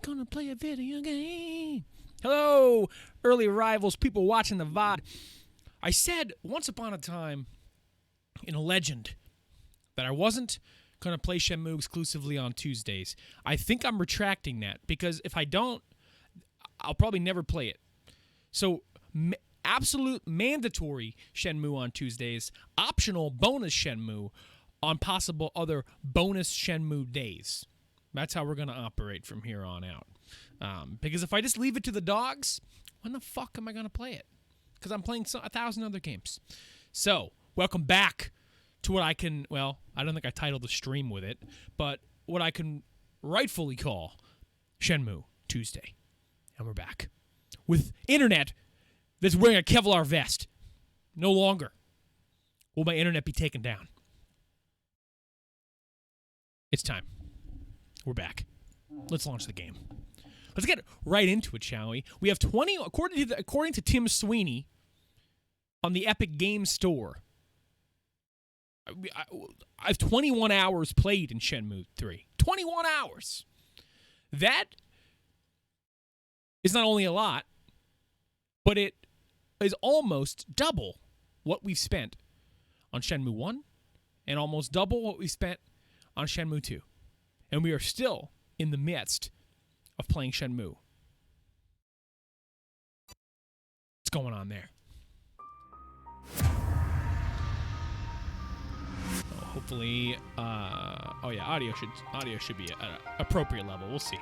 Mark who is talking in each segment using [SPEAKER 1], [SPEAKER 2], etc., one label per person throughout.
[SPEAKER 1] gonna play a video game. Hello, early arrivals, people watching the VOD. I said once upon a time in a legend that I wasn't going to play Shenmue exclusively on Tuesdays. I think I'm retracting that because if I don't, I'll probably never play it. So, absolute mandatory Shenmue on Tuesdays, optional bonus Shenmue on possible other bonus Shenmue days. That's how we're going to operate from here on out. Because if I just leave it to the dogs, when the fuck am I going to play it? Because I'm playing 1,000 other games. So, welcome back to what I can, well, I don't think I titled the stream with it, but what I can rightfully call Shenmue Tuesday. And we're back. With internet that's wearing a Kevlar vest. No longer will my internet be taken down. It's time. We're back. Let's launch the game. Let's get right into it, shall we? We have 20, according to Tim Sweeney, on the Epic Games Store. I have 21 hours played in Shenmue 3. 21 hours! That is not only a lot, but it is almost double what we've spent on Shenmue 1 and almost double what we spent on Shenmue 2. And we are still in the midst of playing Shenmue. What's going on there? Hopefully, oh yeah, audio should be at an appropriate level. We'll see.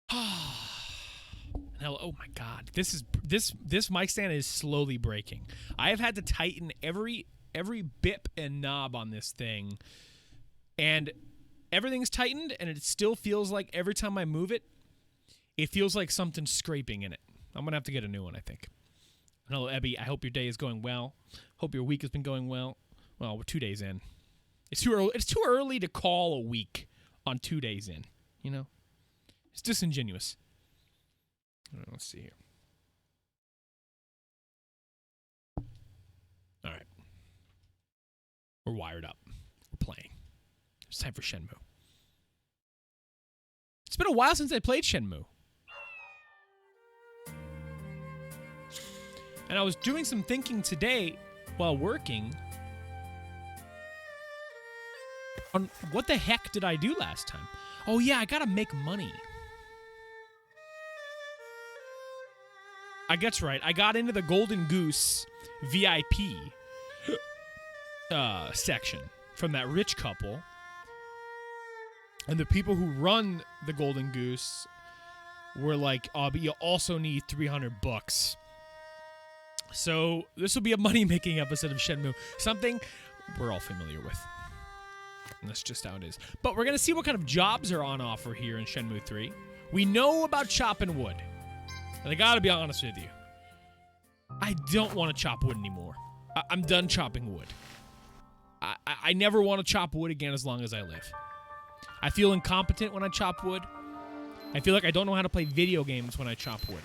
[SPEAKER 1] Hello, oh my God, this mic stand is slowly breaking. I have had to tighten every bip and knob on this thing, and everything's tightened, and it still feels like every time I move it, it feels like something's scraping in it. I'm gonna have to get a new one, I think. Hello, Ebby. I hope your day is going well. Hope your week has been going well. Well, we're 2 days in. It's too early. It's too early to call a week on 2 days in. You know, it's disingenuous. Let's see here. All right, we're wired up. We're playing. It's time for Shenmue. It's been a while since I played Shenmue. And I was doing some thinking today while working on what the heck did I do last time? Oh yeah, I gotta make money. I guess right. I got into the Golden Goose VIP section from that rich couple. And the people who run the Golden Goose were like, oh, but you also need 300 bucks. So this will be a money-making episode of Shenmue. Something we're all familiar with. And that's just how it is. But we're going to see what kind of jobs are on offer here in Shenmue 3. We know about chopping wood. And I got to be honest with you. I don't want to chop wood anymore. I'm done chopping wood. I never want to chop wood again as long as I live. I feel incompetent when I chop wood. I feel like I don't know how to play video games when I chop wood.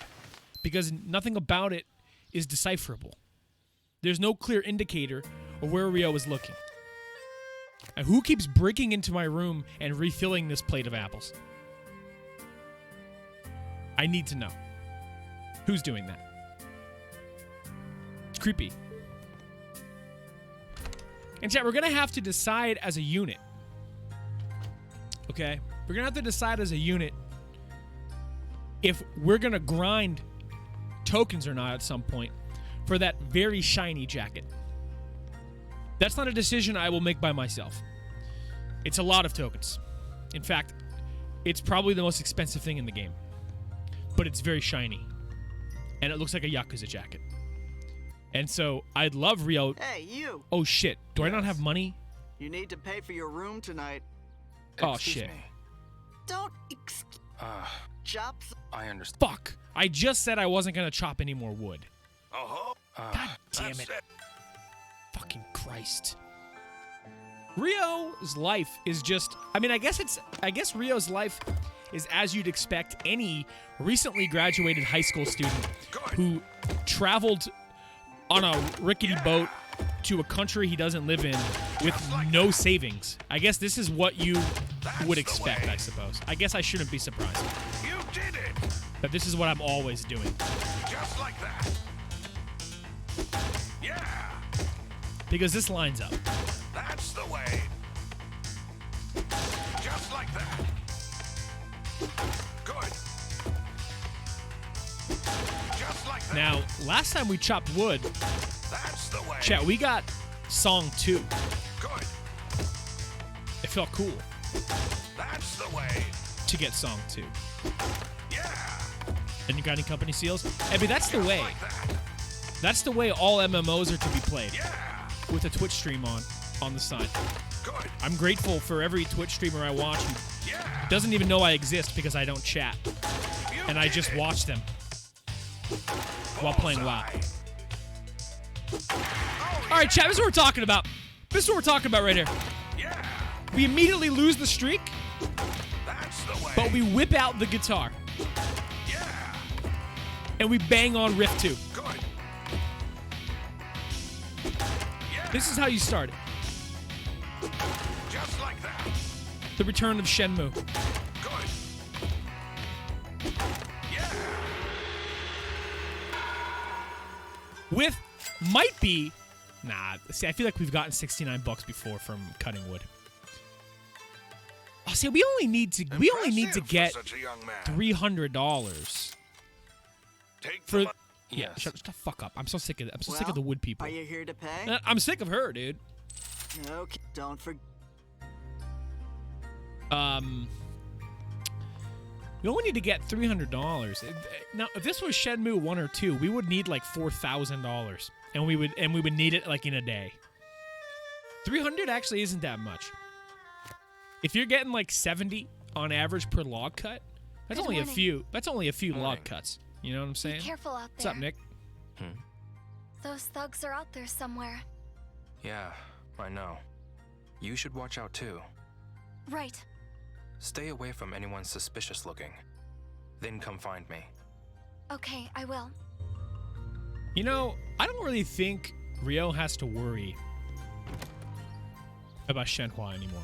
[SPEAKER 1] Because nothing about it is decipherable. There's no clear indicator of where Ryo is looking. And who keeps breaking into my room and refilling this plate of apples? I need to know. Who's doing that? It's creepy. And chat, we're going to have to decide as a unit. Okay? We're going to have to decide as a unit if we're going to grind tokens or not at some point for that very shiny jacket. That's not a decision I will make by myself. It's a lot of tokens. In fact, it's probably the most expensive thing in the game. But it's very shiny. And it looks like a Yakuza jacket. And so, I'd love Ryo...
[SPEAKER 2] Hey, you!
[SPEAKER 1] Oh, shit. Do I not have money?
[SPEAKER 2] You need to pay for your room tonight.
[SPEAKER 1] Oh,
[SPEAKER 3] Excuse
[SPEAKER 1] shit.
[SPEAKER 3] me.
[SPEAKER 2] Don't chop.
[SPEAKER 3] I understand.
[SPEAKER 1] Fuck! I just said I wasn't gonna chop any more wood. God damn it. Fucking Christ. Ryo's life is just... I mean, I guess Ryo's life is as you'd expect any recently graduated high school student who traveled on a rickety boat to a country he doesn't live in with no savings. I guess this is what you would expect, I suppose. I guess I shouldn't be surprised.
[SPEAKER 3] You did it!
[SPEAKER 1] But this is what I'm always doing.
[SPEAKER 3] Just like that. Yeah!
[SPEAKER 1] Because this lines up.
[SPEAKER 3] That's the way. Just like that. Good. Just like that.
[SPEAKER 1] Now, last time we chopped wood,
[SPEAKER 3] That's the way.
[SPEAKER 1] chat, we got song 2.
[SPEAKER 3] Good.
[SPEAKER 1] It felt cool
[SPEAKER 3] That's the way.
[SPEAKER 1] to get song 2.
[SPEAKER 3] Yeah.
[SPEAKER 1] And you got any company seals? I mean, that's the
[SPEAKER 3] Just
[SPEAKER 1] way.
[SPEAKER 3] like that.
[SPEAKER 1] That's the way all MMOs are to be played.
[SPEAKER 3] Yeah.
[SPEAKER 1] With a Twitch stream on the side.
[SPEAKER 3] Good.
[SPEAKER 1] I'm grateful for every Twitch streamer I watch who
[SPEAKER 3] Yeah.
[SPEAKER 1] doesn't even know I exist because I don't chat.
[SPEAKER 3] You
[SPEAKER 1] And I
[SPEAKER 3] did
[SPEAKER 1] just
[SPEAKER 3] it.
[SPEAKER 1] watch them while playing WoW.
[SPEAKER 3] Bullseye. Oh,
[SPEAKER 1] All right, chat, this is what we're talking about. This is what we're talking about right here.
[SPEAKER 3] yeah.
[SPEAKER 1] We immediately lose the streak,
[SPEAKER 3] That's the way.
[SPEAKER 1] but we whip out the guitar.
[SPEAKER 3] Yeah.
[SPEAKER 1] And we bang on riff 2.
[SPEAKER 3] Good. Yeah.
[SPEAKER 1] This is how you start it.
[SPEAKER 3] Just like that.
[SPEAKER 1] The return of Shenmue.
[SPEAKER 3] Good. Yeah.
[SPEAKER 1] With might be see, I feel like we've gotten $69 before from cutting wood. Oh, see, we only need to
[SPEAKER 3] Impressive for
[SPEAKER 1] get
[SPEAKER 3] such a young man.
[SPEAKER 1] $300
[SPEAKER 3] Take
[SPEAKER 1] for
[SPEAKER 3] the
[SPEAKER 1] yeah.
[SPEAKER 3] Yes.
[SPEAKER 1] Shut the fuck up. I'm so sick of it. I'm so sick
[SPEAKER 2] Well,
[SPEAKER 1] of the wood people.
[SPEAKER 2] Are you here to pay?
[SPEAKER 1] I'm sick of her, dude.
[SPEAKER 2] Okay, don't forget.
[SPEAKER 1] We only need to get $300. Now, if this was Shenmue 1 or 2, we would need like $4,000, and we would need it like in a day. 300 actually isn't that much. If you're getting like 70 on average per log cut, that's
[SPEAKER 4] Good
[SPEAKER 1] only
[SPEAKER 4] morning.
[SPEAKER 1] a few. That's only a few log
[SPEAKER 3] Morning.
[SPEAKER 1] cuts. You know what I'm saying?
[SPEAKER 4] Be careful out
[SPEAKER 1] What's
[SPEAKER 4] there.
[SPEAKER 1] up, Nick?
[SPEAKER 4] Those thugs are out there somewhere.
[SPEAKER 5] Yeah, I know. You should watch out too.
[SPEAKER 4] Right.
[SPEAKER 5] Stay away from anyone suspicious looking. Then come find me.
[SPEAKER 4] Okay, I will.
[SPEAKER 1] You know, I don't really think Ryo has to worry about Shenhua anymore.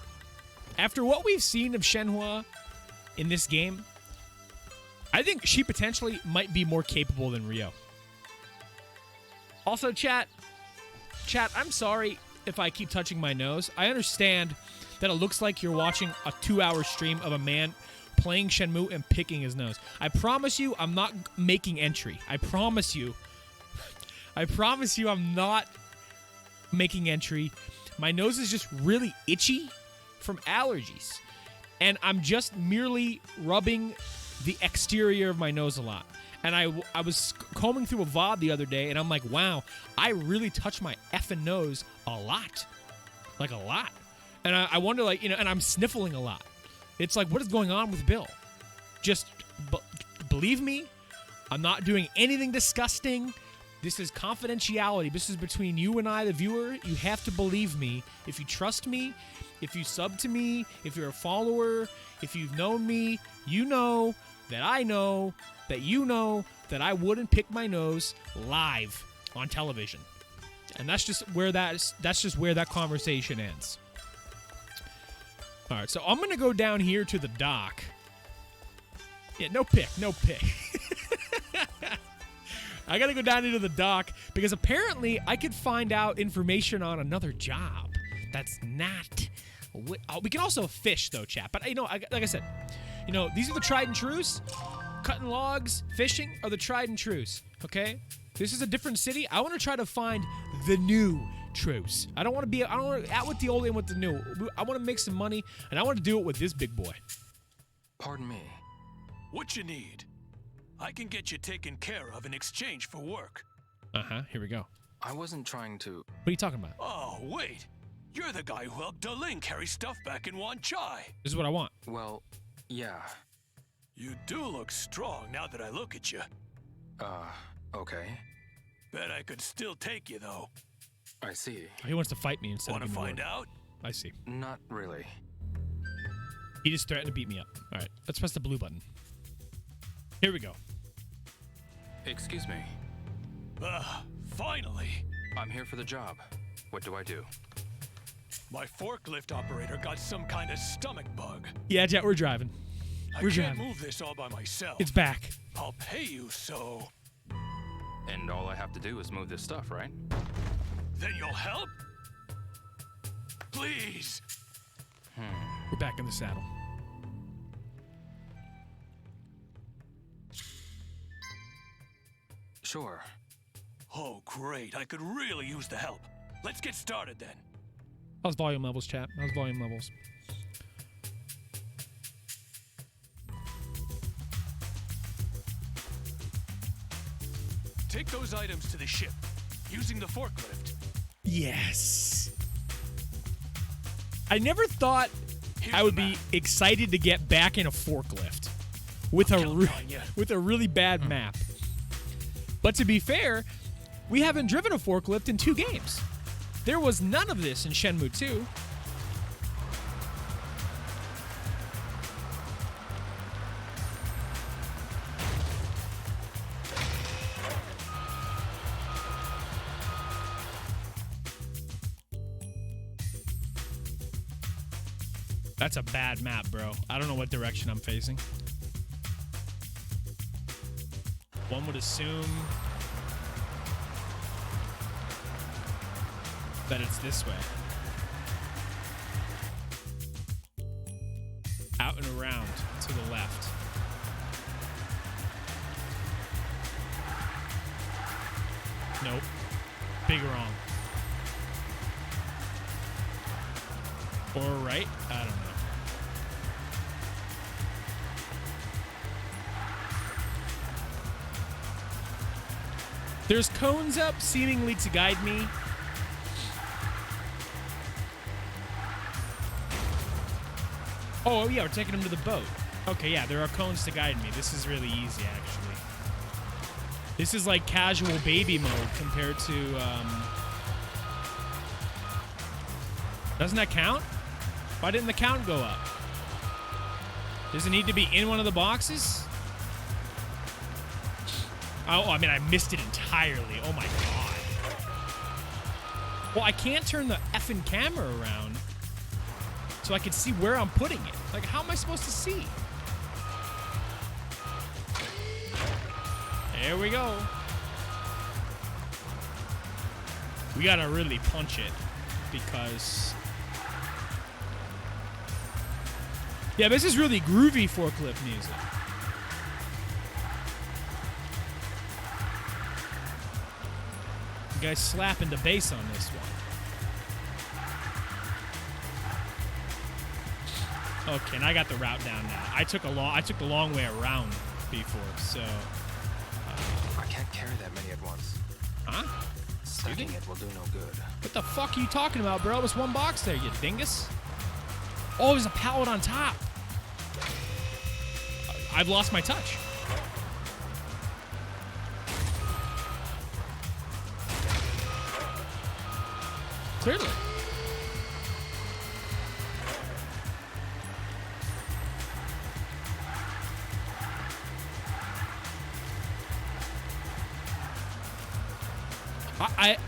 [SPEAKER 1] After what we've seen of Shenhua in this game, I think she potentially might be more capable than Ryo. Also, chat, I'm sorry if I keep touching my nose. I understand that it looks like you're watching a 2-hour stream of a man playing Shenmue and picking his nose. I promise you I'm not making entry. I promise you I'm not making entry. My nose is just really itchy from allergies. And I'm just merely rubbing the exterior of my nose a lot. And I was combing through a VOD the other day, and I'm like, wow, I really touch my effing nose a lot. Like, a lot. And I wonder, like, you know, and I'm sniffling a lot. It's like, what is going on with Bill? Just believe me, I'm not doing anything disgusting. This is confidentiality. This is between you and I, the viewer. You have to believe me. If you trust me, if you sub to me, if you're a follower, if you've known me, you know that I know that you know that I wouldn't pick my nose live on television. And that's just where that conversation ends. All right, so I'm going to go down here to the dock. Yeah, no pick. I got to go down into the dock because apparently I could find out information on another job. That's not... We can also fish, though, chat. But, you know, like I said, you know, these are the tried and trues. Cutting logs, fishing are the tried and trues, okay? This is a different city. I want to try to find the new trues. I don't want to out with the old and with the new. I want to make some money, and I want to do it with this big boy.
[SPEAKER 5] Pardon me.
[SPEAKER 3] What you need? I can get you taken care of in exchange for work.
[SPEAKER 1] Uh-huh, here we go.
[SPEAKER 5] I wasn't trying to...
[SPEAKER 1] What are you talking about?
[SPEAKER 3] Oh, wait. You're the guy who helped Daling carry stuff back in Wan Chai.
[SPEAKER 1] This is what I want.
[SPEAKER 5] Well, yeah.
[SPEAKER 3] You do look strong now that I look at you.
[SPEAKER 5] Okay.
[SPEAKER 3] Bet I could still take you, though.
[SPEAKER 5] I see.
[SPEAKER 1] He wants to fight me instead
[SPEAKER 3] Want
[SPEAKER 1] of
[SPEAKER 3] to
[SPEAKER 1] giving me
[SPEAKER 3] find
[SPEAKER 1] work.
[SPEAKER 3] out?
[SPEAKER 1] I see.
[SPEAKER 5] Not really.
[SPEAKER 1] He just threatened to beat me up. All right, let's press the blue button. Here we go.
[SPEAKER 5] Excuse me.
[SPEAKER 3] Finally.
[SPEAKER 5] I'm here for the job. What do I do?
[SPEAKER 3] My forklift operator got some kind of stomach bug.
[SPEAKER 1] Yeah, Jet, we're driving.
[SPEAKER 3] I
[SPEAKER 1] We're
[SPEAKER 3] can't
[SPEAKER 1] driving.
[SPEAKER 3] move this all by myself.
[SPEAKER 1] It's back.
[SPEAKER 3] I'll pay you so.
[SPEAKER 5] And all I have to do is move this stuff, right?
[SPEAKER 3] Then you'll help? Please.
[SPEAKER 1] We're back in the saddle.
[SPEAKER 5] Sure.
[SPEAKER 3] Oh, great. I could really use the help. Let's get started then.
[SPEAKER 1] That was volume levels, chat. That was volume levels.
[SPEAKER 3] Take those items to the ship using the forklift.
[SPEAKER 1] Yes. I never thought
[SPEAKER 3] Here's
[SPEAKER 1] I would
[SPEAKER 3] the
[SPEAKER 1] be
[SPEAKER 3] map.
[SPEAKER 1] excited to get back in a forklift with
[SPEAKER 3] I'm
[SPEAKER 1] a
[SPEAKER 3] counting on ya.
[SPEAKER 1] with a really bad map. But to be fair, we haven't driven a forklift in 2 games. There was none of this in Shenmue 2. That's a bad map, bro. I don't know what direction I'm facing. One would assume that it's this way. Out and around to the left. Nope. Big wrong. Or right? I don't know. There's cones up, seemingly to guide me. Oh, yeah, we're taking them to the boat. Okay, yeah, there are cones to guide me. This is really easy, actually. This is like casual baby mode compared to, Doesn't that count? Why didn't the count go up? Does it need to be in one of the boxes? Oh, I mean, I missed it entirely. Oh, my God. Well, I can't turn the effing camera around so I can see where I'm putting it. Like, how am I supposed to see? There we go. We gotta really punch it because... Yeah, this is really groovy forklift music. You guys slapping the bass on this one. Okay, and I got the route down now. I took the long way around before, so.
[SPEAKER 5] I can't carry that many at once.
[SPEAKER 1] Huh?
[SPEAKER 5] Stacking it will do no good.
[SPEAKER 1] What the fuck are you talking about, bro? It was one box there, you dingus. Oh, there's a pallet on top. I've lost my touch. Clearly.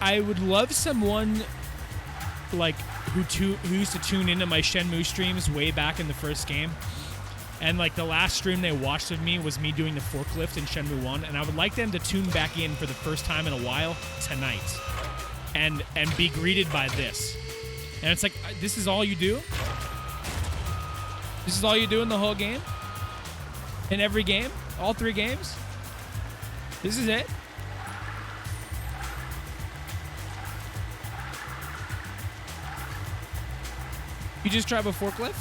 [SPEAKER 1] I would love someone like who used to tune into my Shenmue streams way back in the first game, and like the last stream they watched of me was me doing the forklift in Shenmue 1, and I would like them to tune back in for the first time in a while tonight, and be greeted by this, and it's like, this is all you do? This is all you do in the whole game? In every game? All 3 games? This is it? You just drive a forklift?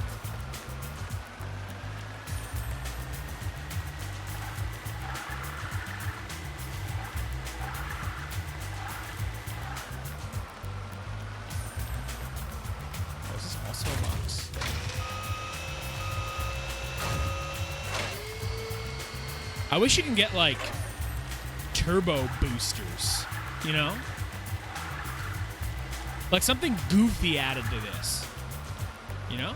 [SPEAKER 1] Oh, this is also a box. I wish you can get like turbo boosters, you know? Like something goofy added to this. You know?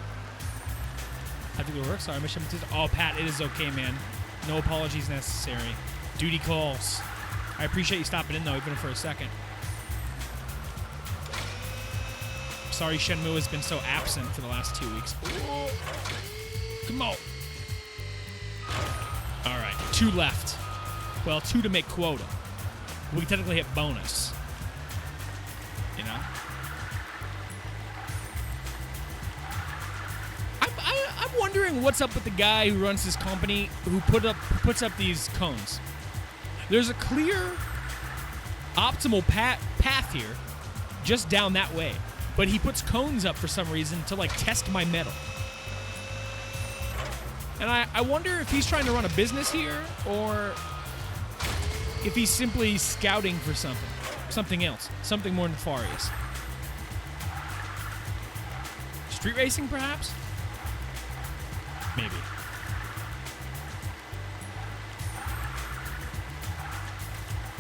[SPEAKER 1] Have to go to work. Sorry, mission. Oh, Pat, it is okay, man. No apologies necessary. Duty calls. I appreciate you stopping in, though, even for a second. Sorry Shenmue has been so absent for the last 2 weeks. Ooh. Come on. All right, 2 left. Well, 2 to make quota. We can technically hit bonus. You know? I'm wondering what's up with the guy who runs this company who puts up these cones. There's a clear, optimal path here, just down that way. But he puts cones up for some reason to, like, test my metal. And I wonder if he's trying to run a business here, or if he's simply scouting for something else, something more nefarious. Street racing, perhaps? Maybe.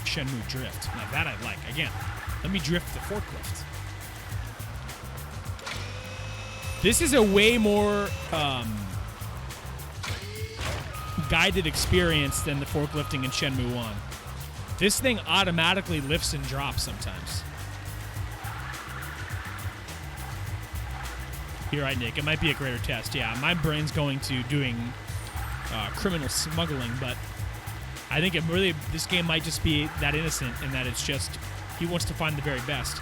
[SPEAKER 1] Shenmue drift. Now that I like. Again, let me drift the forklift. This is a way more guided experience than the forklifting in Shenmue 1. This thing automatically lifts and drops sometimes. You're right, Nick. It might be a greater test. Yeah, my brain's going to doing criminal smuggling, but I think this game might just be that innocent in that it's just he wants to find the very best.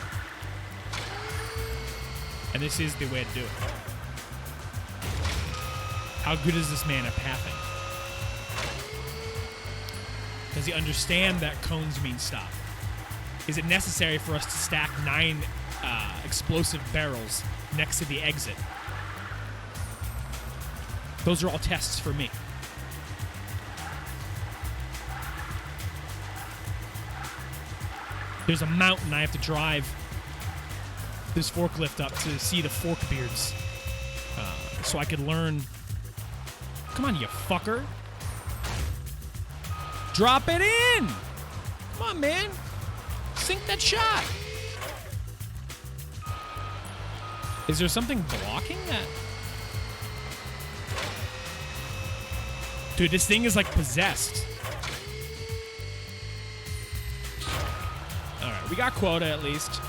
[SPEAKER 1] And this is the way to do it. How good is this man at pathing? Does he understand that cones mean stop? Is it necessary for us to stack 9 explosive barrels next to the exit? Those are all tests for me. There's a mountain I have to drive this forklift up to see the fork beards, so I could learn. Come on, you fucker. Drop it in. Come on, man. Sink that shot. Is there something blocking that? Dude, this thing is like possessed. All right, we got quota at least.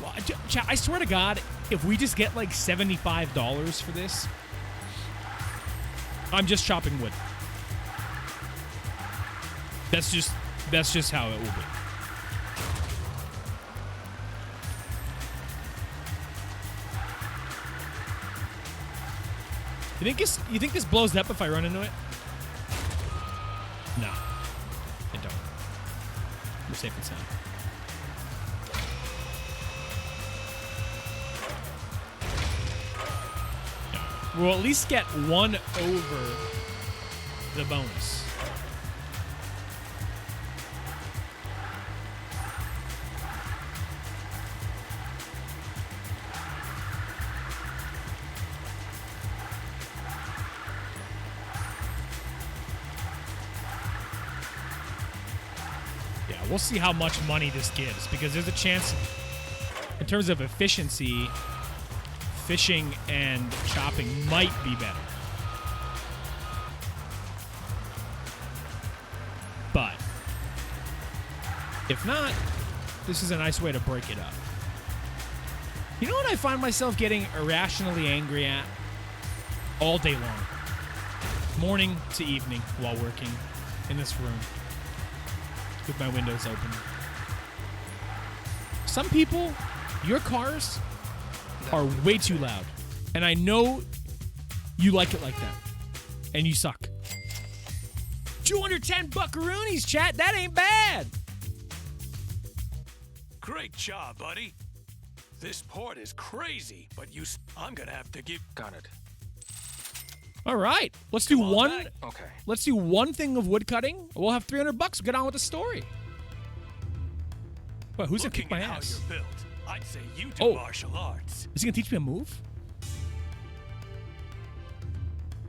[SPEAKER 1] Well, I swear to God, if we just get like $75 for this, I'm just chopping wood. That's just how it will be. You think this blows up if I run into it? No, it don't. We're safe and sound. We'll at least get 1 over the bonus. Yeah, we'll see how much money this gives, because there's a chance, in terms of efficiency, fishing and chopping might be better. But if not, this is a nice way to break it up. You know what I find myself getting irrationally angry at all day long? Morning to evening while working in this room with my windows open. Some people, your cars are way too loud. And I know you like it like that. And you suck. 210 buckaroonies, chat. That ain't bad.
[SPEAKER 3] Great job, buddy. This port is crazy, but I'm gonna have to give.
[SPEAKER 5] Got it.
[SPEAKER 1] All right. Let's do one.
[SPEAKER 3] back.
[SPEAKER 5] Okay.
[SPEAKER 1] Let's do one thing of wood cutting. We'll have $300. We'll get on with the story. Well, who's gonna kick my
[SPEAKER 3] Looking at
[SPEAKER 1] ass?
[SPEAKER 3] how you're built, I'd say you do
[SPEAKER 1] Oh.
[SPEAKER 3] martial arts.
[SPEAKER 1] Is he gonna teach me a move?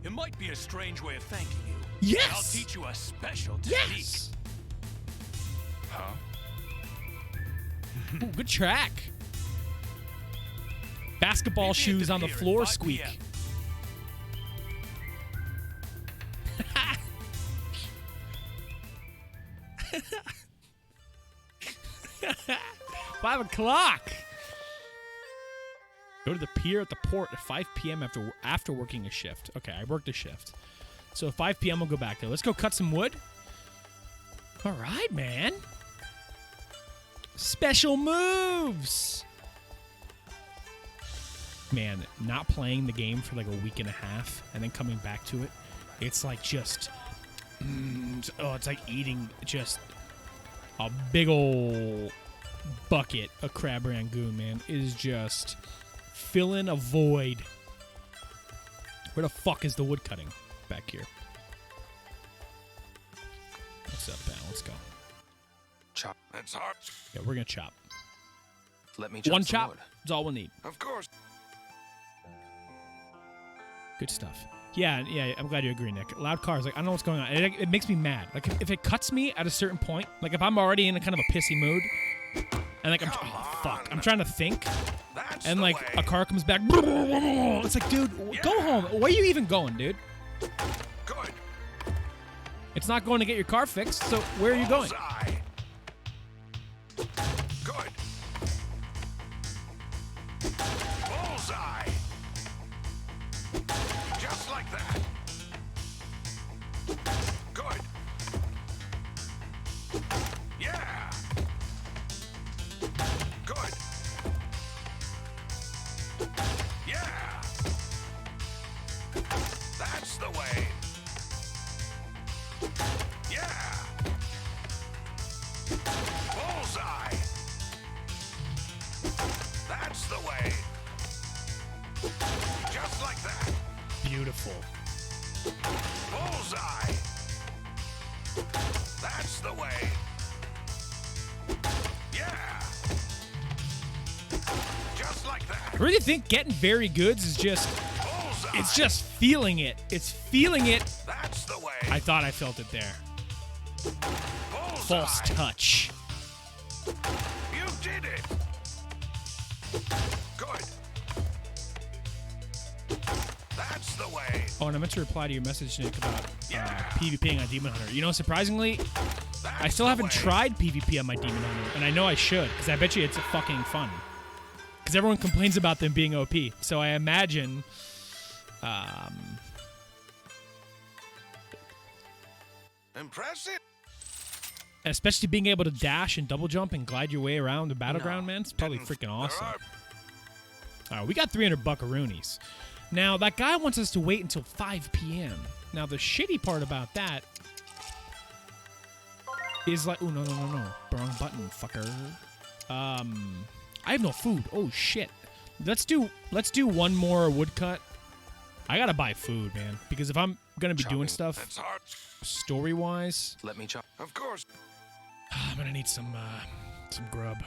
[SPEAKER 3] It might be a strange way of thanking you.
[SPEAKER 1] Yes!
[SPEAKER 3] But I'll teach you a special technique.
[SPEAKER 1] Yes.
[SPEAKER 5] Huh?
[SPEAKER 1] Ooh, good track. Basketball
[SPEAKER 3] Meet me at
[SPEAKER 1] shoes on the
[SPEAKER 3] pier at
[SPEAKER 1] floor
[SPEAKER 3] 5
[SPEAKER 1] squeak.
[SPEAKER 3] PM.
[SPEAKER 1] 5 o'clock. Go to the pier at the port at 5 p.m. after working a shift. Okay, I worked a shift. So at 5 p.m. we'll go back there. Let's go cut some wood. All right, man. Special moves. Man, not playing the game for like a week and a half and then coming back to it, it's like just, it's like eating just a big ol' bucket of crab rangoon, man. It is just filling a void. Where the fuck is the wood cutting back here? What's up, pal? Let's go.
[SPEAKER 5] Chop.
[SPEAKER 3] That's hard.
[SPEAKER 1] Yeah, we're gonna chop.
[SPEAKER 5] Let me chop
[SPEAKER 1] One
[SPEAKER 5] some
[SPEAKER 1] chop.
[SPEAKER 5] wood.
[SPEAKER 1] That's all we'll need.
[SPEAKER 3] Of course.
[SPEAKER 1] Good stuff. Yeah, I'm glad you agree, Nick. Loud cars, like, I don't know what's going on. It makes me mad. Like, if it cuts me at a certain point, like, if I'm already in a kind of a pissy mood, and, like, I'm trying to think,
[SPEAKER 3] That's
[SPEAKER 1] and,
[SPEAKER 3] the
[SPEAKER 1] like,
[SPEAKER 3] way.
[SPEAKER 1] a car comes back, it's like, dude, go home. Where are you even going, dude?
[SPEAKER 3] Good.
[SPEAKER 1] It's not going to get your car fixed, so where are you going?
[SPEAKER 3] Bullseye. Good. Bullseye. Just like that. Good. Yeah. Good. Yeah. That's the way. Yeah. Bullseye. That's the way. Just like that.
[SPEAKER 1] Beautiful.
[SPEAKER 3] Bullseye. That's the way. Yeah. Just like that.
[SPEAKER 1] I really think getting very goods is just,
[SPEAKER 3] Bullseye.
[SPEAKER 1] it's just feeling it. It's feeling it.
[SPEAKER 3] That's the way.
[SPEAKER 1] I thought I felt it there.
[SPEAKER 3] Bullseye.
[SPEAKER 1] False touch.
[SPEAKER 3] You did it. Good. That's the way.
[SPEAKER 1] Oh, and I meant to reply to your message, Nick, about PvPing on Demon Hunter. You know, surprisingly,
[SPEAKER 3] That's
[SPEAKER 1] I still
[SPEAKER 3] the
[SPEAKER 1] haven't
[SPEAKER 3] way.
[SPEAKER 1] tried PvP on my Demon Hunter, and I know I should, because I bet you it's fucking fun. Because everyone complains about them being OP, so I imagine,
[SPEAKER 3] Impressive.
[SPEAKER 1] especially being able to dash and double jump and glide your way around the battleground, man, it's probably freaking awesome. All right, we got 300 buckaroonies. Now, that guy wants us to wait until 5 p.m. Now, the shitty part about that is like... Oh, no. Wrong button, fucker. I have no food. Oh, shit. Let's do one more woodcut. I gotta buy food, man. Because if I'm gonna be doing stuff
[SPEAKER 3] That's hard.
[SPEAKER 1] story-wise,
[SPEAKER 5] Let me chop.
[SPEAKER 3] Of course.
[SPEAKER 1] I'm gonna need some grub.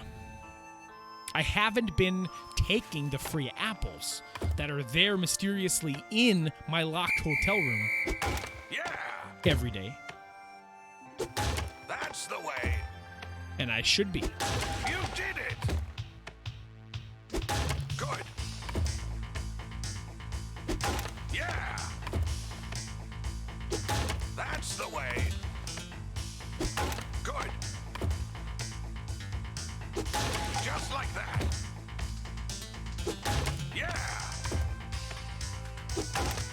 [SPEAKER 1] I haven't been taking the free apples that are there mysteriously in my locked hotel room
[SPEAKER 3] Yeah.
[SPEAKER 1] every day,
[SPEAKER 3] That's the way.
[SPEAKER 1] and I should be.
[SPEAKER 3] You did it. Good. Yeah. That's the way. Good. Just like that. Yeah.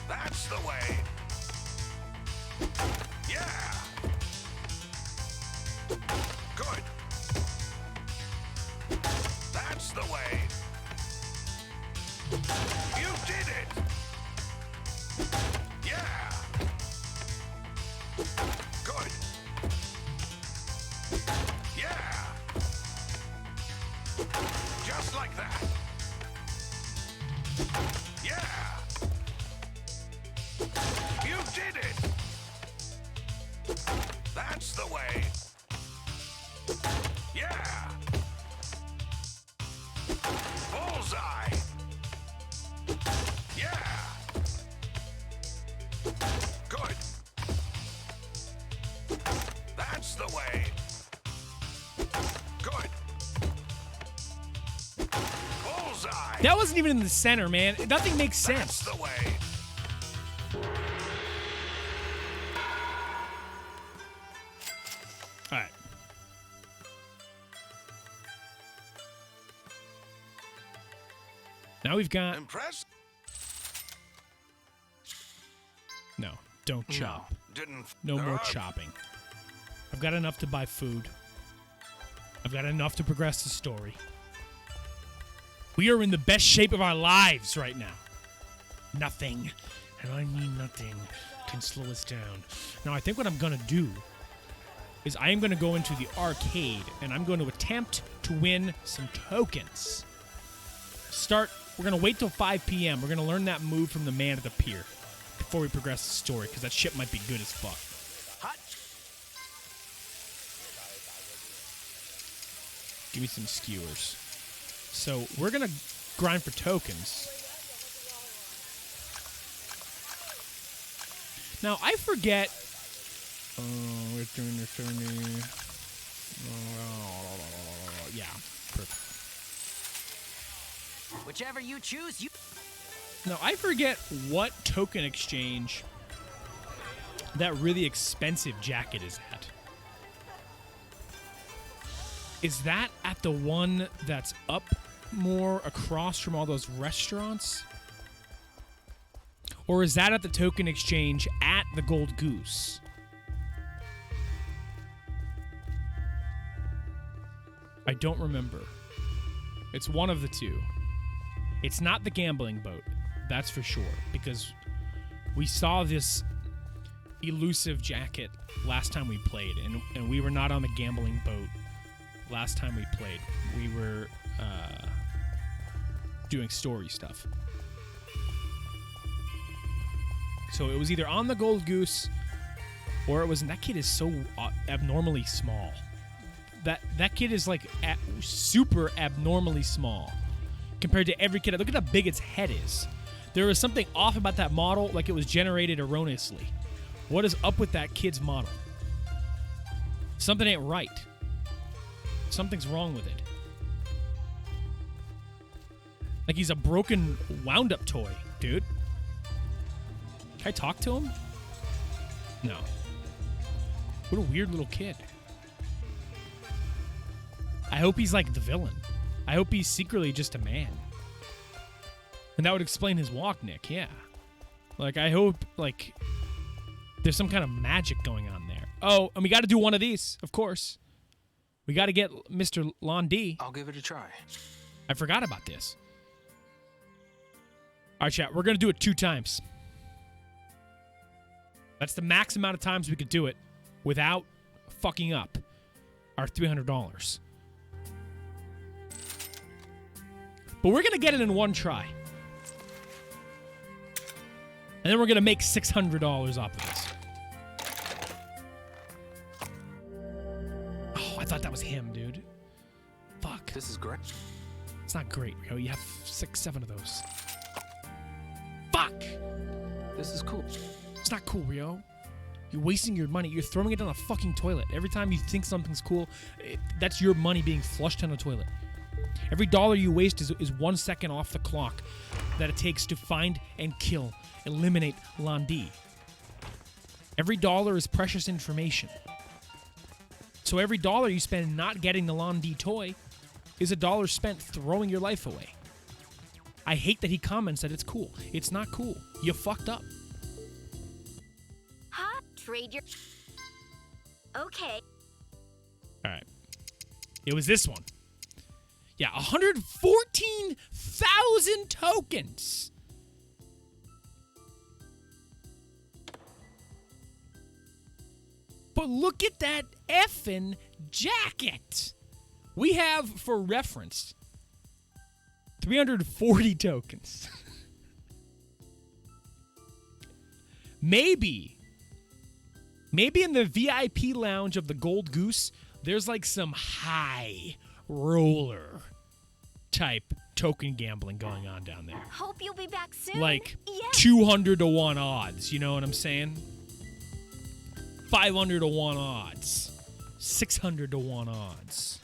[SPEAKER 3] That's the way. Yeah. Good. That's the way. You did it. Yeah. Good. Yeah. Just like that. Yeah. You did it. That's the way. Yeah. Bullseye. Yeah. Good. That's the way. Good. Bullseye.
[SPEAKER 1] That wasn't even in the center, man. Nothing makes
[SPEAKER 3] That's
[SPEAKER 1] sense.
[SPEAKER 3] the way.
[SPEAKER 1] All right. Now we've got...
[SPEAKER 6] Impressed?
[SPEAKER 1] No, don't chop.
[SPEAKER 6] Didn't.
[SPEAKER 1] No more chopping. I've got enough to buy food. I've got enough to progress the story. We are in the best shape of our lives right now. Nothing, and I mean nothing, can slow us down. Now, I think what I'm going to do is I am going to go into the arcade, and I'm going to attempt to win some tokens. We're going to wait till 5 p.m. We're going to learn that move from the man at the pier before we progress the story, because that shit might be good as fuck. Give me some skewers. So we're going to grind for tokens. Now, I forget... yeah, perfect.
[SPEAKER 2] Whichever you choose, you.
[SPEAKER 1] Now, I forget what token exchange that really expensive jacket is at. Is that at the one that's up more across from all those restaurants? Or is that at the token exchange at the Gold Goose? I don't remember. It's one of the two. It's not the gambling boat, that's for sure, because we saw this elusive jacket last time we played, and we were not on the gambling boat last time we played. We were doing story stuff. So it was either on the Gold Goose, or it was... That kid is so abnormally small. That kid is like super abnormally small compared to every kid. Look at how big its head is. There was something off about that model, like it was generated erroneously. What is up with that kid's model? Something ain't right. Something's wrong with it. Like he's a broken wound-up toy, dude. Can I talk to him? No. What a weird little kid. I hope he's like the villain. I hope he's secretly just a man. And that would explain his walk, Nick, yeah. Like, I hope, like, there's some kind of magic going on there. Oh, and we got to do one of these, of course. We got to get Mr. Londi.
[SPEAKER 5] I'll give it a try.
[SPEAKER 1] I forgot about this. All right, chat, we're going to do it 2 times. That's the max amount of times we could do it without fucking up our $300. But we're going to get it in 1 try. And then we're going to make $600 off of this. Oh, I thought that was him, dude. Fuck.
[SPEAKER 5] This is great.
[SPEAKER 1] It's not great, Rio. You have 6, 7 of those. Fuck!
[SPEAKER 5] This is cool.
[SPEAKER 1] It's not cool, Rio. You're wasting your money. You're throwing it down a fucking toilet. Every time you think something's cool, that's your money being flushed down the toilet. Every dollar you waste is 1 second off the clock that it takes to find and kill, eliminate Londi. Every dollar is precious information. So every dollar you spend not getting the Londi toy is a dollar spent throwing your life away. I hate that he comments that it's cool. It's not cool. You fucked up.
[SPEAKER 4] Huh? Trade your... Okay.
[SPEAKER 1] All right. It was this one. Yeah, 114,000 tokens. But look at that effing jacket. We have, for reference, 340 tokens. Maybe in the VIP lounge of the Gold Goose, there's like some high roller type token gambling going on down there.
[SPEAKER 4] Hope you'll be back soon.
[SPEAKER 1] Like
[SPEAKER 4] Yes.
[SPEAKER 1] 200 to 1 odds, you know what I'm saying? 500 to 1 odds. 600 to 1 odds.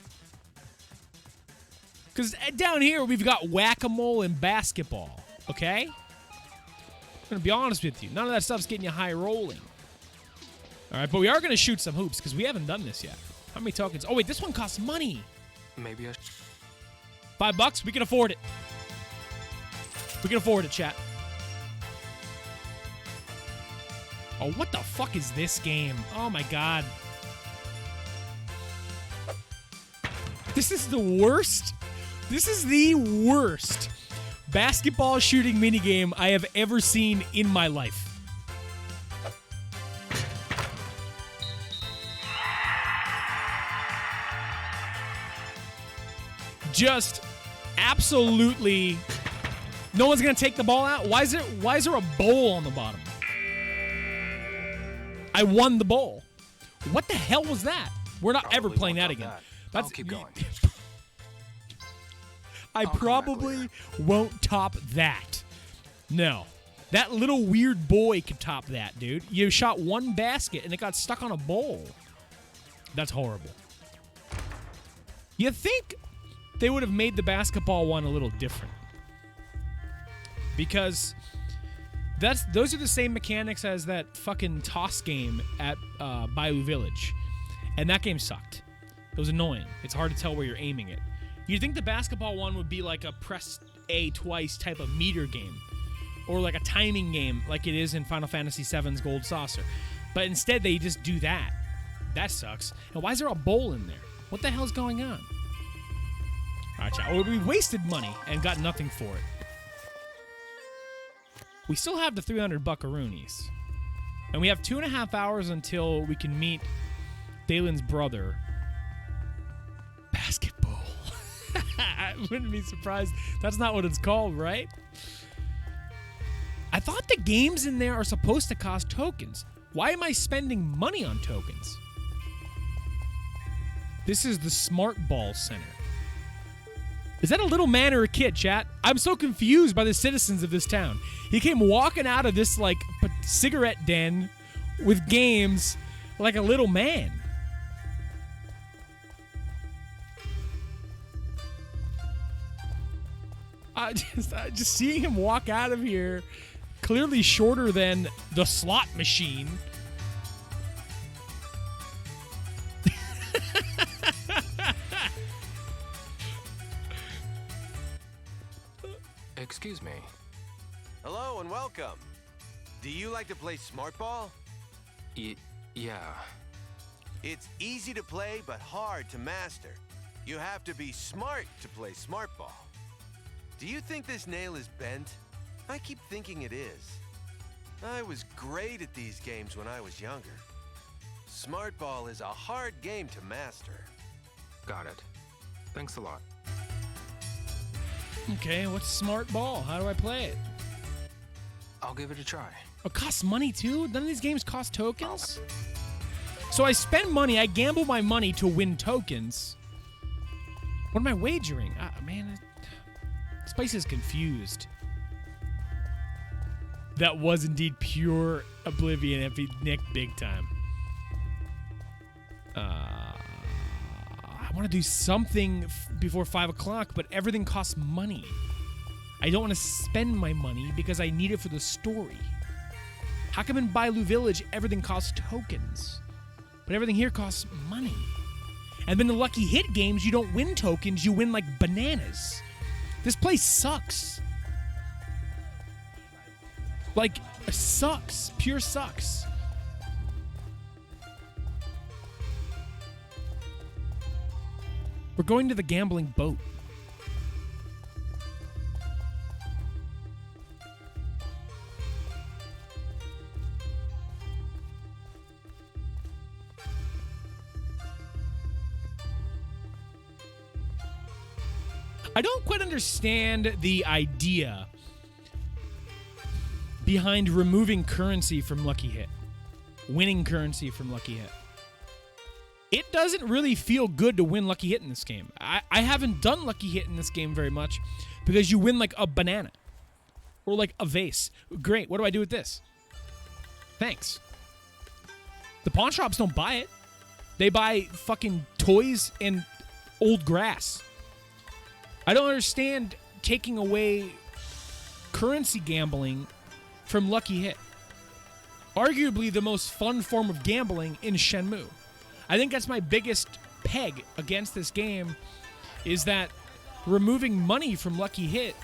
[SPEAKER 1] Because down here we've got whack-a-mole and basketball, okay? I'm going to be honest with you. None of that stuff's getting you high rolling. All right, but we are going to shoot some hoops because we haven't done this yet. How many tokens? Oh, wait, this one costs money.
[SPEAKER 5] Maybe I...
[SPEAKER 1] $5? We can afford it. We can afford it, chat. Oh, what the fuck is this game? Oh my god. This is the worst. This is the worst basketball shooting minigame I have ever seen in my life. Just absolutely no one's gonna take the ball out. Why is there a bowl on the bottom? I won the bowl. What the hell was that? We're not ever playing that again.
[SPEAKER 5] I'll keep going.
[SPEAKER 1] I probably won't top that. No. That little weird boy could top that, dude. You shot one basket and it got stuck on a bowl. That's horrible. You think they would have made the basketball one a little different? Because those are the same mechanics as that fucking toss game at Bayou Village. And that game sucked. It was annoying. It's hard to tell where you're aiming it. You'd think the basketball one would be like a press A twice type of meter game. Or like a timing game like it is in Final Fantasy VII's Gold Saucer. But instead they just do that. That sucks. And why is there a bowl in there? What the hell's going on? Alright, chat. Well, we wasted money and got nothing for it. We still have the 300 buckaroonies. And we have 2.5 hours until we can meet Dalen's brother. Basketball. I wouldn't be surprised. That's not what it's called, right? I thought the games in there are supposed to cost tokens. Why am I spending money on tokens? This is the Smart Ball Center. Is that a little man or a kid, chat? I'm so confused by the citizens of this town. He came walking out of this, like, cigarette den with games like a little man. Just seeing him walk out of here, clearly shorter than the slot machine.
[SPEAKER 5] Excuse me.
[SPEAKER 6] Hello and welcome. Do you like to play smart ball?
[SPEAKER 5] Yeah.
[SPEAKER 6] It's easy to play but hard to master. You have to be smart to play smart ball. Do you think this nail is bent? I keep thinking it is. I was great at these games when I was younger. Smart ball is a hard game to master.
[SPEAKER 5] Got it. Thanks a lot.
[SPEAKER 1] Okay, what's Smart Ball? How do I play it?
[SPEAKER 5] I'll give it a try.
[SPEAKER 1] It costs money too? None of these games cost tokens? So I spend money, I gamble my money to win tokens. What am I wagering? Man, Spice is confused. That was indeed pure oblivion if he nicked big time. I want to do something before 5 o'clock, but everything costs money. I don't want to spend my money because I need it for the story. How come in Bayou Village everything costs tokens, but everything here costs money? And then the Lucky Hit games, you don't win tokens, you win like bananas. This place sucks. Like, sucks. Pure sucks. We're going to the gambling boat. I don't quite understand the idea behind removing currency from Lucky Hit. Winning currency from Lucky Hit. It doesn't really feel good to win Lucky Hit in this game. I haven't done Lucky Hit in this game very much because you win like a banana or like a vase. Great. What do I do with this? Thanks. The pawn shops don't buy it. They buy fucking toys and old grass. I don't understand taking away currency gambling from Lucky Hit. Arguably the most fun form of gambling in Shenmue. I think that's my biggest peg against this game, is that removing money from Lucky Hit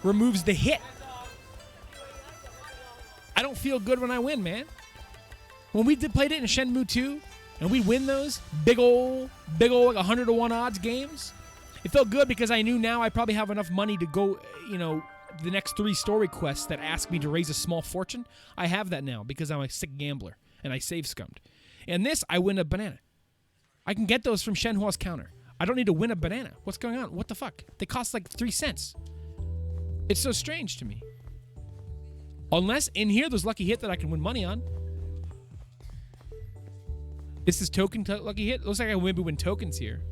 [SPEAKER 1] removes the hit. I don't feel good when I win, man. When we played it in Shenmue 2, and we win those big old like 100 to 1 odds games, it felt good because I knew now I probably have enough money to go, the next 3 story quests that ask me to raise a small fortune. I have that now because I'm a sick gambler and I save scummed. And this, I win a banana. I can get those from Shenhua's counter. I don't need to win a banana. What's going on? What the fuck? They cost like 3 cents. It's so strange to me. Unless in here there's lucky hit that I can win money on. This is token lucky hit. Looks like I maybe win tokens here.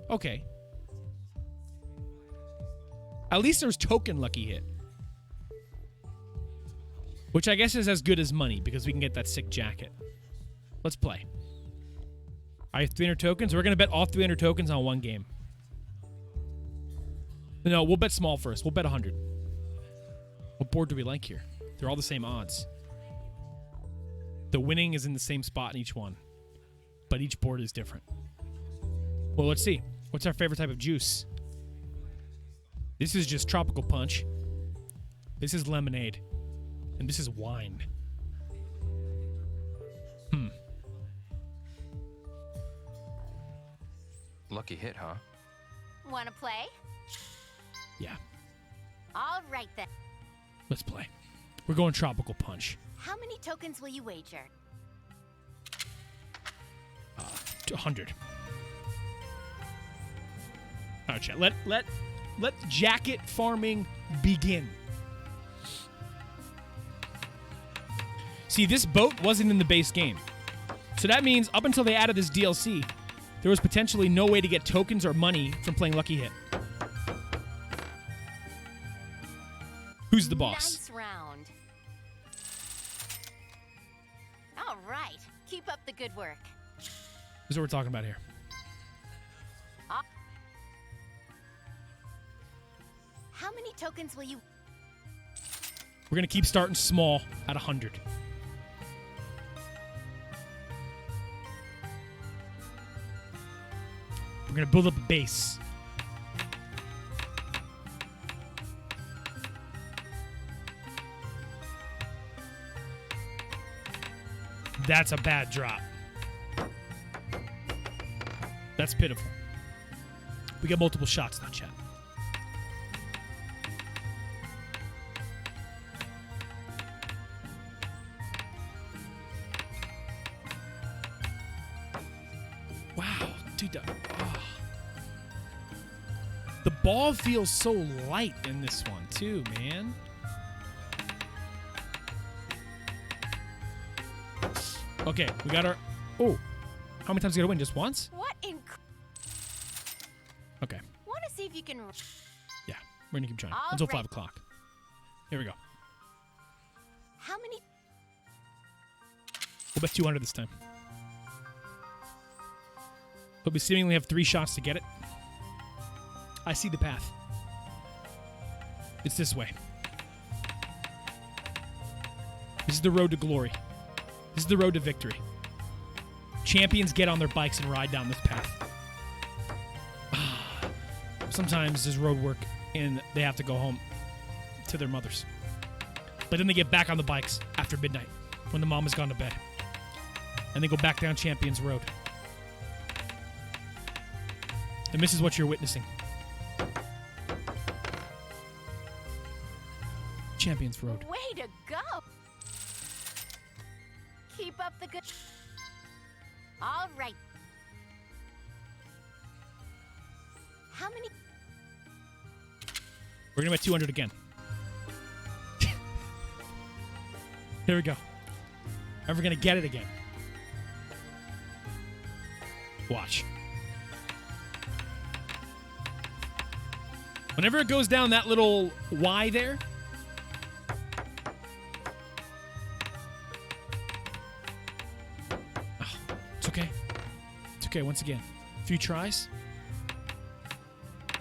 [SPEAKER 1] Okay. At least there's token lucky hit. Which I guess is as good as money because we can get that sick jacket. Let's play. I have 300 tokens. We're going to bet all 300 tokens on one game. No, we'll bet small first. We'll bet 100. What board do we like here? They're all the same odds. The winning is in the same spot in each one. But each board is different. Well, let's see. What's our favorite type of juice? This is just tropical punch. This is lemonade. And this is wine.
[SPEAKER 5] Lucky hit, huh?
[SPEAKER 7] Wanna play?
[SPEAKER 1] Yeah.
[SPEAKER 7] All right then.
[SPEAKER 1] Let's play. We're going tropical punch.
[SPEAKER 7] How many tokens will you wager?
[SPEAKER 1] 100. All right, chat. Let jacket farming begin. See, this boat wasn't in the base game. So that means up until they added this DLC, there was potentially no way to get tokens or money from playing Lucky Hit. Who's the boss?
[SPEAKER 7] Nice round. All right. Keep up the good work.
[SPEAKER 1] This is what we're talking about here.
[SPEAKER 7] How many tokens will you...
[SPEAKER 1] We're going to keep starting small at 100. We're going to build up a base. That's a bad drop. That's pitiful. We get multiple shots now, chat. Wow, dude. The ball feels so light in this one, too, man. Okay, we got our... Oh, how many times do we got to win? Just once?
[SPEAKER 7] What in...
[SPEAKER 1] Okay.
[SPEAKER 7] Want to see if you can...
[SPEAKER 1] Yeah, we're going to keep trying.
[SPEAKER 7] All
[SPEAKER 1] Until
[SPEAKER 7] right.
[SPEAKER 1] 5 o'clock. Here we go.
[SPEAKER 7] How many...
[SPEAKER 1] We'll bet 200 this time. But we seemingly have 3 shots to get it. I see the path. It's this way. This is the road to glory. This is the road to victory. Champions get on their bikes and ride down this path. Sometimes there's road work and they have to go home to their mothers. But then they get back on the bikes after midnight when the mom has gone to bed. And they go back down Champions Road. And this is what you're witnessing. Champions Road.
[SPEAKER 7] Way to go! Keep up the good... All right. How many...
[SPEAKER 1] We're going to bet 200 again. Here we go. And we're going to get it again. Watch. Whenever it goes down that little Y there, it's okay. It's okay. Once again, a few tries.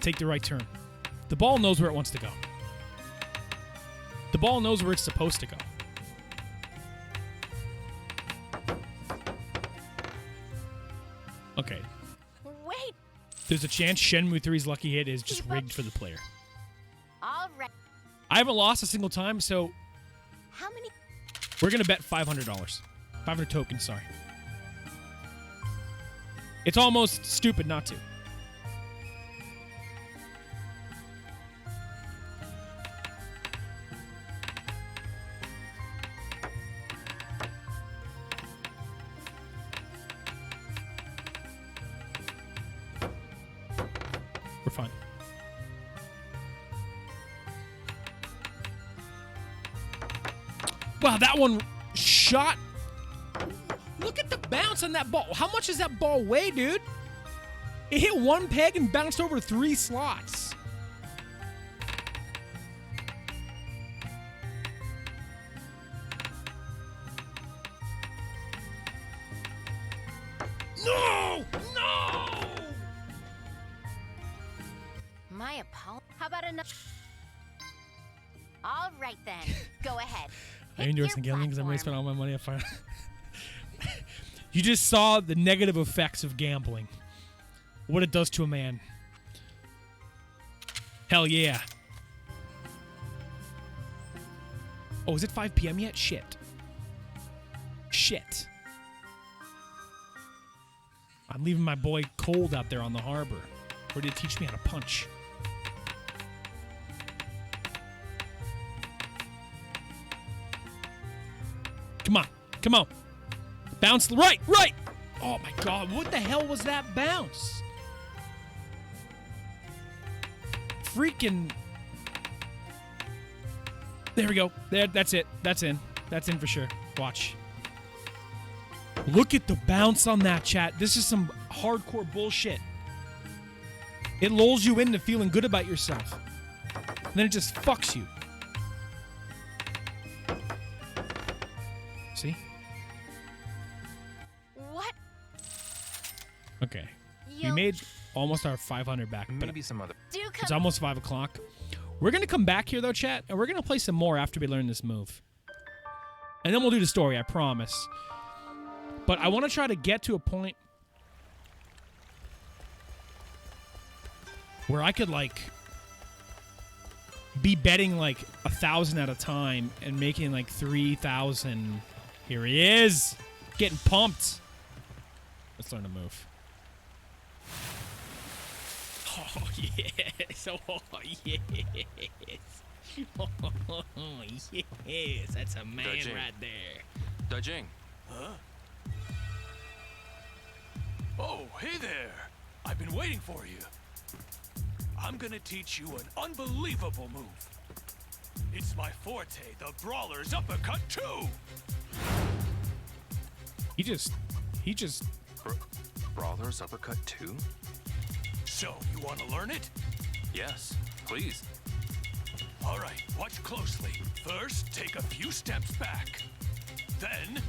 [SPEAKER 1] Take the right turn. The ball knows where it wants to go. The ball knows where it's supposed to go. Okay.
[SPEAKER 7] Wait!
[SPEAKER 1] There's a chance Shenmue 3's lucky hit is just
[SPEAKER 7] Keep up.
[SPEAKER 1] rigged for the player.
[SPEAKER 7] All right.
[SPEAKER 1] haven't lost a single time, so
[SPEAKER 7] How many?
[SPEAKER 1] we're going to bet $500. 500 tokens, sorry. It's almost stupid not to. We're fine. Wow, that one shot. Look at the bounce on that ball. How much does that ball weigh, dude? It hit one peg and bounced over 3 slots. No! No!
[SPEAKER 7] My apologies. How about another? All right then. Go ahead.
[SPEAKER 1] I
[SPEAKER 7] Pick
[SPEAKER 1] endorsing
[SPEAKER 7] your
[SPEAKER 1] gambling because I'm going to spend
[SPEAKER 7] platform.
[SPEAKER 1] all my money on fire. You just saw the negative effects of gambling. What it does to a man. Hell yeah. Oh, is it 5 p.m. yet? Shit. Shit. I'm leaving my boy cold out there on the harbor. Where did he teach me how to punch? Come on. Come on. Bounce. Right. Right. Oh, my God. What the hell was that bounce? Freaking. There we go. There. That's it. That's in. That's in for sure. Watch. Look at the bounce on that, chat. This is some hardcore bullshit. It lulls you into feeling good about yourself. And then it just fucks you. See?
[SPEAKER 7] What?
[SPEAKER 1] Okay. We
[SPEAKER 7] Yo.
[SPEAKER 1] made almost our 500 back, but
[SPEAKER 5] Maybe some other.
[SPEAKER 7] Do
[SPEAKER 1] it's
[SPEAKER 7] come.
[SPEAKER 1] almost 5 o'clock. We're going to come back here, though, chat, and we're going to play some more after we learn this move. And then we'll do the story, I promise. But I want to try to get to a point where I could, like, be betting, like, 1,000 at a time and making, like, 3,000. Here he is. Getting pumped. Let's learn to move. Oh, yes. Oh, yes. Oh, yes. That's a man
[SPEAKER 5] Dajing.
[SPEAKER 1] right there.
[SPEAKER 5] Dajing.
[SPEAKER 3] Huh? Oh, hey there. I've been waiting for you. I'm gonna teach you an unbelievable move. It's my forte, the Brawler's Uppercut 2.
[SPEAKER 1] He just...
[SPEAKER 5] Brawler's Uppercut 2?
[SPEAKER 3] So, you want to learn it?
[SPEAKER 5] Yes, please.
[SPEAKER 3] All right, watch closely. First, take a few steps back. Then,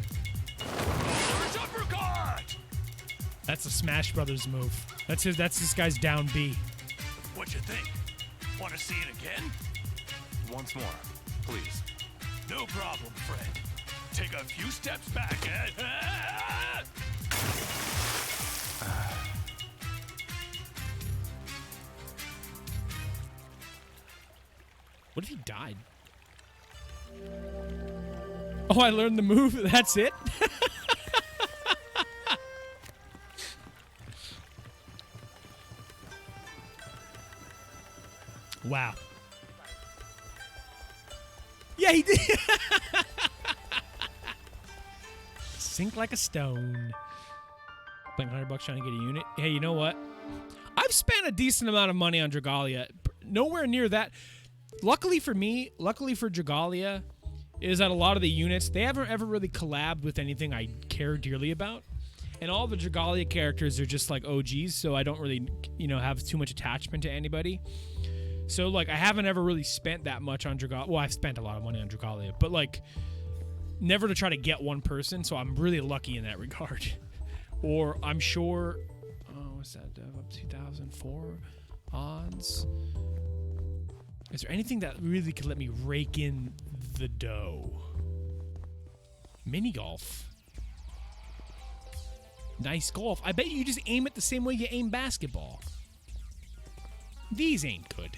[SPEAKER 3] Brawler's Uppercut!
[SPEAKER 1] That's a Smash Brothers move. That's this guy's down B.
[SPEAKER 3] What you think? Want to see it again?
[SPEAKER 5] Once more, please.
[SPEAKER 3] No problem, friend. Take a few steps back and...
[SPEAKER 1] What if he died? Oh, I learned the move. That's it? Wow. Yeah, he did. Sink like a stone. Playing $100 trying to get a unit. Hey, you know what? I've spent a decent amount of money on Dragalia. Nowhere near that. Luckily for me, luckily for Dragalia, is that a lot of the units, they haven't ever really collabed with anything I care dearly about. And all the Dragalia characters are just like OGs, so I don't really, have too much attachment to anybody. So, like, I haven't ever really spent that much on Dragalia. Well, I've spent a lot of money on Dragalia, but, like, never to try to get one person, so I'm really lucky in that regard. Or I'm sure... Oh, what's that? Up 2004 odds. Is there anything that really could let me rake in the dough? Mini golf. Nice golf. I bet you just aim it the same way you aim basketball. These ain't good.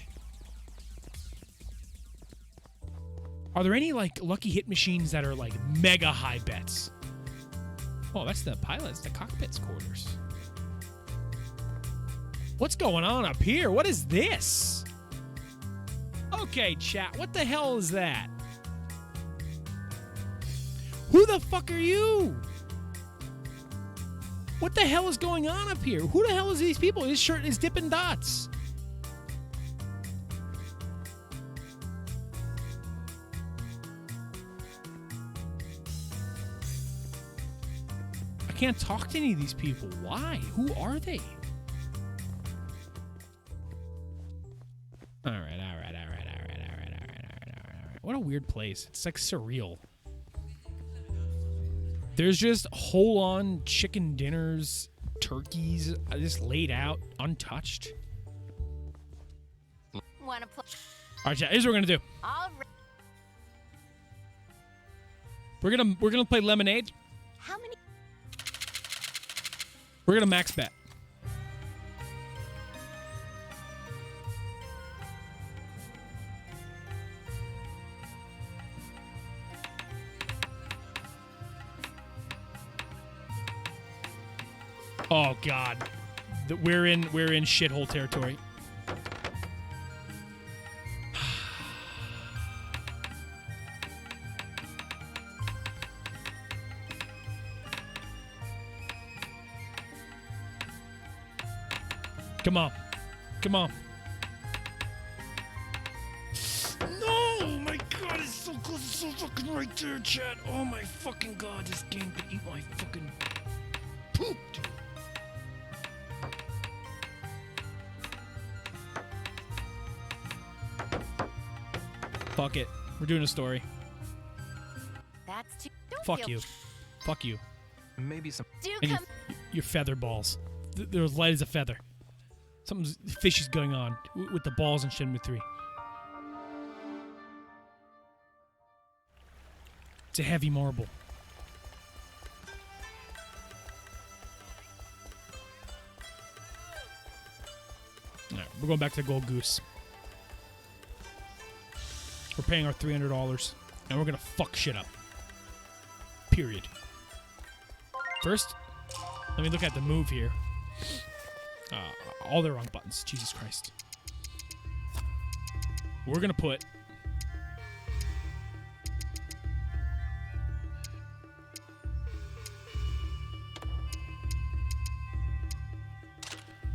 [SPEAKER 1] Are there any, like, lucky hit machines that are, like, mega high bets? Oh, that's the pilot's, the cockpit's quarters. What's going on up here? What is this? Okay, chat, what the hell is that? Who the fuck are you? What the hell is going on up here? Who the hell is these people? His shirt is Dippin' Dots. I can't talk to any of these people. Why? Who are they? All right. What a weird place. It's like surreal. There's just whole-on chicken dinners, turkeys, just laid out, untouched.
[SPEAKER 7] Wanna play?
[SPEAKER 1] All right, chat. Here's what we're gonna do.
[SPEAKER 7] All right.
[SPEAKER 1] We're gonna play Lemonade.
[SPEAKER 7] How many?
[SPEAKER 1] We're gonna max bet. Oh God, we're in shithole territory. Come on. Come on. No! My God, it's so close. It's so fucking right there, chat. Oh my fucking God, this game could eat my fucking poop, dude. Fuck it. We're doing a story.
[SPEAKER 7] That's too. Don't
[SPEAKER 1] Fuck
[SPEAKER 7] feel
[SPEAKER 1] you. Fuck you.
[SPEAKER 5] Maybe some.
[SPEAKER 7] Do
[SPEAKER 1] And
[SPEAKER 7] come.
[SPEAKER 1] your feather balls. They're as light as a feather. Something's fishy is going on with the balls in Shenmue 3. It's a heavy marble. Alright, we're going back to the Gold Goose. We're paying our $300, and we're going to fuck shit up. Period. First, let me look at the move here. All the wrong buttons. Jesus Christ. We're going to put...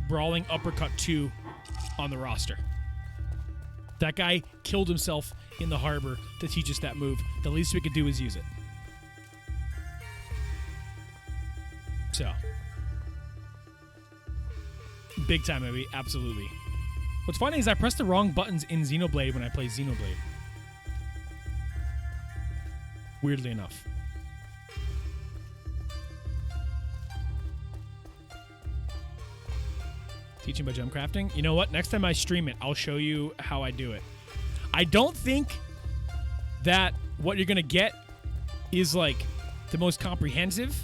[SPEAKER 1] Brawling Uppercut 2 on the roster. That guy killed himself in the harbor to teach us that move. The least we could do is use it. So. Big time, maybe. Absolutely. What's funny is I pressed the wrong buttons in Xenoblade when I play Xenoblade. Weirdly enough. Teaching by gem crafting. You know what? Next time I stream it, I'll show you how I do it. I don't think that what you're going to get is like the most comprehensive,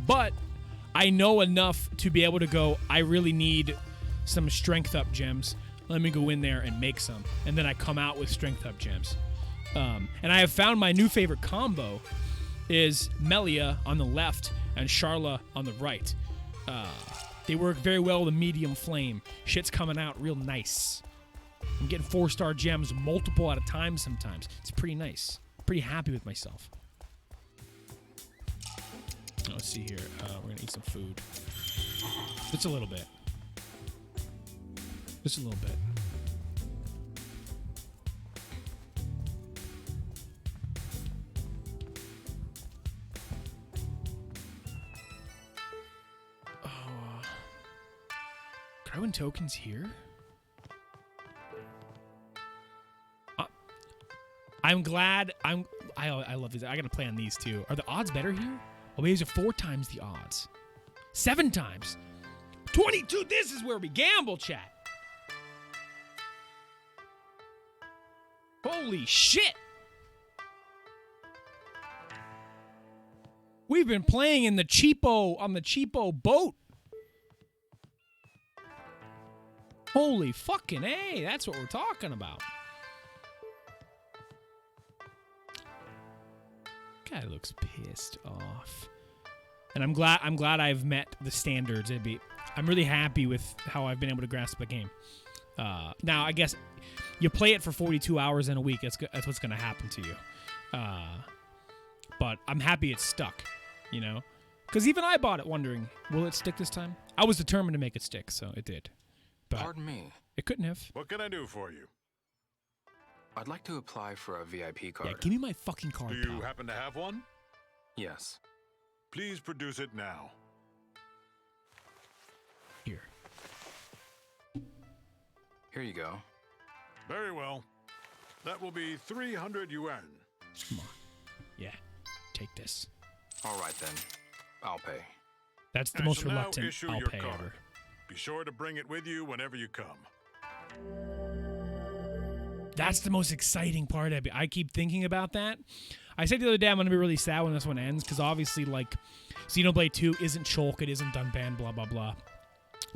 [SPEAKER 1] but I know enough to be able to go, I really need some strength up gems. Let me go in there and make some. And then I come out with strength up gems. And I have found my new favorite combo is Melia on the left and Sharla on the right. They work very well with a medium flame. Shit's coming out real nice. I'm getting 4-star gems multiple at a time sometimes. It's pretty nice. Pretty happy with myself. Let's see here. We're going to eat some food. Just a little bit. Just a little bit. Can I win tokens here? I'm glad. I love these. I gotta play on these too. Are the odds better here? Oh, these are 4 times the odds. 7 times. 22. This is where we gamble, chat. Holy shit. We've been playing in the cheapo on the cheapo boat. Holy fucking A. That's what we're talking about. Guy looks pissed off. And I'm glad I've met the standards. I'm really happy with how I've been able to grasp the game. Now, I guess you play it for 42 hours in a week. That's what's going to happen to you. But I'm happy it's stuck, you know? Because even I bought it wondering, will it stick this time? I was determined to make it stick, so it did. But
[SPEAKER 5] Pardon me.
[SPEAKER 1] it couldn't have.
[SPEAKER 8] What can I do for you?
[SPEAKER 5] I'd like to apply for a VIP card.
[SPEAKER 1] Yeah, give me my fucking card,
[SPEAKER 8] Do you
[SPEAKER 1] pal.
[SPEAKER 8] happen to have one?
[SPEAKER 5] Yes.
[SPEAKER 8] Please produce it now.
[SPEAKER 1] Here.
[SPEAKER 5] Here you go.
[SPEAKER 8] Very well. That will be 300 yuan.
[SPEAKER 1] Come on. Yeah, take this.
[SPEAKER 5] All right, then. I'll pay.
[SPEAKER 1] That's the
[SPEAKER 8] I
[SPEAKER 1] most
[SPEAKER 8] shall now
[SPEAKER 1] reluctant
[SPEAKER 8] issue
[SPEAKER 1] I'll
[SPEAKER 8] your
[SPEAKER 1] pay
[SPEAKER 8] card.
[SPEAKER 1] ever.
[SPEAKER 8] Be sure to bring it with you whenever you come.
[SPEAKER 1] That's the most exciting part of it. I keep thinking about that. I said the other day I'm going to be really sad when this one ends because obviously, like, Xenoblade 2 isn't Shulk, it isn't Dunban, blah, blah, blah.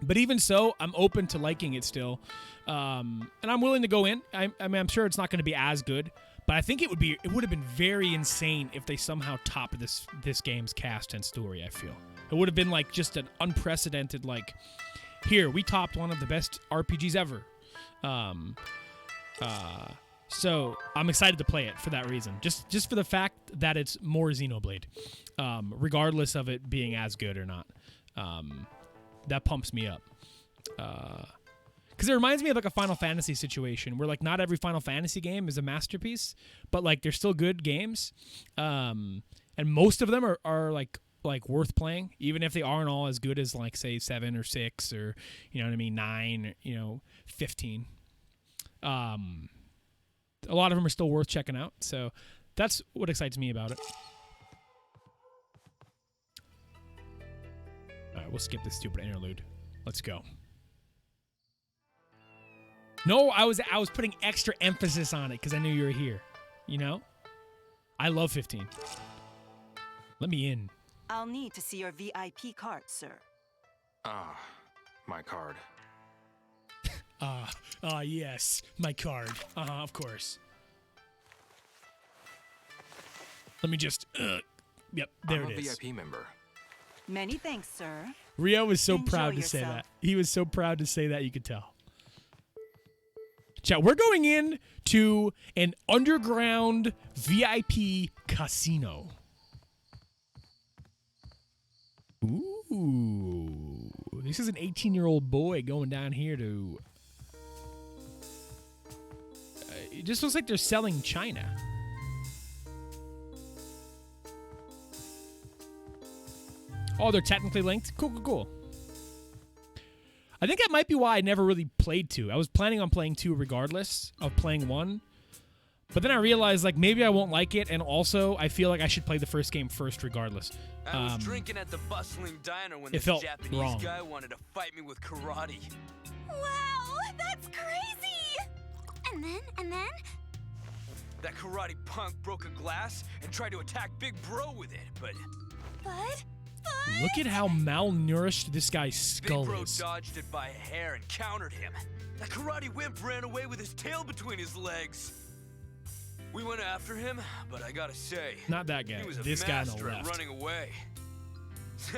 [SPEAKER 1] But even so, I'm open to liking it still. And I'm willing to go in. I mean, I'm sure it's not going to be as good, but I think it would have been very insane if they somehow topped this game's cast and story, I feel. It would have been like just an unprecedented, like, here, we topped one of the best RPGs ever. So I'm excited to play it for that reason. Just for the fact that it's more Xenoblade, regardless of it being as good or not. That pumps me up. Because it reminds me of like a Final Fantasy situation where like not every Final Fantasy game is a masterpiece, but like they're still good games. And most of them are like worth playing, even if they aren't all as good as like say 7 or 6 or, you know what I mean, 9, 15. A lot of them are still worth checking out, so that's what excites me about it. All right, we'll skip this stupid interlude. Let's go. No, I was putting extra emphasis on it because I knew you were here. You know? I love 15. Let me in.
[SPEAKER 9] I'll need to see your VIP card, sir.
[SPEAKER 5] Ah, my card.
[SPEAKER 1] Yes, my card. Of course. Let me just, yep, there
[SPEAKER 5] I'm
[SPEAKER 1] it
[SPEAKER 5] a
[SPEAKER 1] is.
[SPEAKER 5] VIP member.
[SPEAKER 9] Many thanks, sir.
[SPEAKER 1] Rio was so
[SPEAKER 9] Enjoy
[SPEAKER 1] proud to say
[SPEAKER 9] yourself.
[SPEAKER 1] that. He was so proud to say that, you could tell. Chat, we're going in to an underground VIP casino. Ooh. This is an 18-year-old boy going down here to... it just looks like they're selling China. Oh, they're technically linked? Cool. I think that might be why I never really played 2. I was planning on playing 2 regardless of playing 1. But then I realized, like, maybe I won't like it, and also I feel like I should play the first game first regardless.
[SPEAKER 10] I was drinking at the bustling diner when
[SPEAKER 1] it
[SPEAKER 10] this
[SPEAKER 1] felt
[SPEAKER 10] Japanese
[SPEAKER 1] wrong.
[SPEAKER 10] guy wanted to fight me with karate.
[SPEAKER 4] Wow, that's crazy! And then?
[SPEAKER 10] That karate punk broke a glass and tried to attack Big Bro with it, but
[SPEAKER 1] Look at how malnourished this guy's skull
[SPEAKER 10] Big Bro
[SPEAKER 1] is.
[SPEAKER 10] dodged it by a hair and countered him. That karate wimp ran away with his tail between his legs. We went after him, but I gotta say,
[SPEAKER 1] Not that guy.
[SPEAKER 10] he was a
[SPEAKER 1] This guy on the
[SPEAKER 10] master at
[SPEAKER 1] left.
[SPEAKER 10] running away.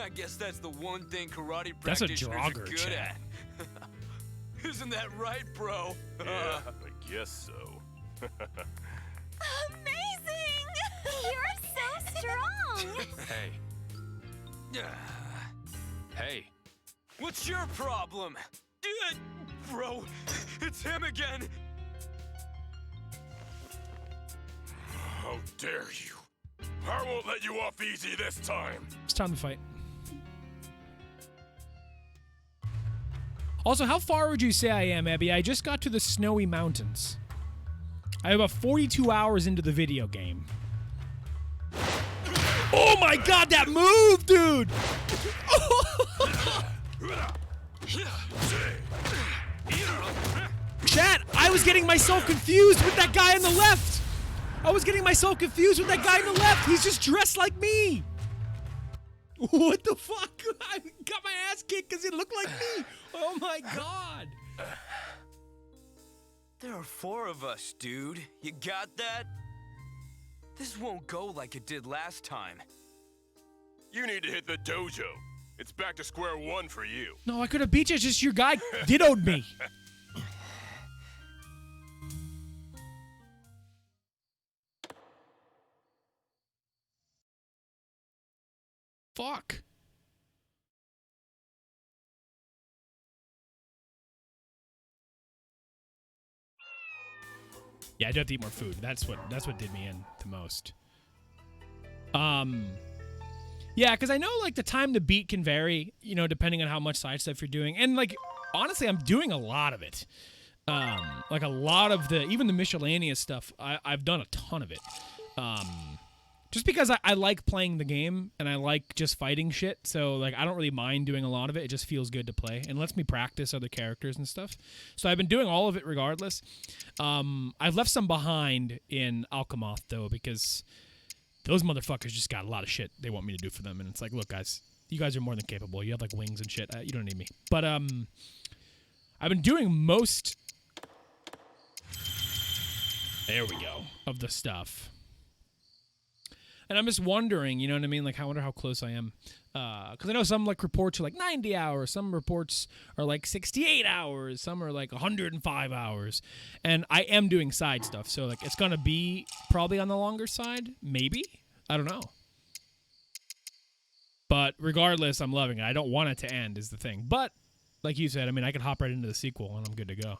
[SPEAKER 10] I guess that's the one thing karate
[SPEAKER 1] That's a
[SPEAKER 10] practitioners
[SPEAKER 1] jogger,
[SPEAKER 10] are good
[SPEAKER 1] Chad.
[SPEAKER 10] at. Isn't that right, bro?
[SPEAKER 8] Yeah, I guess so.
[SPEAKER 4] Amazing! You're so strong!
[SPEAKER 5] Hey.
[SPEAKER 10] What's your problem? Bro, it's him again.
[SPEAKER 8] How dare you! I won't let you off easy this time!
[SPEAKER 1] It's time to fight. Also, how far would you say I am, Abby? I just got to the snowy mountains. I'm about 42 hours into the video game. Oh my god, that move, dude! Chat, I was getting myself confused with that guy on the left! He's just dressed like me! What the fuck? I got my ass kicked because it looked like me! Oh my god!
[SPEAKER 10] There are 4 of us, dude. You got that? This won't go like it did last time.
[SPEAKER 8] You need to hit the dojo. It's back to square one for you.
[SPEAKER 1] No, I could have beat you. It's just your guy dittoed me. Fuck. Yeah, I do have to eat more food. That's what did me in the most. Yeah, because I know like the time to beat can vary, you know, depending on how much side stuff you're doing. And like honestly, I'm doing a lot of it. Like a lot of even the miscellaneous stuff, I've done a ton of it. Just because I like playing the game and I like just fighting shit, so like I don't really mind doing a lot of it. It just feels good to play and lets me practice other characters and stuff. So I've been doing all of it regardless. I've left some behind in Alchemoth though, because those motherfuckers just got a lot of shit they want me to do for them, and it's like, look guys, you guys are more than capable. You have like wings and shit. You don't need me. But I've been doing most. There we go, of the stuff. And I'm just wondering, you know what I mean? Like, I wonder how close I am. Because I know some, like, reports are, like, 90 hours. Some reports are, like, 68 hours. Some are, like, 105 hours. And I am doing side stuff. So, like, it's going to be probably on the longer side. Maybe. I don't know. But regardless, I'm loving it. I don't want it to end is the thing. But, like you said, I mean, I could hop right into the sequel and I'm good to go.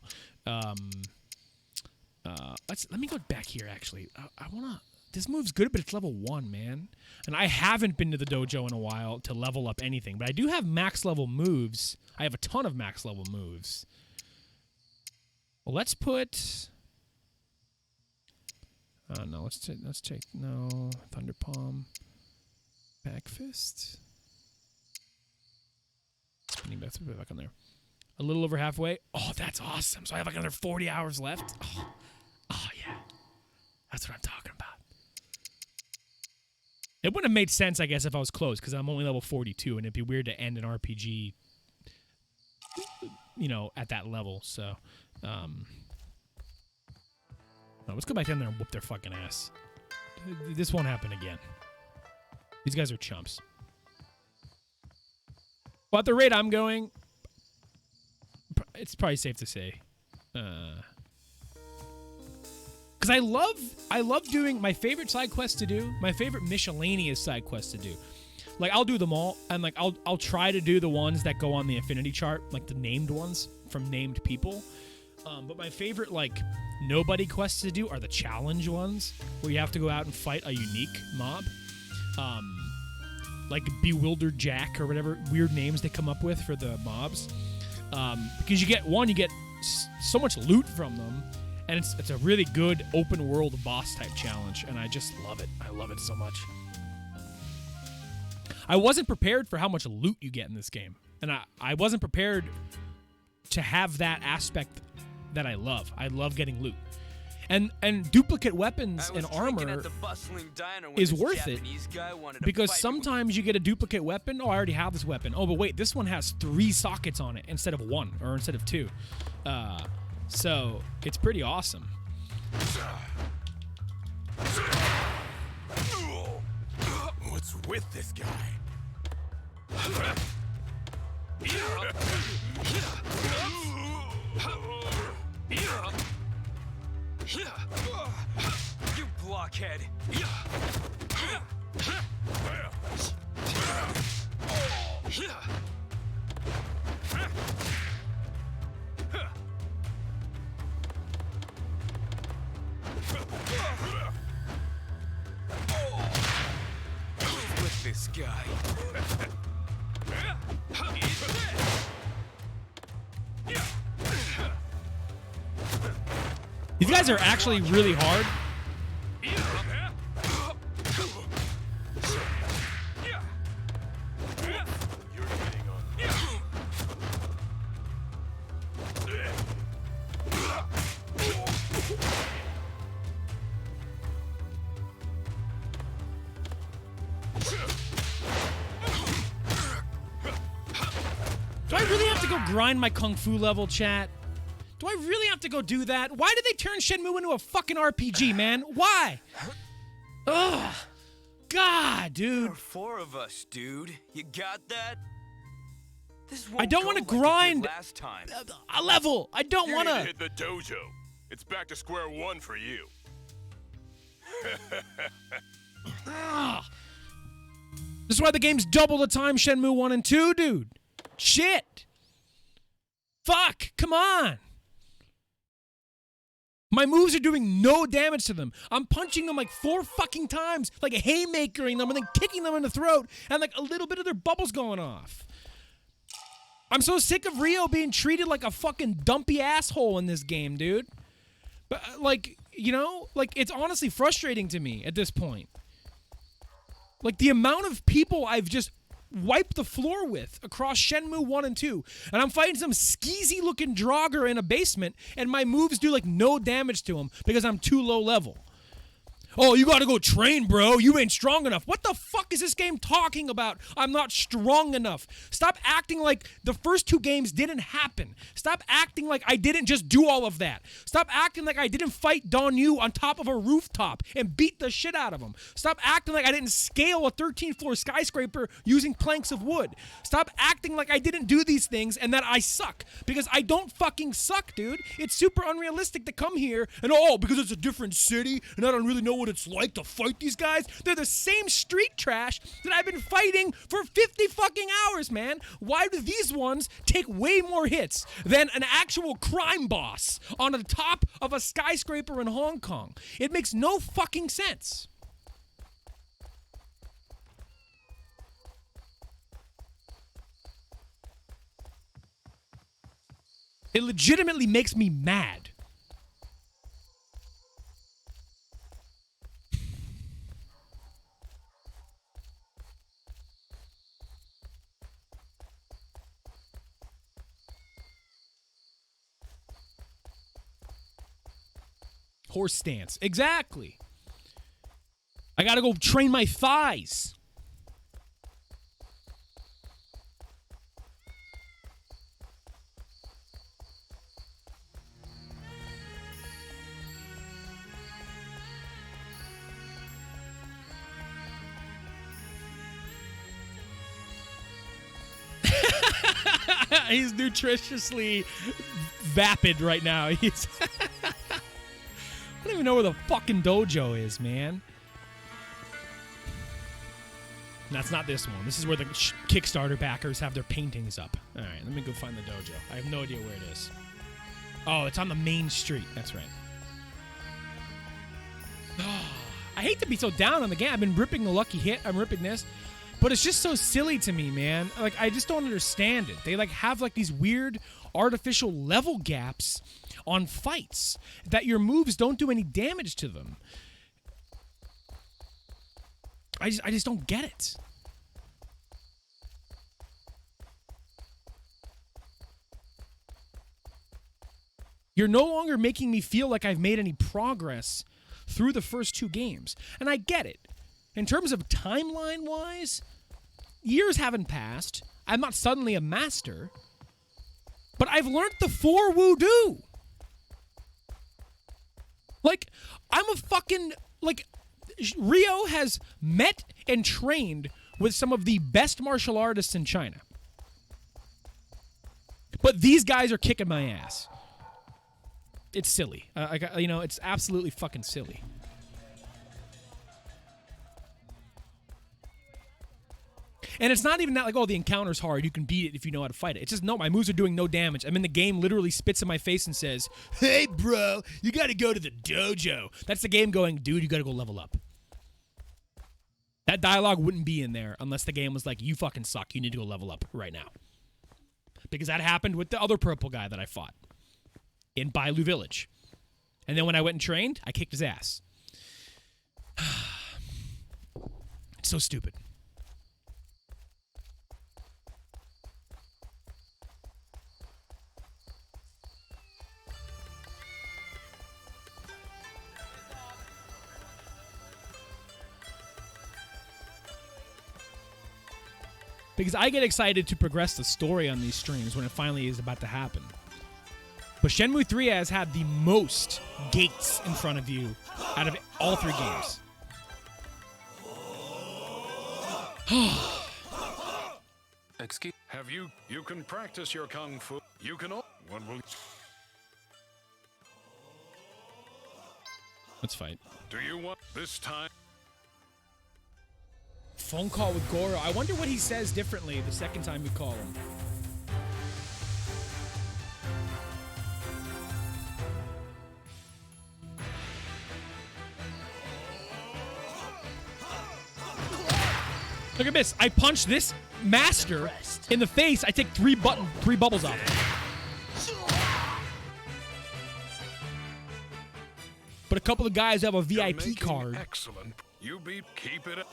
[SPEAKER 1] Let me go back here, actually. I want to... This move's good, but it's level 1, man. And I haven't been to the dojo in a while to level up anything. But I do have max level moves. I have a ton of max level moves. Well, let's put... no, let's take... No. Thunder Palm. Back Fist. Spinning back, put it back on there. A little over halfway. Oh, that's awesome. So I have like another 40 hours left. Oh yeah. That's what I'm talking about. It wouldn't have made sense, I guess, if I was close, because I'm only level 42, and it'd be weird to end an RPG, you know, at that level. So, no, let's go back in there and whoop their fucking ass. This won't happen again. These guys are chumps. Well, at the rate I'm going, it's probably safe to say. Because I love doing my favorite side quests to do, my favorite miscellaneous side quests to do. Like, I'll do them all, and like I'll try to do the ones that go on the affinity chart, like the named ones from named people. But my favorite, like, nobody quests to do are the challenge ones, where you have to go out and fight a unique mob. Like Bewildered Jack or whatever weird names they come up with for the mobs. Because you get so much loot from them. And it's a really good open world boss type challenge, and I just love it. I love it so much. I wasn't prepared for how much loot you get in this game, and I wasn't prepared to have that aspect that I love. I love getting loot. And duplicate weapons and armor is worth it, because sometimes you get a duplicate weapon. Oh, I already have this weapon. Oh, but wait, this one has 3 sockets on it instead of 1, or instead of 2. So, it's pretty awesome.
[SPEAKER 8] What's with this guy?
[SPEAKER 10] You blockhead! With this guy.
[SPEAKER 1] These guys are actually really hard. Do I really have to go grind my Kung Fu level, chat? Do I really have to go do that? Why did they turn Shenmue into a fucking RPG, man? Why? Ugh. God,
[SPEAKER 10] There
[SPEAKER 1] dude.
[SPEAKER 10] are 4 of us, dude. You got that? This
[SPEAKER 1] I don't want to
[SPEAKER 10] like it did
[SPEAKER 1] grind
[SPEAKER 10] last time.
[SPEAKER 1] a level. I don't
[SPEAKER 8] You
[SPEAKER 1] want
[SPEAKER 8] need to
[SPEAKER 1] to.
[SPEAKER 8] hit the dojo. It's back to square one for you.
[SPEAKER 1] This is why the game's double the time Shenmue 1 and 2, dude. Shit. Fuck. Come on. My moves are doing no damage to them. I'm punching them like 4 fucking times, like haymakering them and then kicking them in the throat, and like a little bit of their bubbles going off. I'm so sick of Ryo being treated like a fucking dumpy asshole in this game, dude. But like, you know, like it's honestly frustrating to me at this point. Like the amount of people I've just wiped the floor with across Shenmue 1 and 2. And I'm fighting some skeezy looking Draugr in a basement and my moves do like no damage to him because I'm too low level. Oh, you gotta go train, bro. You ain't strong enough. What the fuck is this game talking about? I'm not strong enough. Stop acting like the first 2 games didn't happen. Stop acting like I didn't just do all of that. Stop acting like I didn't fight Don Yu on top of a rooftop and beat the shit out of him. Stop acting like I didn't scale a 13th floor skyscraper using planks of wood. Stop acting like I didn't do these things and that I suck. Because I don't fucking suck, dude. It's super unrealistic to come here and, oh, because it's a different city and I don't really know what it's like to fight these guys. They're the same street trash that I've been fighting for 50 fucking hours, man. Why do these ones take way more hits than an actual crime boss on the top of a skyscraper in Hong Kong? It makes no fucking sense. It legitimately makes me mad. Horse stance. Exactly. I gotta go train my thighs. He's nutritiously vapid right now. He's I don't even know where the fucking dojo is, man. That's not this one. This is where the Kickstarter backers have their paintings up. All right, let me go find the dojo. I have no idea where it is. Oh, it's on the main street. That's right. I hate to be so down on the game. I've been ripping the lucky hit. I'm ripping this. But it's just so silly to me, man. Like, I just don't understand it. They, like, have, like, these weird artificial level gaps on fights that your moves don't do any damage to them. I just don't get it. You're no longer making me feel like I've made any progress through the first 2 games. And I get it. In terms of timeline-wise, years haven't passed. I'm not suddenly a master. But I've learned the 4 woo-doo. Like, I'm a fucking... Like, Ryo has met and trained with some of the best martial artists in China. But these guys are kicking my ass. It's silly. You know, it's absolutely fucking silly. And it's not even that like, oh, the encounter's hard. You can beat it if you know how to fight it. It's just, no, my moves are doing no damage. I'm in the game, literally spits in my face and says, hey, bro, you got to go to the dojo. That's the game going, dude, you got to go level up. That dialogue wouldn't be in there unless the game was like, you fucking suck. You need to go level up right now. Because that happened with the other purple guy that I fought in Bailu Village. And then when I went and trained, I kicked his ass. It's so stupid. Because I get excited to progress the story on these streams when it finally is about to happen. But Shenmue 3 has had the most gates in front of you out of all 3 games.
[SPEAKER 5] Excuse.
[SPEAKER 8] Have you can practice your kung fu. You can all. One will.
[SPEAKER 1] Let's fight.
[SPEAKER 8] Do you want this time?
[SPEAKER 1] Phone call with Goro. I wonder what he says differently the second time we call him. Look at this. I punch this master in the face. I take three bubbles off. But a couple of guys have a VIP card.
[SPEAKER 8] Excellent. You keep it up.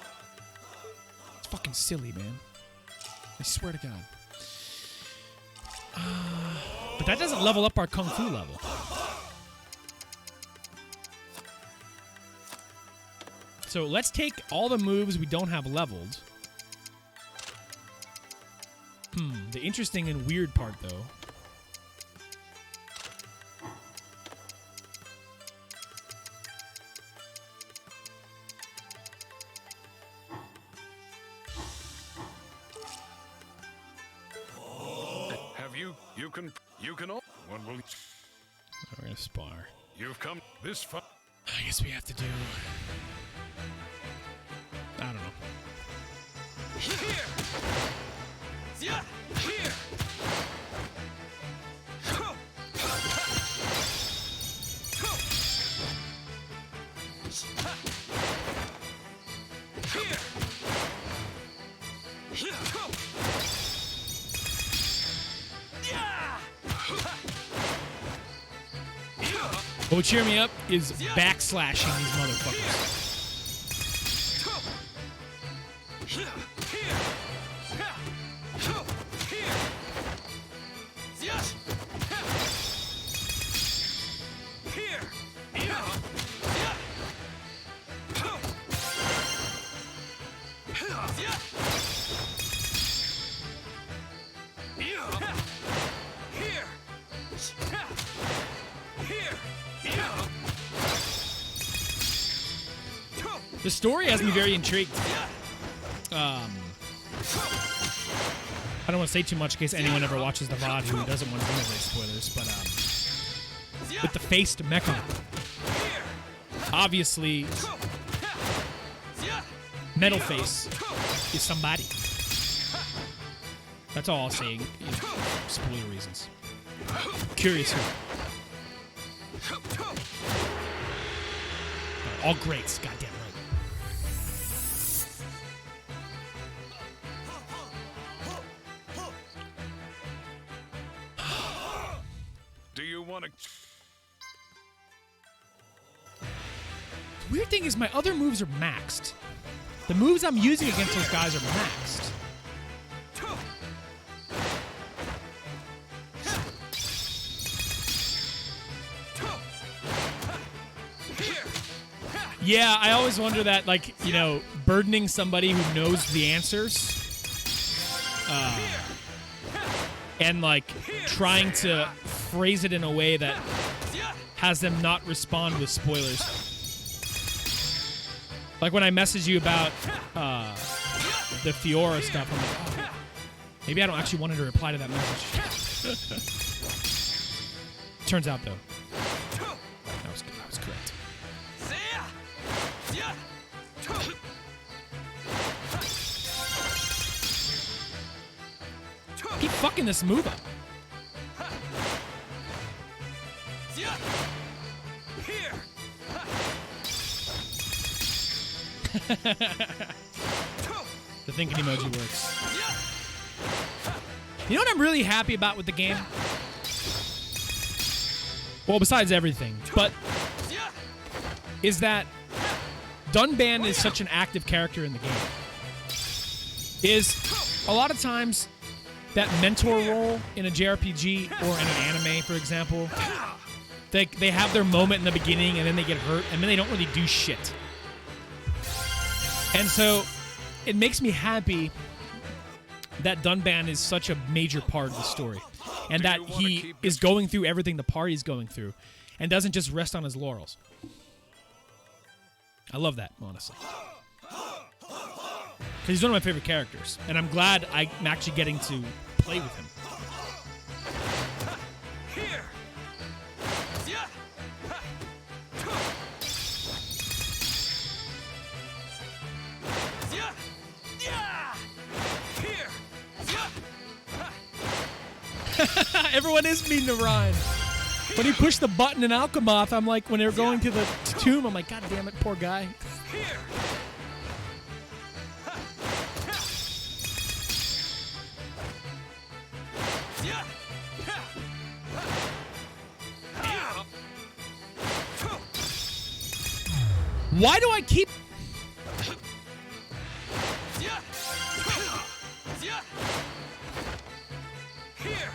[SPEAKER 1] It's fucking silly, man. I swear to God. But that doesn't level up our Kung Fu level. So let's take all the moves we don't have leveled. The interesting and weird part, though.
[SPEAKER 8] Have you can all. One will.
[SPEAKER 1] We're gonna spar.
[SPEAKER 8] You've come this far.
[SPEAKER 1] I guess we have to do. I don't know.
[SPEAKER 10] Here. Yeah. Here.
[SPEAKER 1] What would cheer me up is backslashing these motherfuckers. The story has me very intrigued. I don't want to say too much in case anyone ever watches the VOD who doesn't want to generate spoilers, but with the faced mecha, obviously, Metal Face is somebody. That's all I'll say, spoiler reasons. Curious who. All greats, goddamn right.
[SPEAKER 8] Do you want to?
[SPEAKER 1] The weird thing is my other moves are maxed. The moves I'm using against those guys are maxed. Yeah, I always wonder that, like, you know, burdening somebody who knows the answers and, like, trying to phrase it in a way that has them not respond with spoilers. Like when I message you about the Fiora stuff, I'm like, oh, maybe I don't actually want to reply to that message. Turns out, though, that was correct. Keep fucking this move up. The thinking emoji works. You know what I'm really happy about with the game? Well, besides everything, but is that Dunban is such an active character in the game. Is a lot of times that mentor role in a JRPG or in an anime, for example, they have their moment in the beginning and then they get hurt and then they don't really do shit. And so it makes me happy that Dunban is such a major part of the story and that he is going through everything the party's going through and doesn't just rest on his laurels. I love that, honestly. He's one of my favorite characters, and I'm glad I'm actually getting to play with him.
[SPEAKER 3] Here. Yeah. Yeah. Yeah. Here. Yeah.
[SPEAKER 1] Everyone is mean to Ryan. When he pushed the button in Alchemoth, I'm like, when they were going to the tomb, I'm like, God damn it, poor guy.
[SPEAKER 3] Here. Yeah.
[SPEAKER 1] Why do I keep...
[SPEAKER 3] Yeah. Yeah. Here.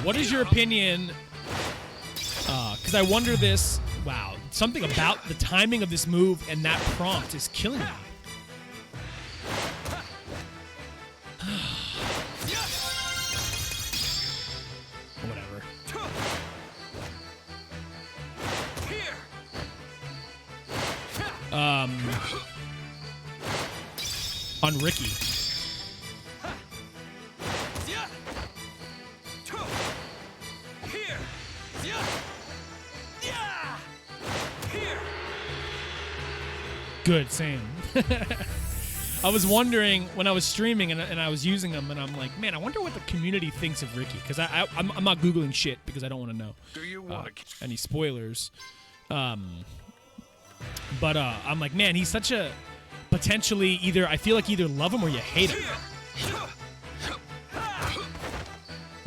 [SPEAKER 1] What is your opinion? Because I wonder this. Wow, something about the timing of this move and that prompt is killing me. Whatever. On Ricky. Good, same. I was wondering when I was streaming and I was using them, and I'm like, man, I wonder what the community thinks of Ricky, because I'm not Googling shit because I don't want to know any spoilers. But I'm like, man, he's such a potentially I feel like either love him or you hate him.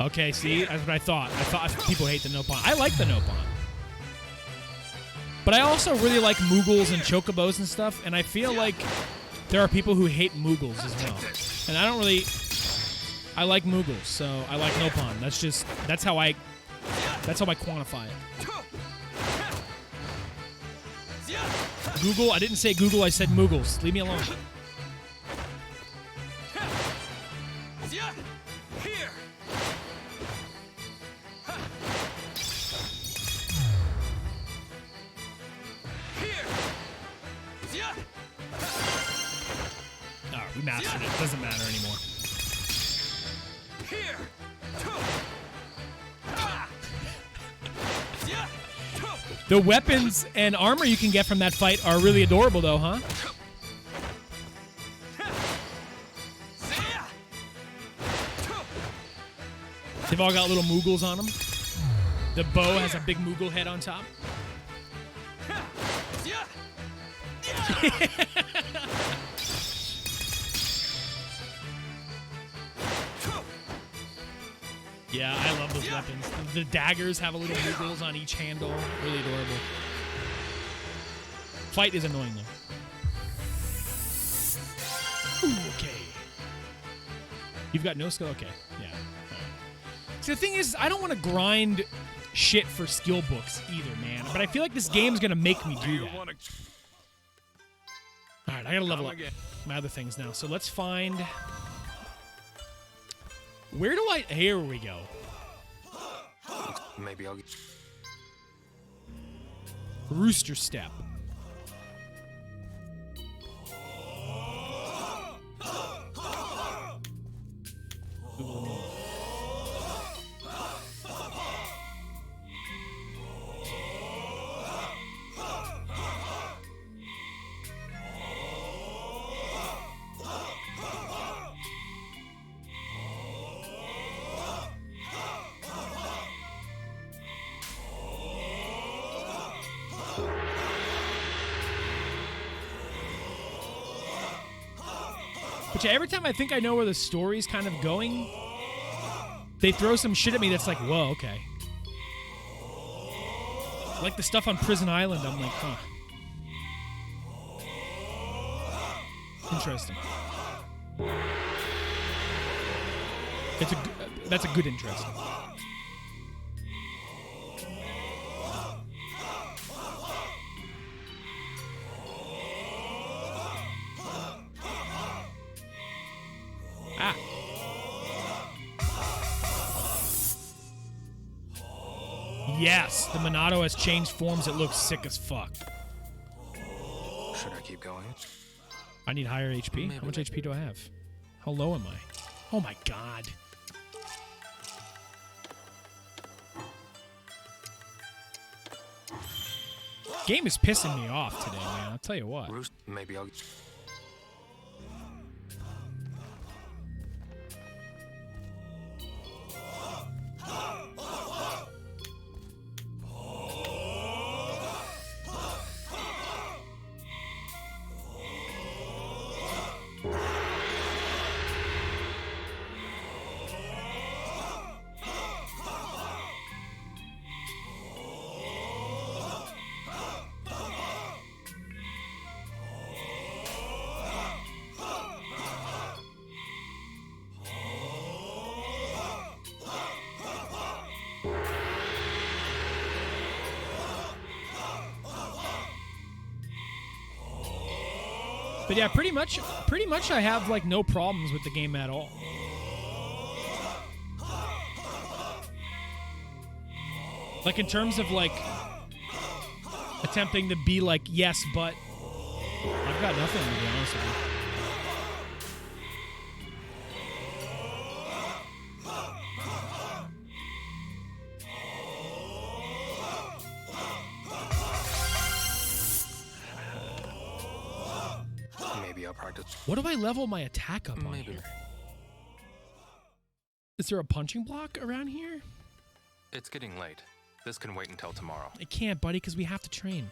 [SPEAKER 1] Okay, see, that's what I thought. I thought people hate the Nopon. I like the Nopon. But I also really like Moogles and Chocobos and stuff, and I feel like there are people who hate Moogles as well. And I don't really... I like Moogles, so I like Nopon. That's how I quantify it. Google, I didn't say Google, I said Moogles. Leave me alone. Alright, we mastered it. Doesn't matter anymore. The weapons and armor you can get from that fight are really adorable, though, huh? They've all got little Moogles on them. The bow has a big Moogle head on top. Yeah, I love those weapons. The daggers have a little Moogles on each handle. Really adorable. Fight is annoying, though. Ooh, okay. You've got no skill? Okay, yeah. Right. See, the thing is, I don't want to grind shit for skill books either, man. But I feel like this game's going to make me do that. Alright, I gotta level up my other things now. So let's find... Where do I... Here we go.
[SPEAKER 5] Maybe I'll...
[SPEAKER 1] Rooster Step. But yeah, every time I think I know where the story's kind of going, they throw some shit at me that's like, whoa, okay. Like the stuff on Prison Island, I'm like, huh. Interesting. That's a good interesting. Yes, the Monado has changed forms. It looks sick as fuck.
[SPEAKER 5] Should I keep going?
[SPEAKER 1] I need higher HP.
[SPEAKER 5] Maybe
[SPEAKER 1] How much HP do I have? How low am I? Oh my god. Game is pissing me off today, man. I'll tell you what.
[SPEAKER 5] Roost, maybe I'll...
[SPEAKER 1] But yeah, pretty much I have like no problems with the game at all. Like in terms of like attempting to be like yes, but I've got nothing to be honest with you.
[SPEAKER 5] Maybe I'll practice.
[SPEAKER 1] What do I level my attack up on
[SPEAKER 5] Maybe.
[SPEAKER 1] here? Is there a punching block around here?
[SPEAKER 5] It's getting late. This can wait until tomorrow.
[SPEAKER 1] It can't, buddy, because we have to train.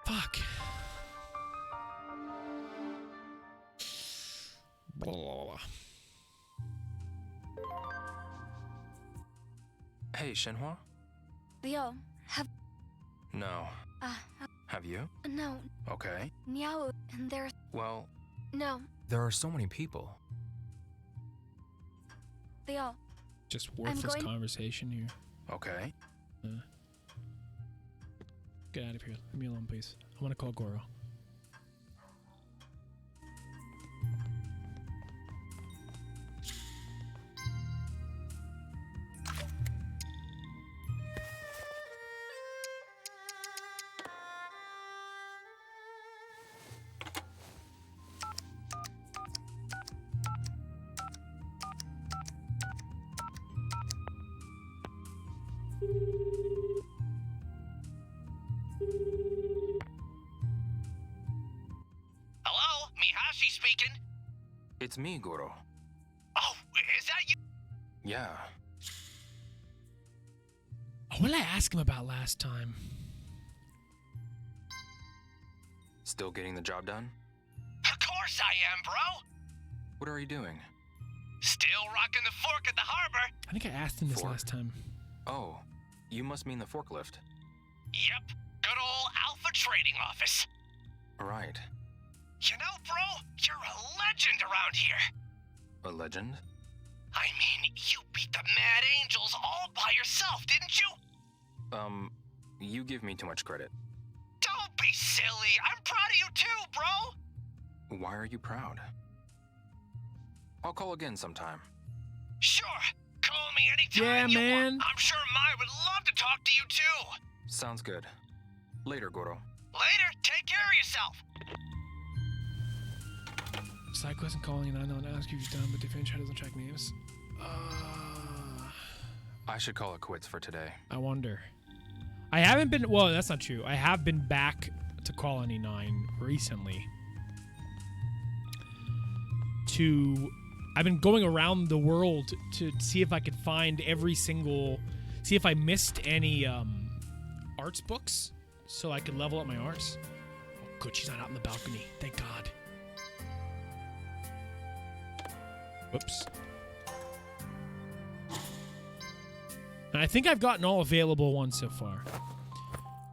[SPEAKER 1] Fuck. Blah, blah, blah.
[SPEAKER 5] Hey, Shenhua?
[SPEAKER 4] Leo, have...
[SPEAKER 5] No. Have you?
[SPEAKER 4] No.
[SPEAKER 5] Okay.
[SPEAKER 4] Niao, and there's...
[SPEAKER 5] Well,
[SPEAKER 4] No.
[SPEAKER 5] there are so many people.
[SPEAKER 4] Leo.
[SPEAKER 1] Just worthless
[SPEAKER 4] going-
[SPEAKER 1] conversation here.
[SPEAKER 5] Okay.
[SPEAKER 1] Get out of here. Leave me alone, please. I want to call Goro.
[SPEAKER 11] Hello? Mihashi speaking?
[SPEAKER 5] It's me, Goro.
[SPEAKER 11] Oh, is that you?
[SPEAKER 5] Yeah.
[SPEAKER 1] What did I ask him about last time?
[SPEAKER 5] Still getting the job done?
[SPEAKER 11] Of course I am, bro!
[SPEAKER 5] What are you doing?
[SPEAKER 11] Still rocking the fork at the harbor.
[SPEAKER 1] I think I asked him this
[SPEAKER 5] Fork?
[SPEAKER 1] last time.
[SPEAKER 5] Oh, you must mean the forklift.
[SPEAKER 11] Yep, good old Alpha Trading Office.
[SPEAKER 5] Right.
[SPEAKER 11] You know, bro, you're a legend around here.
[SPEAKER 5] A legend?
[SPEAKER 11] I mean, you beat the Mad Angels all by yourself, didn't you?
[SPEAKER 5] You give me too much credit.
[SPEAKER 11] Don't be silly. I'm proud of you too, bro.
[SPEAKER 5] Why are you proud? I'll call again sometime.
[SPEAKER 11] Sure. Call me anytime
[SPEAKER 1] Yeah,
[SPEAKER 11] you
[SPEAKER 1] man.
[SPEAKER 11] want. I'm sure Mai would love to talk to you too.
[SPEAKER 5] Sounds good. Later, Goro.
[SPEAKER 11] Later. Take care of yourself.
[SPEAKER 1] Side quest and calling, and I know and ask you if you've done, but defense chat doesn't track names.
[SPEAKER 5] I should call it quits for today.
[SPEAKER 1] I wonder. I haven't been. Well, that's not true. I have been back to Colony 9 recently. I've been going around the world to see if I could find every single. See if I missed any arts books, so I could level up my arts. Oh, good. She's not out in the balcony. Thank God. Whoops. And I think I've gotten all available ones so far.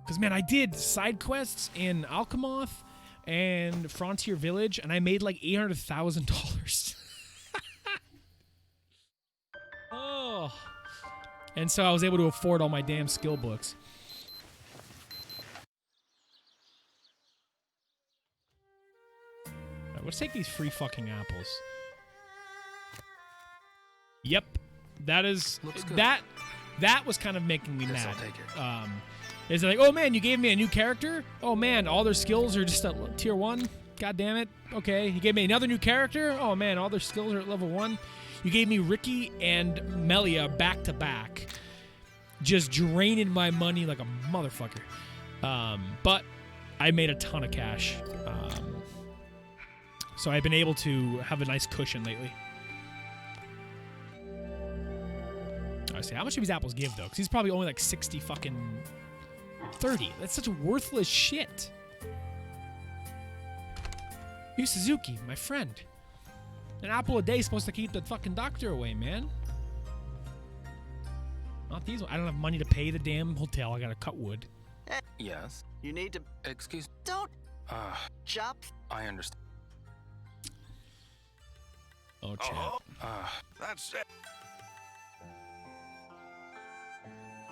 [SPEAKER 1] Because, man, I did side quests in Alchemoth and Frontier Village, and I made like $800,000. Oh. And so I was able to afford all my damn skill books. All right, let's take these free fucking apples. Yep. That is...
[SPEAKER 5] Looks good.
[SPEAKER 1] That was kind of making me
[SPEAKER 5] Guess
[SPEAKER 1] mad.
[SPEAKER 5] I'll take it.
[SPEAKER 1] Is it like, oh man, you gave me a new character? Oh man, all their skills are just at tier 1? God damn it. Okay, you gave me another new character? Oh man, all their skills are at level 1? You gave me Ricky and Melia back to back. Just draining my money like a motherfucker. But I made a ton of cash. So I've been able to have a nice cushion lately. I say, how much do these apples give though? Because he's probably only like 60 fucking 30. That's such worthless shit. Yu Suzuki, my friend. An apple a day is supposed to keep the fucking doctor away, man. Not these ones. I don't have money to pay the damn hotel. I gotta cut wood.
[SPEAKER 5] Yes.
[SPEAKER 2] You need to...
[SPEAKER 5] Excuse...
[SPEAKER 2] Don't... Chop.
[SPEAKER 5] I understand.
[SPEAKER 1] Oh, chat.
[SPEAKER 8] That's it.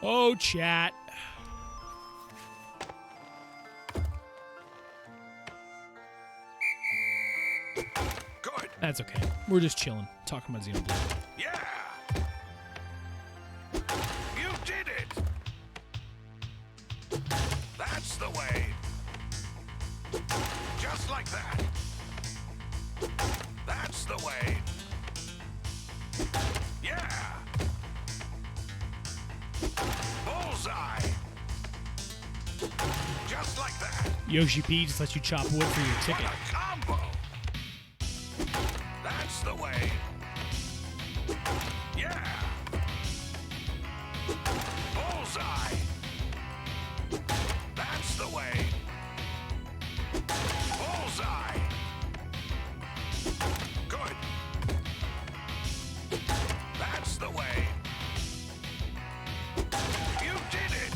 [SPEAKER 1] Oh, chat.
[SPEAKER 8] Good.
[SPEAKER 1] That's okay. We're just chilling, talking about Xenoblade.
[SPEAKER 8] Yeah. You did it. That's the way. Just like that. That's the way. Yeah. Bullseye. Just like that.
[SPEAKER 1] Yoshi P just lets you chop wood for your ticket.
[SPEAKER 8] What a combo. That's the way. Yeah. Bullseye. That's the way. Bullseye. Good. That's the way. You did it.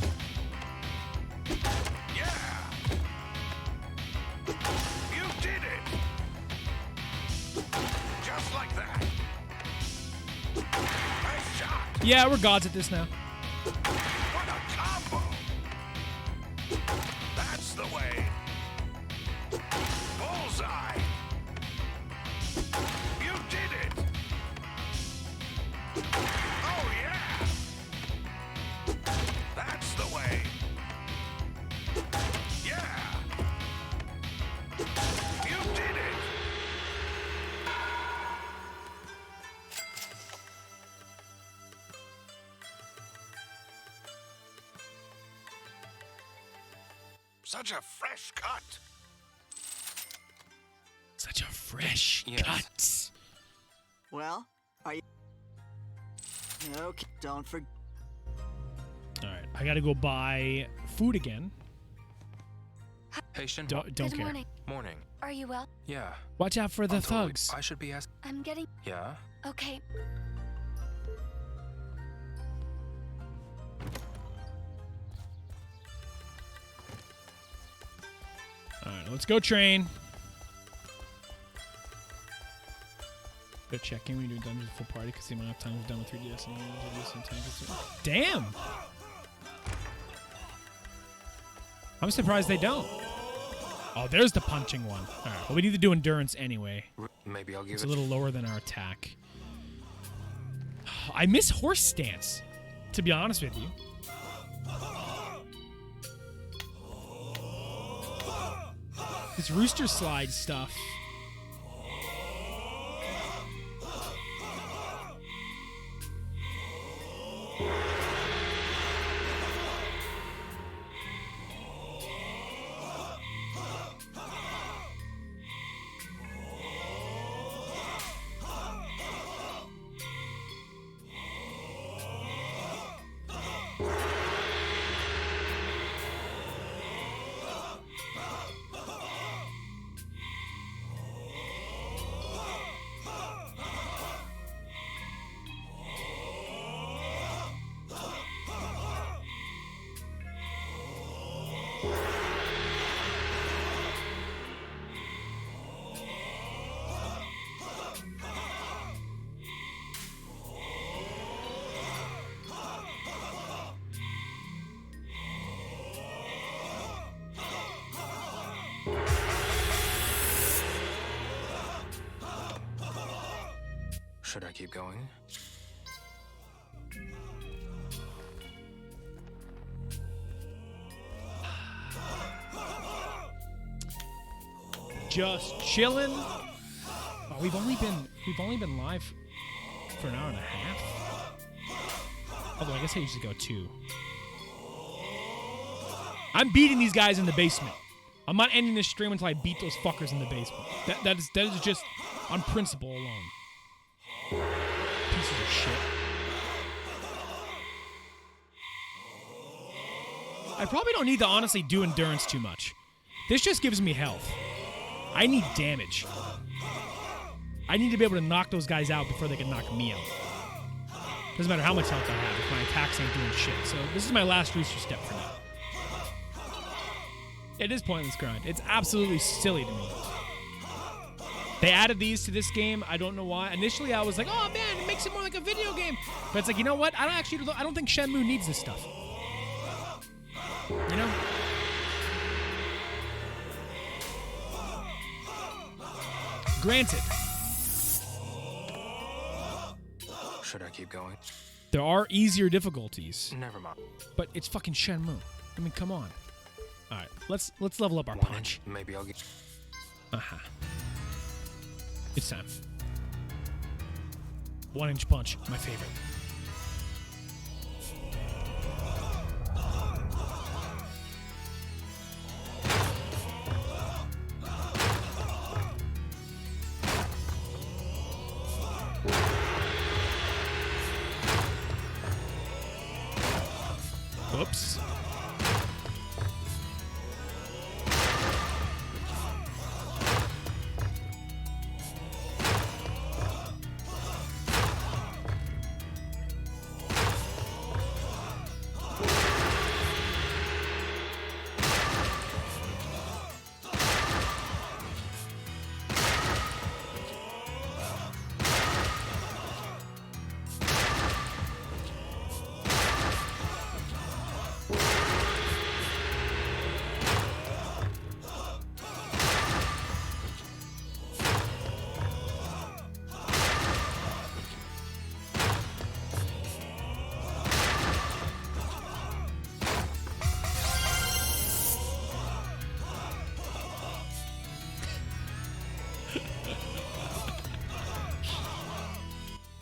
[SPEAKER 8] Yeah. You did it. Just like that. Nice shot.
[SPEAKER 1] Yeah, we're gods at this now.
[SPEAKER 8] What a combo. That's the way. Bullseye. You did it. Oh, yeah. That's the way. Yeah. You did it. Such a fresh cut.
[SPEAKER 1] Such a fresh
[SPEAKER 5] Yes.
[SPEAKER 1] cut.
[SPEAKER 2] Well, are you... Okay, don't forget...
[SPEAKER 1] All right, I gotta go buy food again.
[SPEAKER 5] Hey, Shen.
[SPEAKER 1] Don't
[SPEAKER 4] Good
[SPEAKER 1] care.
[SPEAKER 4] morning.
[SPEAKER 5] Morning.
[SPEAKER 4] Are you well?
[SPEAKER 5] Yeah.
[SPEAKER 1] Watch out for the
[SPEAKER 5] I'm totally-
[SPEAKER 1] thugs.
[SPEAKER 5] I should be asking.
[SPEAKER 4] I'm getting...
[SPEAKER 5] Yeah?
[SPEAKER 4] Okay.
[SPEAKER 1] All right, let's go train. Go checking when you do dungeons full party because the amount of time we've done with 3DS and 3DS and damn. I'm surprised they don't. Oh, there's the punching one. All right, well, we need to do endurance anyway.
[SPEAKER 5] Maybe I'll give
[SPEAKER 1] It's
[SPEAKER 5] it.
[SPEAKER 1] a little lower than our attack. I miss horse stance, to be honest with you. This rooster slide stuff.
[SPEAKER 5] Should I keep going?
[SPEAKER 1] just chilling. Oh, we've only been live for an hour and a half. Although I guess I usually go 2. I'm beating these guys in the basement. I'm not ending this stream until I beat those fuckers in the basement. That is just on principle alone. Pieces of shit. I probably don't need to honestly do endurance too much. This just gives me health. I need damage. I need to be able to knock those guys out before they can knock me out. Doesn't matter how much health I have if my attacks ain't doing shit. So this is my last research step for now. It is pointless grind. It's absolutely silly to me. They added these to this game. I don't know why. Initially, I was like, oh man, it makes it more like a video game. But it's like, you know what? I don't think Shenmue needs this stuff. You know? Granted.
[SPEAKER 5] Should I keep going?
[SPEAKER 1] There are easier difficulties.
[SPEAKER 5] Never mind.
[SPEAKER 1] But it's fucking Shenmue. I mean, come on. All right, let's level up our punch.
[SPEAKER 5] Maybe I'll get.
[SPEAKER 1] It's time. 1-inch punch, my favorite. Whoops.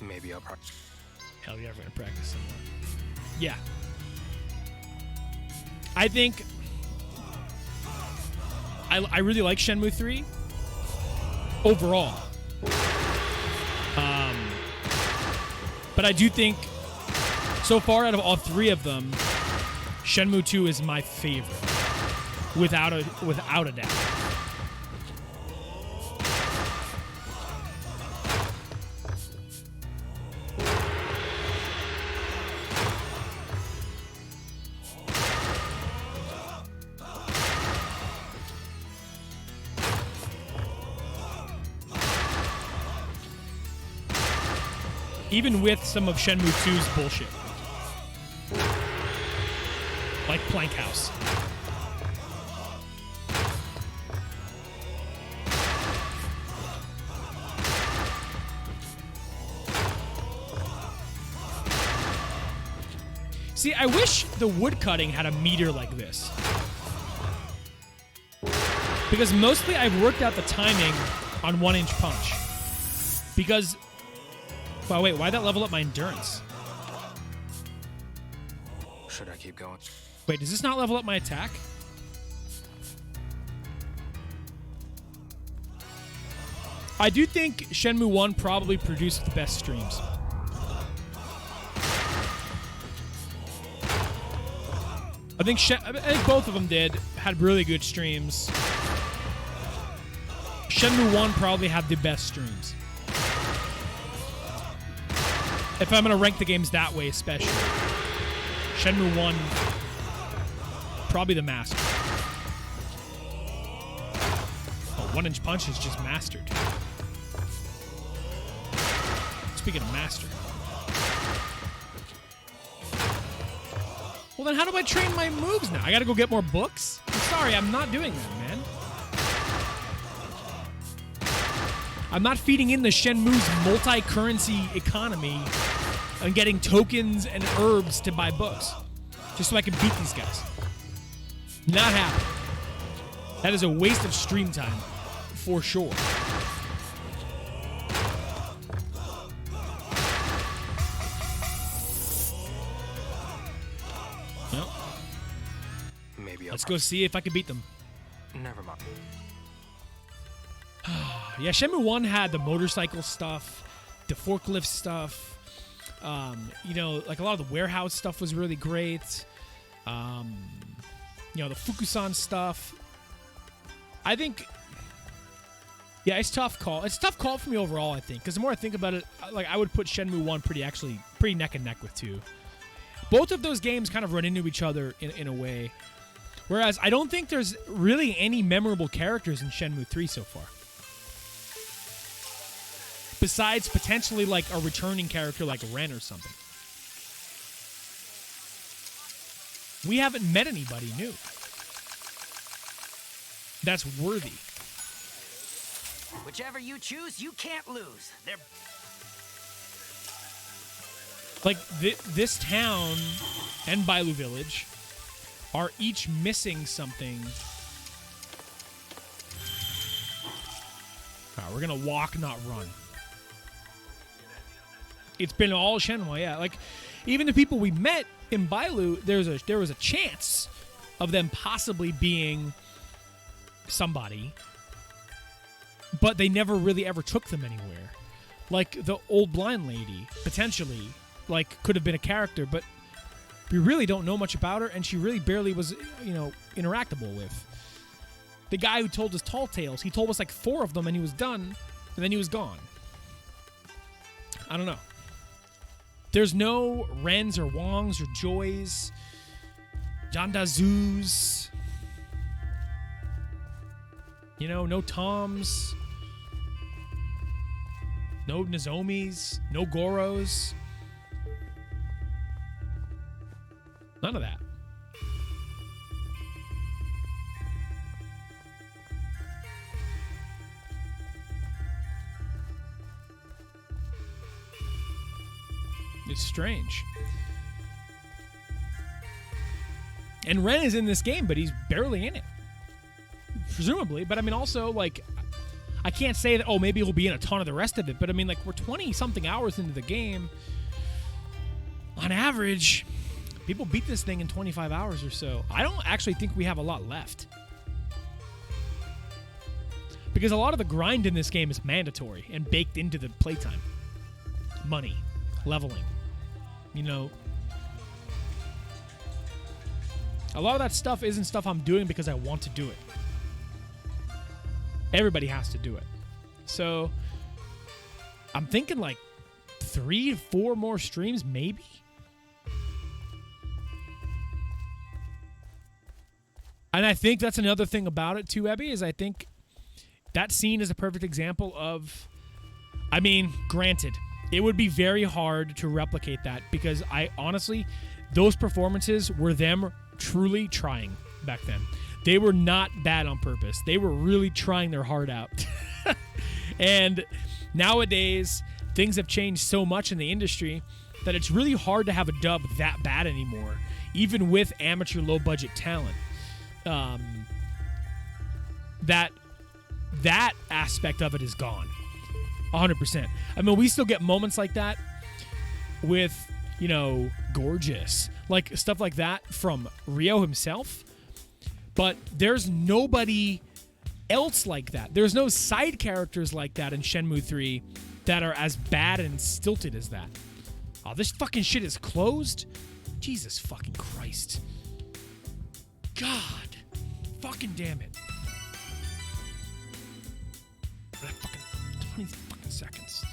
[SPEAKER 5] Maybe I'll practice.
[SPEAKER 1] Hell yeah, we're gonna practice some more. Yeah. I think I really like Shenmue 3 overall. But I do think so far out of all 3 of them, Shenmue 2 is my favorite. Without a doubt. Even with some of Shenmue 2's bullshit. Like Plank House. See, I wish the woodcutting had a meter like this. Because mostly I've worked out the timing on 1-inch punch. Because... Wow, wait, why'd that level up my endurance?
[SPEAKER 5] Should I keep going?
[SPEAKER 1] Wait, does this not level up my attack? I do think Shenmue 1 probably produced the best streams. I think both of them had really good streams. Shenmue 1 probably had the best streams. If I'm going to rank the games that way especially. Shenmue 1, probably the master. Oh, 1-inch punch is just mastered. Speaking of master. Well, then how do I train my moves now? I gotta go get more books? I'm sorry, I'm not doing that, man. I'm not feeding in the Shenmue's multi-currency economy and getting tokens and herbs to buy books. Just so I can beat these guys. Not happening. That is a waste of stream time for sure. Well,
[SPEAKER 5] Maybe
[SPEAKER 1] let's go see if I can beat them.
[SPEAKER 5] Never mind.
[SPEAKER 1] Yeah, Shenmue 1 had the motorcycle stuff, the forklift stuff. You know, like a lot of the warehouse stuff was really great. You know, the Fukusan stuff. I think, yeah, it's tough call. It's a tough call for me overall, I think, because the more I think about it, like I would put Shenmue 1 pretty neck and neck with 2. Both of those games kind of run into each other in a way. Whereas I don't think there's really any memorable characters in Shenmue 3 so far. Besides potentially like a returning character like Ren or something. We haven't met anybody new that's worthy.
[SPEAKER 11] Whichever you choose, you can't lose. They're
[SPEAKER 1] Like this town and Bailu Village are each missing something. All right, we're gonna walk, not run. It's been all Shenmue, yeah. Like, even the people we met in Bailu, there was a chance of them possibly being somebody, but they never really ever took them anywhere. Like the old blind lady, potentially, like could have been a character, but we really don't know much about her, and she really barely was, you know, interactable with. The guy who told us tall tales, he told us like 4 of them, and he was done, and then he was gone. I don't know. There's no Rens or Wongs or Joys, Jandazus. You know, no Toms. No Nozomis. No Goros. None of that. It's strange. And Ren is in this game, but he's barely in it. Presumably. But I mean, also, like, I can't say that, oh, maybe he'll be in a ton of the rest of it. But I mean, like, we're 20-something hours into the game. On average, people beat this thing in 25 hours or so. I don't actually think we have a lot left. Because a lot of the grind in this game is mandatory and baked into the playtime. Money. Leveling. You know, a lot of that stuff isn't stuff I'm doing because I want to do it. Everybody has to do it. So I'm thinking like 3 to 4 more streams, maybe. And I think that's another thing about it too, Ebby, is I think that scene is a perfect example of, I mean, granted, it would be very hard to replicate that because I honestly, those performances were them truly trying back then. They were not bad on purpose. They were really trying their heart out. And nowadays, things have changed so much in the industry that it's really hard to have a dub that bad anymore, even with amateur low-budget talent. That aspect of it is gone. 100%. I mean, we still get moments like that with, you know, Gorgeous. Like, stuff like that from Ryo himself. But there's nobody else like that. There's no side characters like that in Shenmue 3 that are as bad and stilted as that. Oh, this fucking shit is closed? Jesus fucking Christ. God. Fucking damn it. That fucking 20 fucking seconds.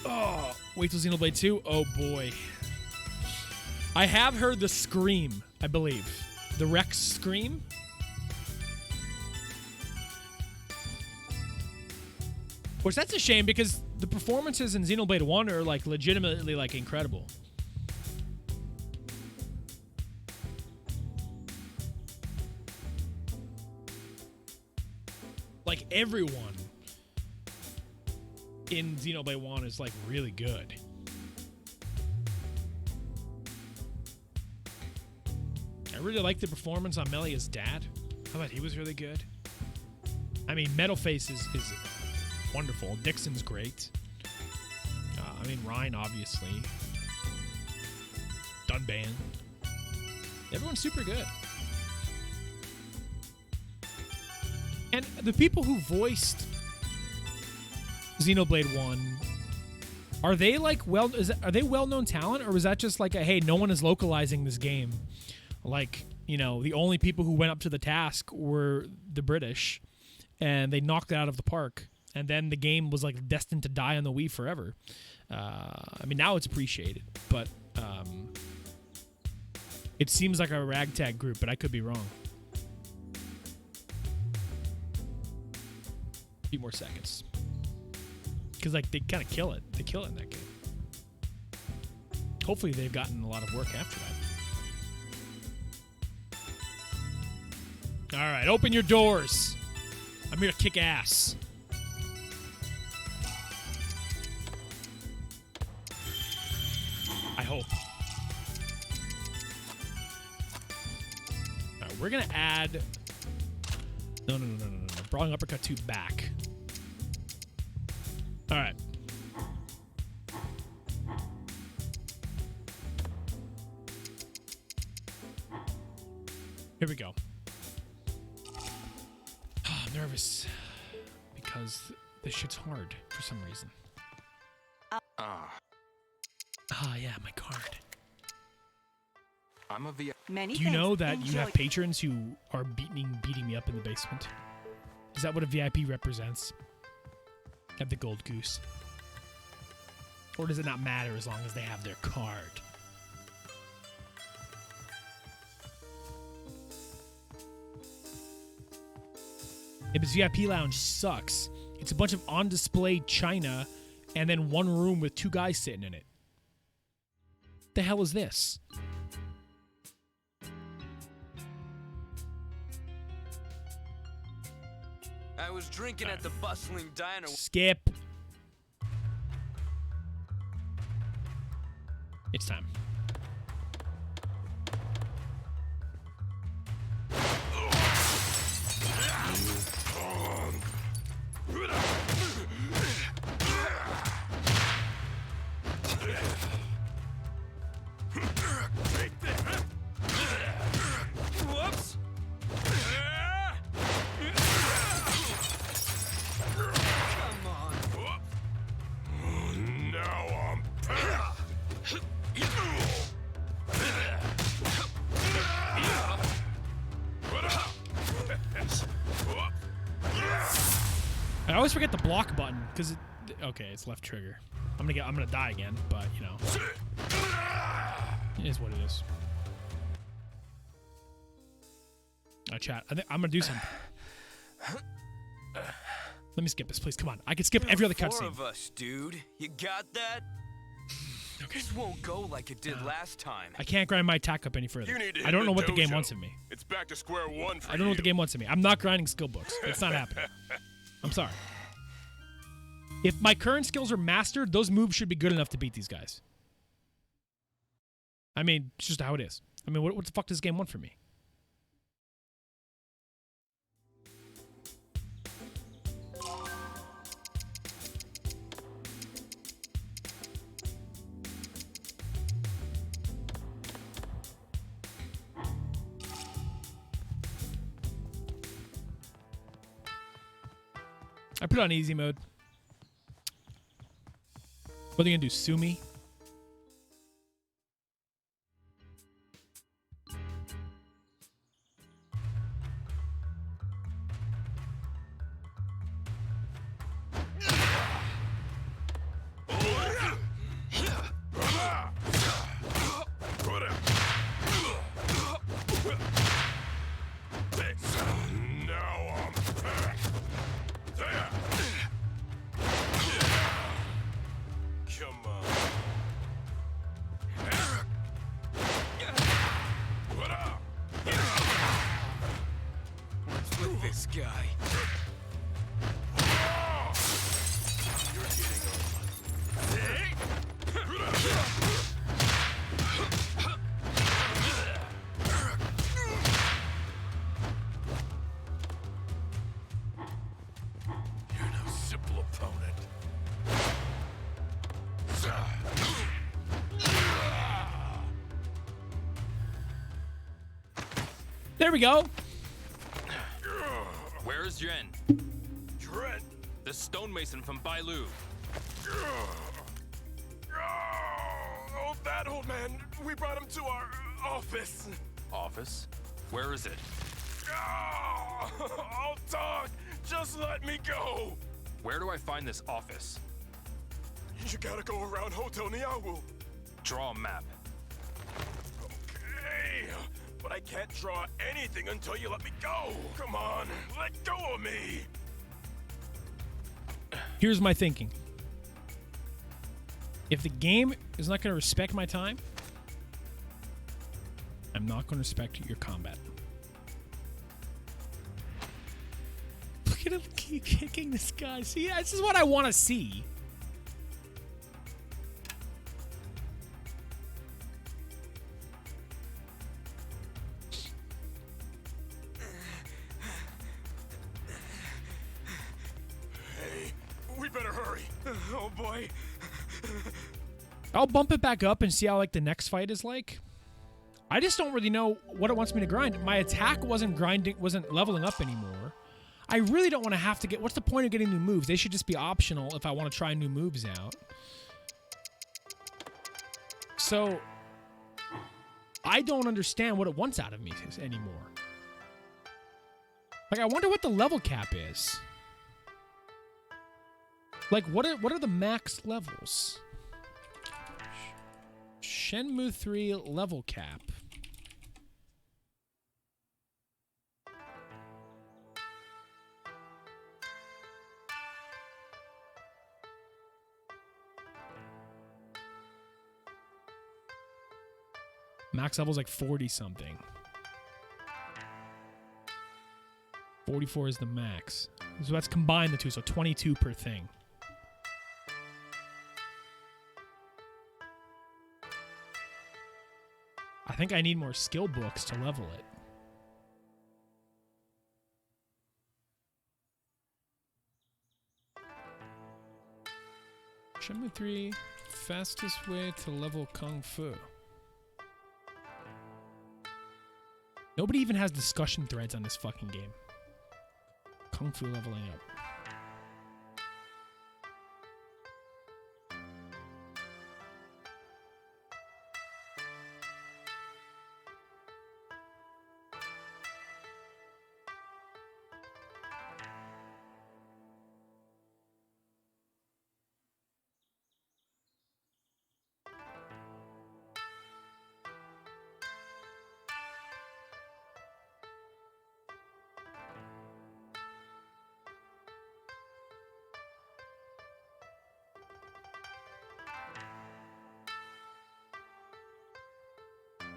[SPEAKER 1] Oh, wait till Xenoblade 2? Oh boy. I have heard the scream, I believe. The Rex scream? Which that's a shame because the performances in Xenoblade 1 are like legitimately like incredible. Like everyone in Xenoblade 1 is like really good. I really like the performance on Melia's dad. I thought he was really good. I mean, Metalface is wonderful. Dixon's great. I mean, Ryan, obviously. Dunban. Everyone's super good. And the people who voiced Xenoblade 1, are they like are they well-known talent, or was that just like a, hey, no one is localizing this game? Like, you know, the only people who went up to the task were the British, and they knocked it out of the park. And then the game was like destined to die on the Wii forever. I mean, now it's appreciated, but it seems like a ragtag group, but I could be wrong. A few more seconds. Because like they kind of kill it. They kill it in that game. Hopefully they've gotten a lot of work after that. All right, open your doors. I'm here to kick ass. I hope. All right, we're gonna add. No. Brawling Uppercut 2 back. All right. Here we go. I'm nervous because this shit's hard for some reason. Yeah, my card.
[SPEAKER 5] I'm a VIP.
[SPEAKER 1] Do you know that you have patrons who are beating me up in the basement? Is that what a VIP represents? Have the gold goose? Or does it not matter as long as they have their card? Ibis VIP Lounge sucks. It's a bunch of on-display china and then one room with two guys sitting in it. What the hell is this?
[SPEAKER 10] I was drinking at the bustling diner.
[SPEAKER 1] Skip. It's time.
[SPEAKER 10] Whoops. Come on.
[SPEAKER 8] Now I'm back.
[SPEAKER 1] I always forget the block button because okay, it's left trigger. I'm gonna die again, but you know, it is what it is. Chat. I'm gonna do something. Let me skip this, please. Come on, I can skip every other cutscene.
[SPEAKER 10] 4 of us, dude. You got that?
[SPEAKER 1] Okay.
[SPEAKER 10] This won't go like it did last time.
[SPEAKER 1] I can't grind my attack up any further. I don't know what the game wants of me.
[SPEAKER 8] It's back to square one for
[SPEAKER 1] I don't know what the game wants of me. I'm not grinding skill books. It's not happening. I'm sorry. If my current skills are mastered, those moves should be good enough to beat these guys. I mean, it's just how it is. I mean, what the fuck does this game want from me? I put it on easy mode. What are they gonna do? Sue me?
[SPEAKER 10] This guy.
[SPEAKER 1] There we go.
[SPEAKER 5] Where's Jen?
[SPEAKER 8] Trent.
[SPEAKER 5] The stonemason from Bailu.
[SPEAKER 8] Oh, that old man. We brought him to our office.
[SPEAKER 5] Office? Where is it?
[SPEAKER 8] I'll talk. Just let me go.
[SPEAKER 5] Where do I find this office?
[SPEAKER 8] You gotta go around Hotel Niawu.
[SPEAKER 5] Draw a map.
[SPEAKER 8] Okay, but I can't draw anything until you let me go. Come on, let go of me.
[SPEAKER 1] Here's my thinking. If the game is not going to respect my time, I'm not going to respect your combat. Look at him kicking this guy. See, this is what I want to see.
[SPEAKER 8] Hey, we better hurry. Oh boy.
[SPEAKER 1] I'll bump it back up and see how like the next fight is like. I just don't really know what it wants me to grind. My attack wasn't leveling up anymore. I really don't want to have to get... What's the point of getting new moves? They should just be optional if I want to try new moves out. So, I don't understand what it wants out of me anymore. Like, I wonder what the level cap is. Like, what are the max levels? Shenmue 3 level cap. Max level is like 40 something. 44 is the max. So let's combine the two, so 22 per thing. I think I need more skill books to level it. Shenmue 3, fastest way to level Kung Fu. Nobody even has discussion threads on this fucking game. Kung Fu leveling up.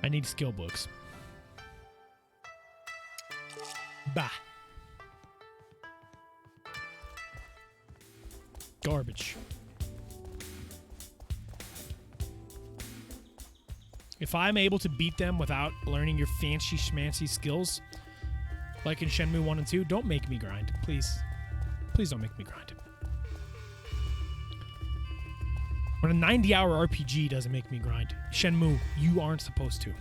[SPEAKER 1] I need skill books. Bah. Garbage. If I'm able to beat them without learning your fancy schmancy skills, like in Shenmue 1 and 2, don't make me grind. Please. Please don't make me grind. When a 90-hour RPG doesn't make me grind. Shenmue, you aren't supposed to.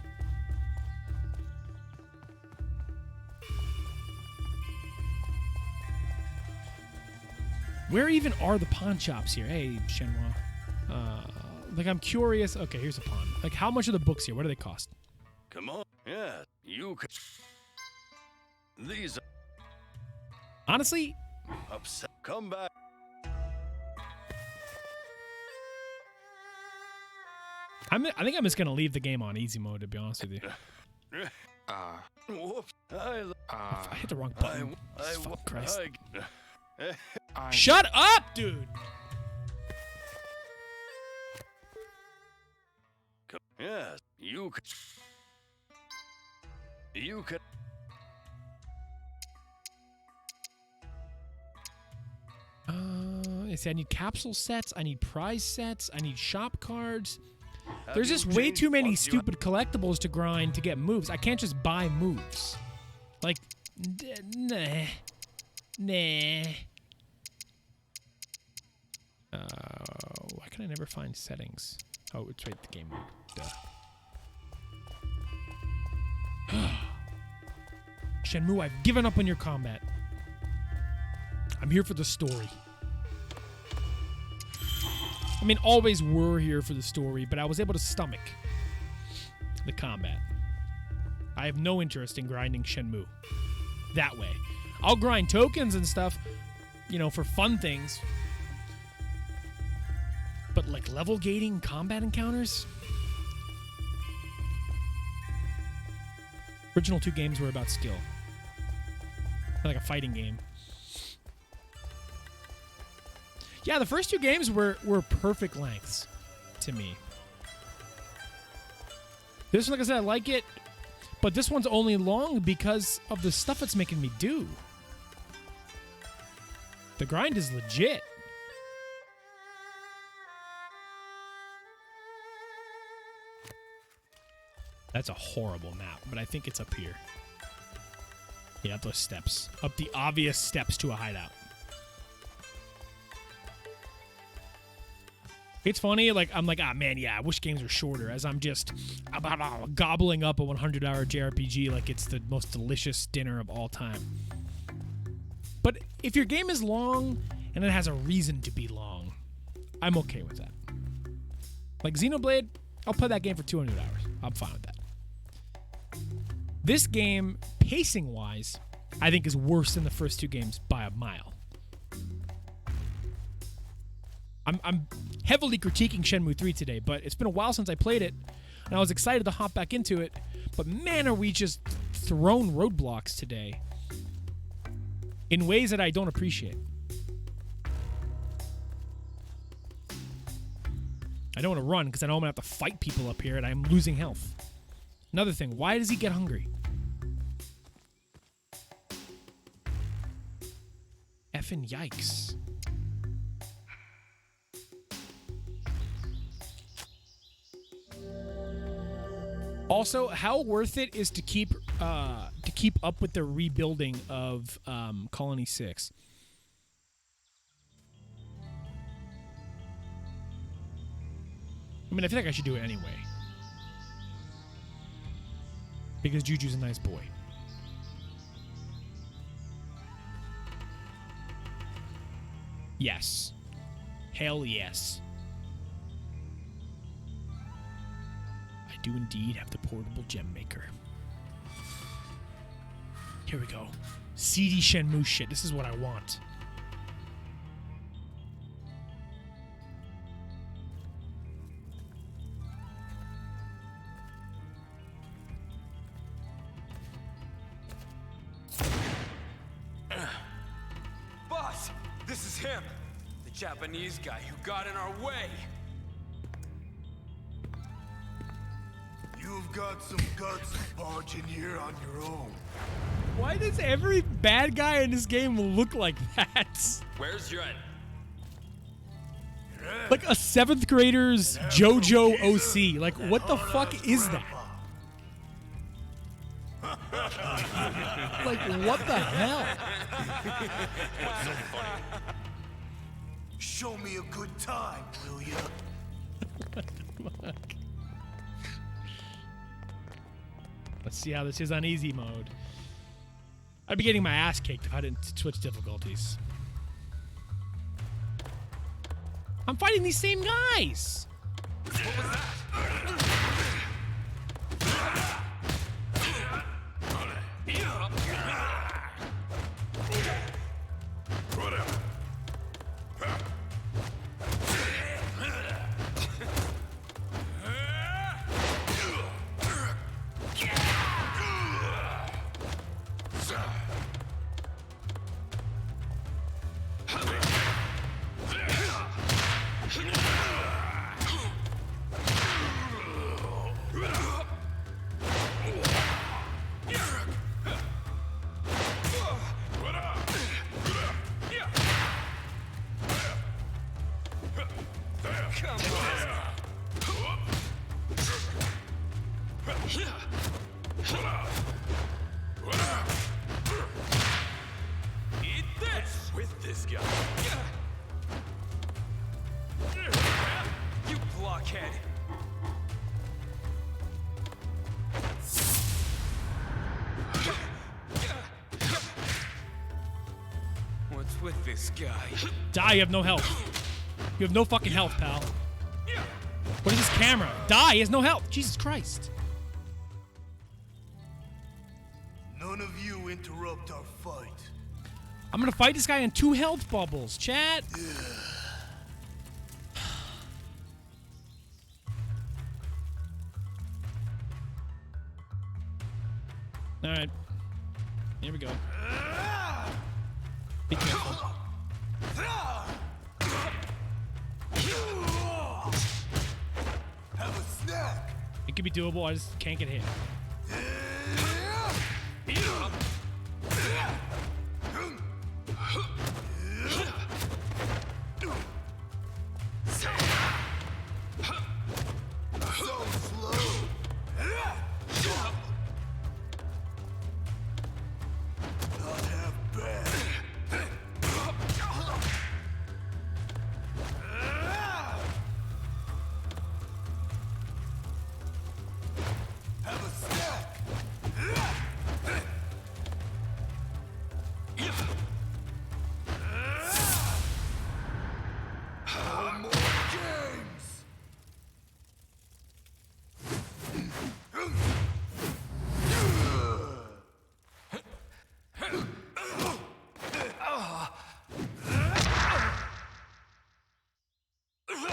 [SPEAKER 1] Where even are the pawn shops here? Hey, Shenmue. Like, I'm curious. Okay, here's a pawn. Like, how much are the books here? What do they cost?
[SPEAKER 8] Come on. Yeah, you can. These are
[SPEAKER 1] Honestly,
[SPEAKER 8] upset. Come back.
[SPEAKER 1] I think I'm just going to leave the game on easy mode, to be honest with you.
[SPEAKER 8] Whoops. I
[SPEAKER 1] hit the wrong button. Fuck Christ.
[SPEAKER 8] I
[SPEAKER 1] Shut up, dude!
[SPEAKER 8] Yes, you could. You could.
[SPEAKER 1] I see, I need capsule sets, I need prize sets, I need shop cards.
[SPEAKER 8] Have
[SPEAKER 1] There's
[SPEAKER 8] you
[SPEAKER 1] just way
[SPEAKER 8] changed
[SPEAKER 1] too many
[SPEAKER 8] once you-
[SPEAKER 1] stupid collectibles to grind to get moves. I can't just buy moves. Like, nah. Why can I never find settings? Oh, it's right, the game mode. Duh. Shenmue, I've given up on your combat. I'm here for the story. I mean, always were here for the story, but I was able to stomach the combat. I have no interest in grinding Shenmue that way. I'll grind tokens and stuff, you know, for fun things. But like level gating combat encounters? Original 2 games were about skill. Like a fighting game. Yeah, the first 2 games were perfect lengths to me. This one, like I said, I like it, but this one's only long because of the stuff it's making me do. The grind is legit. That's a horrible map, but I think it's up here. Yeah, up those steps. Up the obvious steps to a hideout. It's funny, like, I'm like, ah, man, yeah, I wish games were shorter, as I'm just gobbling up a 100-hour JRPG like it's the most delicious dinner of all time. But if your game is long, and it has a reason to be long, I'm okay with that. Like Xenoblade, I'll play that game for 200 hours. I'm fine with that. This game, pacing-wise, I think is worse than the first 2 games by a mile. I'm heavily critiquing Shenmue 3 today, but it's been a while since I played it, and I was excited to hop back into it, but man, are we just thrown roadblocks today in ways that I don't appreciate. I don't want to run because I know I'm going to have to fight people up here, and I'm losing health. Another thing, why does he get hungry? Effing yikes. Also, how worth it is to keep up with the rebuilding of Colony 6? I mean, I feel like I should do it anyway. Because Juju's a nice boy. Yes. Hell yes. I do indeed have the portable gem maker. Here we go. CD Shenmue shit. This is what I want.
[SPEAKER 10] Boss, this is him. The Japanese guy who got in our way.
[SPEAKER 8] You've got some guts to barge in here on your own.
[SPEAKER 1] Why does every bad guy in this game look like that?
[SPEAKER 10] Where's Red?
[SPEAKER 1] Like a 7th grader's JoJo OC. Like, what the fuck is that? Like, what the hell?
[SPEAKER 8] What's so funny? Show me a good time, will ya?
[SPEAKER 1] What the fuck? Let's see how this is on easy mode. I'd be getting my ass kicked if I didn't switch difficulties. I'm fighting these same guys!
[SPEAKER 10] What was that? Eat this with this guy. You blockhead. with this guy.
[SPEAKER 1] Die, you have no health. You have no fucking health, pal. What is this camera? Die, he has no health. Jesus Christ.
[SPEAKER 8] None of you interrupt our fight.
[SPEAKER 1] I'm gonna fight this guy in 2 health bubbles, chat. Alright. Here we go. Be careful.
[SPEAKER 8] Have a snack.
[SPEAKER 1] It could be doable, I just can't get hit.
[SPEAKER 8] So slow. Not half bad. Have a snack. No more games.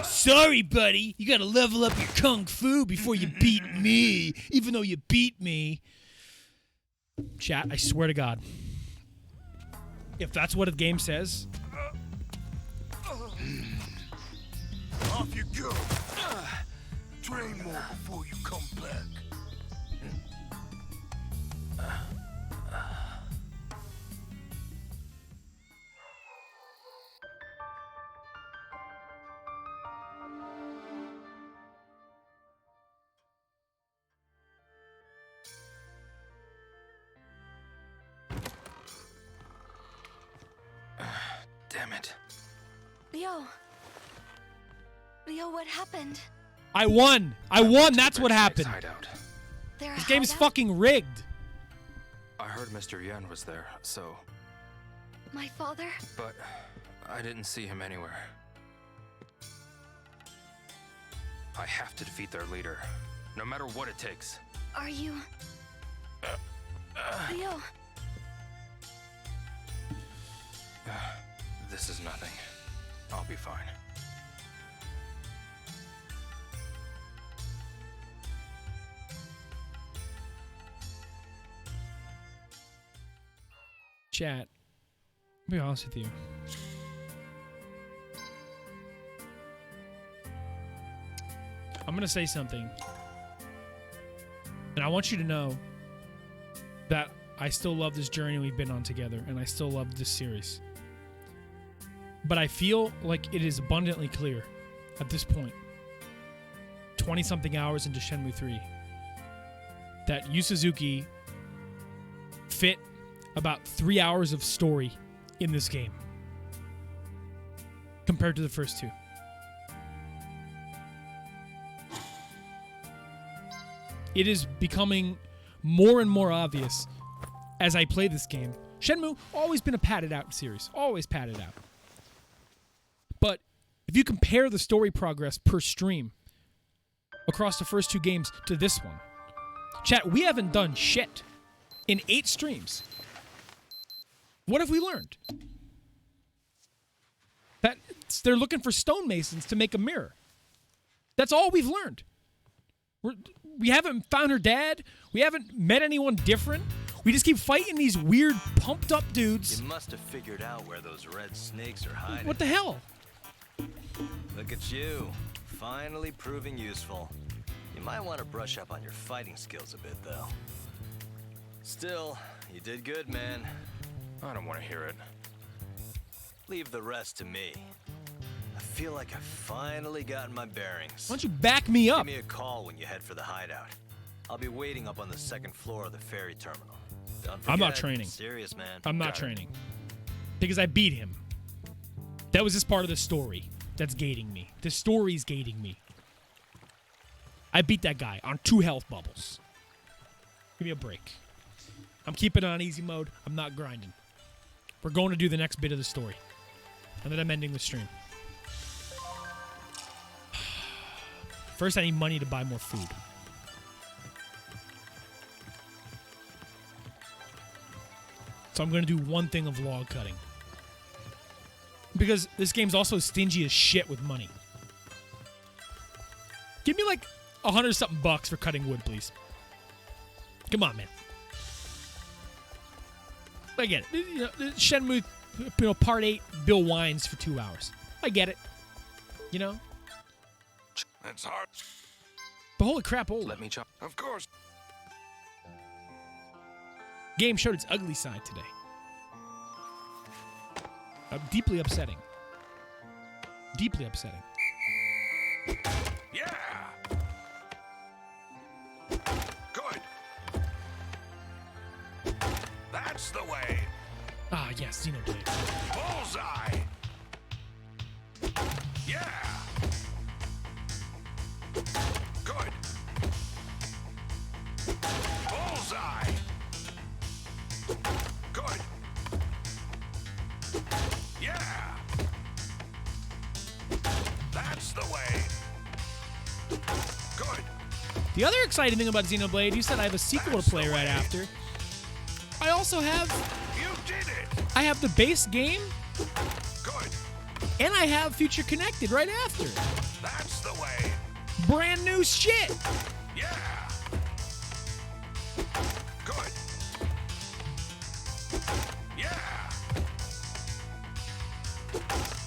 [SPEAKER 1] Sorry, buddy. You gotta level up your kung fu before you beat me, even though you beat me. Chat, I swear to God. If that's what the game says,
[SPEAKER 8] Off you go. Train more before you come back.
[SPEAKER 5] Damn it.
[SPEAKER 4] Leo. Leo, what happened?
[SPEAKER 1] I won. I won. That's what happened.
[SPEAKER 5] Hideout.
[SPEAKER 4] There
[SPEAKER 1] This game's fucking rigged.
[SPEAKER 5] I heard Mr. Yen was there, so...
[SPEAKER 4] My father?
[SPEAKER 5] But I didn't see him anywhere. I have to defeat their leader, no matter what it takes.
[SPEAKER 4] Are you... Leo?
[SPEAKER 5] This is nothing. I'll be fine.
[SPEAKER 1] Chat, I'll be honest with you. I'm gonna say something. And I want you to know that I still love this journey we've been on together, and I still love this series. But I feel like it is abundantly clear at this point, 20-something hours into Shenmue 3, that Yu Suzuki fit about 3 hours of story in this game compared to the first 2. It is becoming more and more obvious as I play this game. Shenmue, always been a padded out series. Always padded out. But if you compare the story progress per stream across the first 2 games to this one, chat, we haven't done shit in 8 streams. What have we learned? That they're looking for stonemasons to make a mirror. That's all we've learned. We haven't found her dad. We haven't met anyone different. We just keep fighting these weird, pumped-up dudes.
[SPEAKER 12] You must have figured out where those red snakes are hiding.
[SPEAKER 1] What the hell?
[SPEAKER 12] Look at you, finally proving useful. You might want to brush up on your fighting skills a bit, though. Still, you did good, man.
[SPEAKER 5] I don't want to hear it.
[SPEAKER 12] Leave the rest to me. I feel like I've finally gotten my bearings.
[SPEAKER 1] Why don't you back me up?
[SPEAKER 12] Give me a call when you head for the hideout. I'll be waiting up on the 2nd floor of the ferry terminal. Don't forget,
[SPEAKER 1] I'm not training.
[SPEAKER 12] Serious, man.
[SPEAKER 1] I'm not training. Because I beat him. That was just part of the story that's gating me. The story's gating me. I beat that guy on 2 health bubbles. Give me a break. I'm keeping it on easy mode. I'm not grinding. We're going to do the next bit of the story. And then I'm ending the stream. First, I need money to buy more food. So I'm going to do one thing of log cutting. Because this game's also stingy as shit with money. Give me like $100-something bucks for cutting wood, please. Come on, man. I get it. You know, Shenmue, Part 8, Bill whines for 2 hours. I get it. You know?
[SPEAKER 8] That's hard.
[SPEAKER 1] But holy crap,
[SPEAKER 5] Let me chop.
[SPEAKER 8] Of course.
[SPEAKER 1] Game showed its ugly side today. Deeply upsetting. Deeply upsetting.
[SPEAKER 8] Yeah. Good. That's the way.
[SPEAKER 1] Ah, yes, Xenoblade.
[SPEAKER 8] Bullseye. Yeah. Good. Bullseye. Good. Yeah. That's the way. Good.
[SPEAKER 1] The other exciting thing about Xenoblade, you said I have a sequel to play right after. I also have...
[SPEAKER 8] You did it.
[SPEAKER 1] I have the base game.
[SPEAKER 8] Good.
[SPEAKER 1] And I have Future Connected right after.
[SPEAKER 8] That's the way.
[SPEAKER 1] Brand new shit.
[SPEAKER 8] Yeah. Good. Yeah.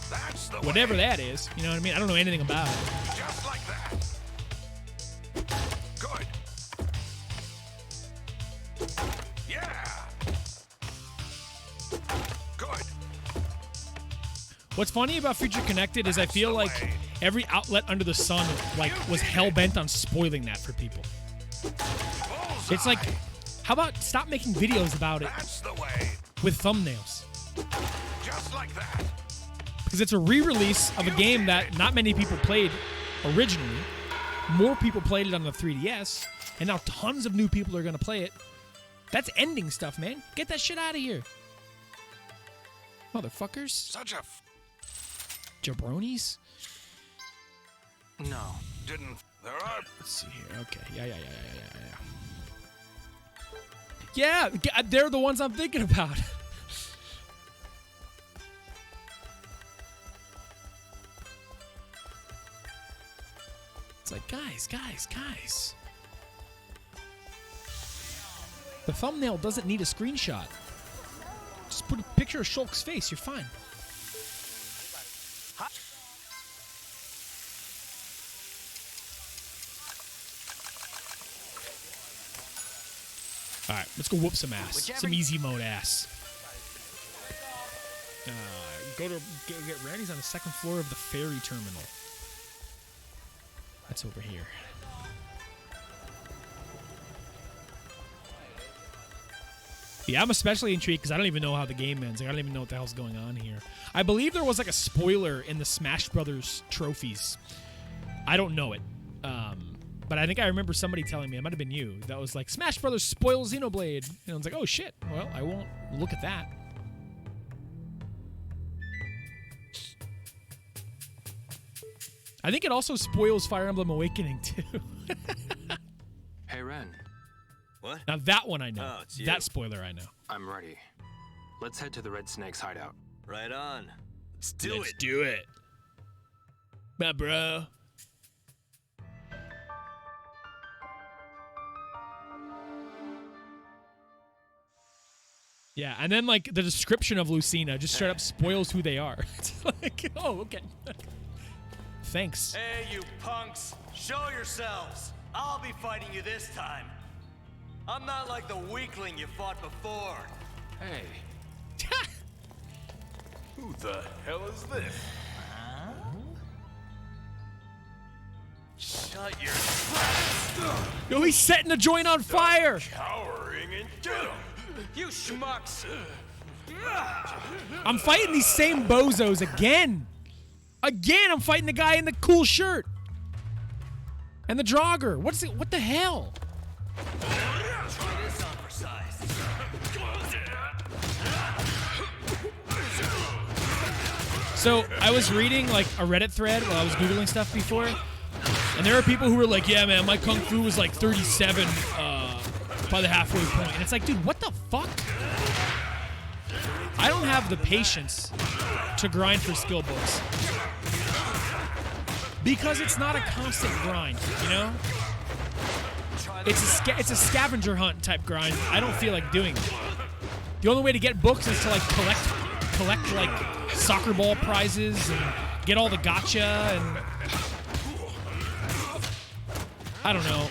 [SPEAKER 8] That's the
[SPEAKER 1] Whatever
[SPEAKER 8] way.
[SPEAKER 1] that is. You know what I mean? I don't know anything about it.
[SPEAKER 8] Just like that. Good. Yeah. Good.
[SPEAKER 1] What's funny about Future Connected is I feel like every outlet under the sun like was hell-bent on spoiling that for people.
[SPEAKER 8] Bullseye.
[SPEAKER 1] It's like, how about stop making videos about it
[SPEAKER 8] That's the way.
[SPEAKER 1] with thumbnails?
[SPEAKER 8] Just like that.
[SPEAKER 1] Because it's a re-release of a game that not many people played originally. More people played it on the 3DS, and now tons of new people are going to play it. That's ending stuff, man. Get that shit out of here. Motherfuckers.
[SPEAKER 8] Such a
[SPEAKER 1] Jabronis?
[SPEAKER 5] No.
[SPEAKER 8] didn't. There are.
[SPEAKER 1] Let's see here. Okay. Yeah. Yeah, they're the ones I'm thinking about. It's like, guys. The thumbnail doesn't need a screenshot. Just put a picture of Shulk's face. You're fine. All right, let's go whoop some ass. Some easy mode ass. Get Randy's on the second floor of the ferry terminal. That's over here. Yeah, I'm especially intrigued because I don't even know how the game ends. Like, I don't even know what the hell's going on here. I believe there was like a spoiler in the Smash Brothers trophies. I don't know it. But I think I remember somebody telling me, it might have been you, that was like, Smash Brothers spoils Xenoblade. And I was like, oh shit. Well, I won't look at that. I think it also spoils Fire Emblem Awakening too.
[SPEAKER 5] Hey, Ren.
[SPEAKER 12] What?
[SPEAKER 1] Now that one I know.
[SPEAKER 12] Oh, it's you.
[SPEAKER 1] That spoiler I know.
[SPEAKER 5] I'm ready. Let's head to the Red Snake's hideout.
[SPEAKER 12] Right on. Let's do
[SPEAKER 1] Let's
[SPEAKER 12] it.
[SPEAKER 1] do it. My bro. Yeah, and then like the description of Lucina just straight up spoils who they are. It's like, oh, okay. Thanks.
[SPEAKER 10] Hey, you punks! Show yourselves! I'll be fighting you this time. I'm not like the weakling you fought before.
[SPEAKER 5] Hey.
[SPEAKER 8] Who the hell is this?
[SPEAKER 10] Shut your trap!
[SPEAKER 1] Yo, he's setting the joint on fire.
[SPEAKER 8] Cowering and get him.
[SPEAKER 10] You schmucks!
[SPEAKER 1] I'm fighting these same bozos again. Again, I'm fighting the guy in the cool shirt. And the jogger. What's it? What the hell?
[SPEAKER 10] Try this on for size.
[SPEAKER 1] So I was reading like a Reddit thread while I was Googling stuff before, and there are people who were like, yeah, man, my Kung Fu was like 37 by the halfway point. And it's like, dude, what the fuck? I don't have the patience to grind for skill books. Because it's not a constant grind, you know? It's a scavenger hunt type grind. I don't feel like doing it. The only way to get books is to like collect like soccer ball prizes and get all the gotcha and I don't know.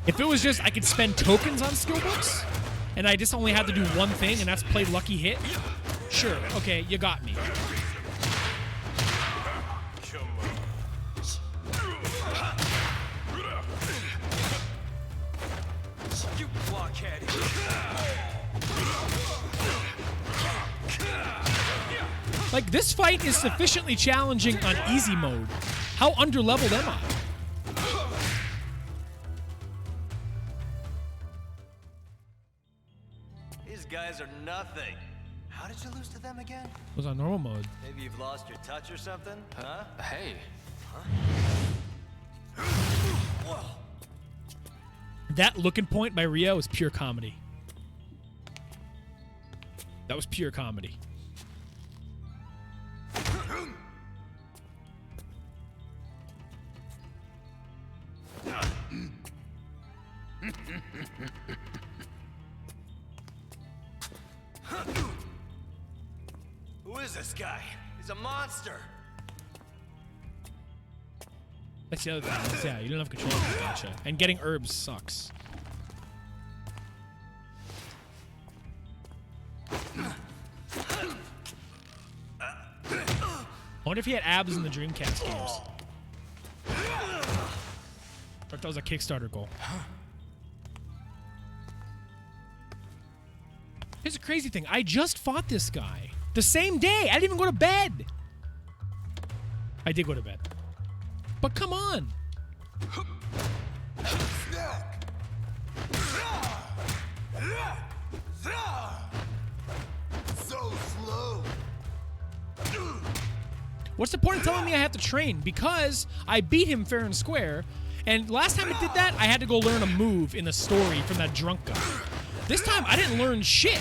[SPEAKER 1] If it was just I could spend tokens on skill books and I just only had to do one thing and that's play lucky hit, sure, okay, you got me. Like, this fight is sufficiently challenging on easy mode. How underleveled am I?
[SPEAKER 12] These guys are nothing. How did you lose to them again?
[SPEAKER 1] It was on normal mode.
[SPEAKER 12] Maybe you've lost your touch or something? Huh?
[SPEAKER 5] Hey.
[SPEAKER 12] Huh? Whoa.
[SPEAKER 1] That looking point by Rio is pure comedy. That was pure comedy.
[SPEAKER 12] Who is this guy? He's a monster.
[SPEAKER 1] That's the other thing. Yeah, you don't have control of the gotcha. And getting herbs sucks. I wonder if he had abs in the Dreamcast games. I thought that was a Kickstarter goal. Here's a crazy thing. I just fought this guy the same day. I didn't even go to bed. I did go to bed. But come on.
[SPEAKER 8] So slow.
[SPEAKER 1] What's the point of telling me I have to train? Because I beat him fair and square, and last time I did that, I had to go learn a move in the story from that drunk guy. This time, I didn't learn shit.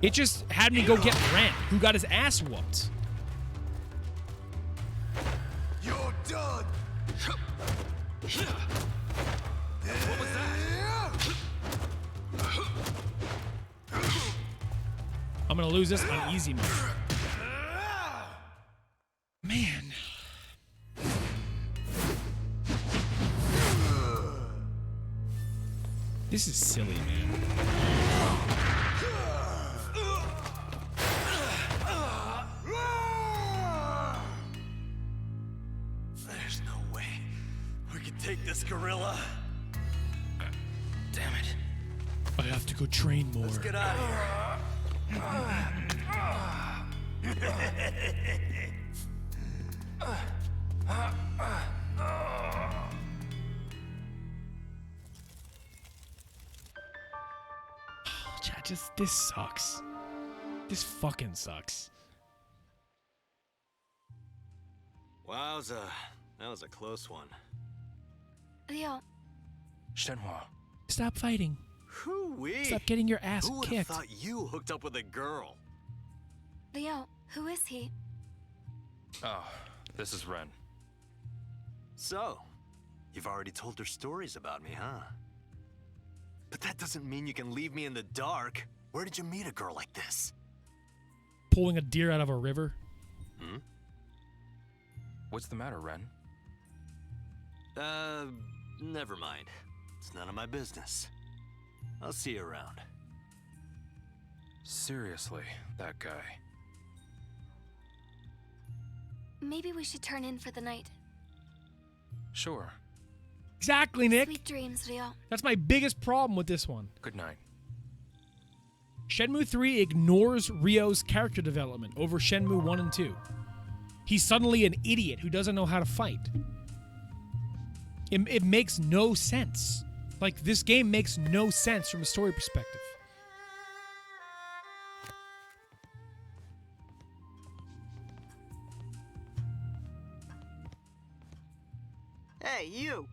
[SPEAKER 1] It just had me go get Ren, who got his ass whooped.
[SPEAKER 8] You're done.
[SPEAKER 3] What was that?
[SPEAKER 1] I'm gonna lose this on easy mode. Man. This is silly, man.
[SPEAKER 12] There's no way we can take this gorilla. Damn it.
[SPEAKER 1] I have to go train more.
[SPEAKER 12] Let's get out of here.
[SPEAKER 1] This sucks. This fucking sucks.
[SPEAKER 12] Wowza. That was a close one.
[SPEAKER 4] Leo.
[SPEAKER 5] Shenmue.
[SPEAKER 1] Stop fighting.
[SPEAKER 12] Hoo-wee.
[SPEAKER 1] Stop getting your ass
[SPEAKER 12] Who would have
[SPEAKER 1] kicked.
[SPEAKER 12] thought you hooked up with a girl?
[SPEAKER 4] Leo, who is he?
[SPEAKER 5] Oh, this is Ren.
[SPEAKER 12] So, you've already told her stories about me, huh? But that doesn't mean you can leave me in the dark. Where did you meet a girl like this?
[SPEAKER 1] Pulling a deer out of a river.
[SPEAKER 12] Hmm?
[SPEAKER 5] What's the matter, Ren?
[SPEAKER 12] Never mind. It's none of my business. I'll see you around.
[SPEAKER 5] Seriously, that guy.
[SPEAKER 4] Maybe we should turn in for the night.
[SPEAKER 5] Sure.
[SPEAKER 1] Exactly, Nick.
[SPEAKER 4] Sweet dreams, Leo.
[SPEAKER 1] That's my biggest problem with this one.
[SPEAKER 5] Good night.
[SPEAKER 1] Shenmue 3 ignores Ryo's character development over Shenmue 1 and 2. He's suddenly an idiot who doesn't know how to fight. It makes no sense. Like, this game makes no sense from a story perspective.
[SPEAKER 2] Hey, you!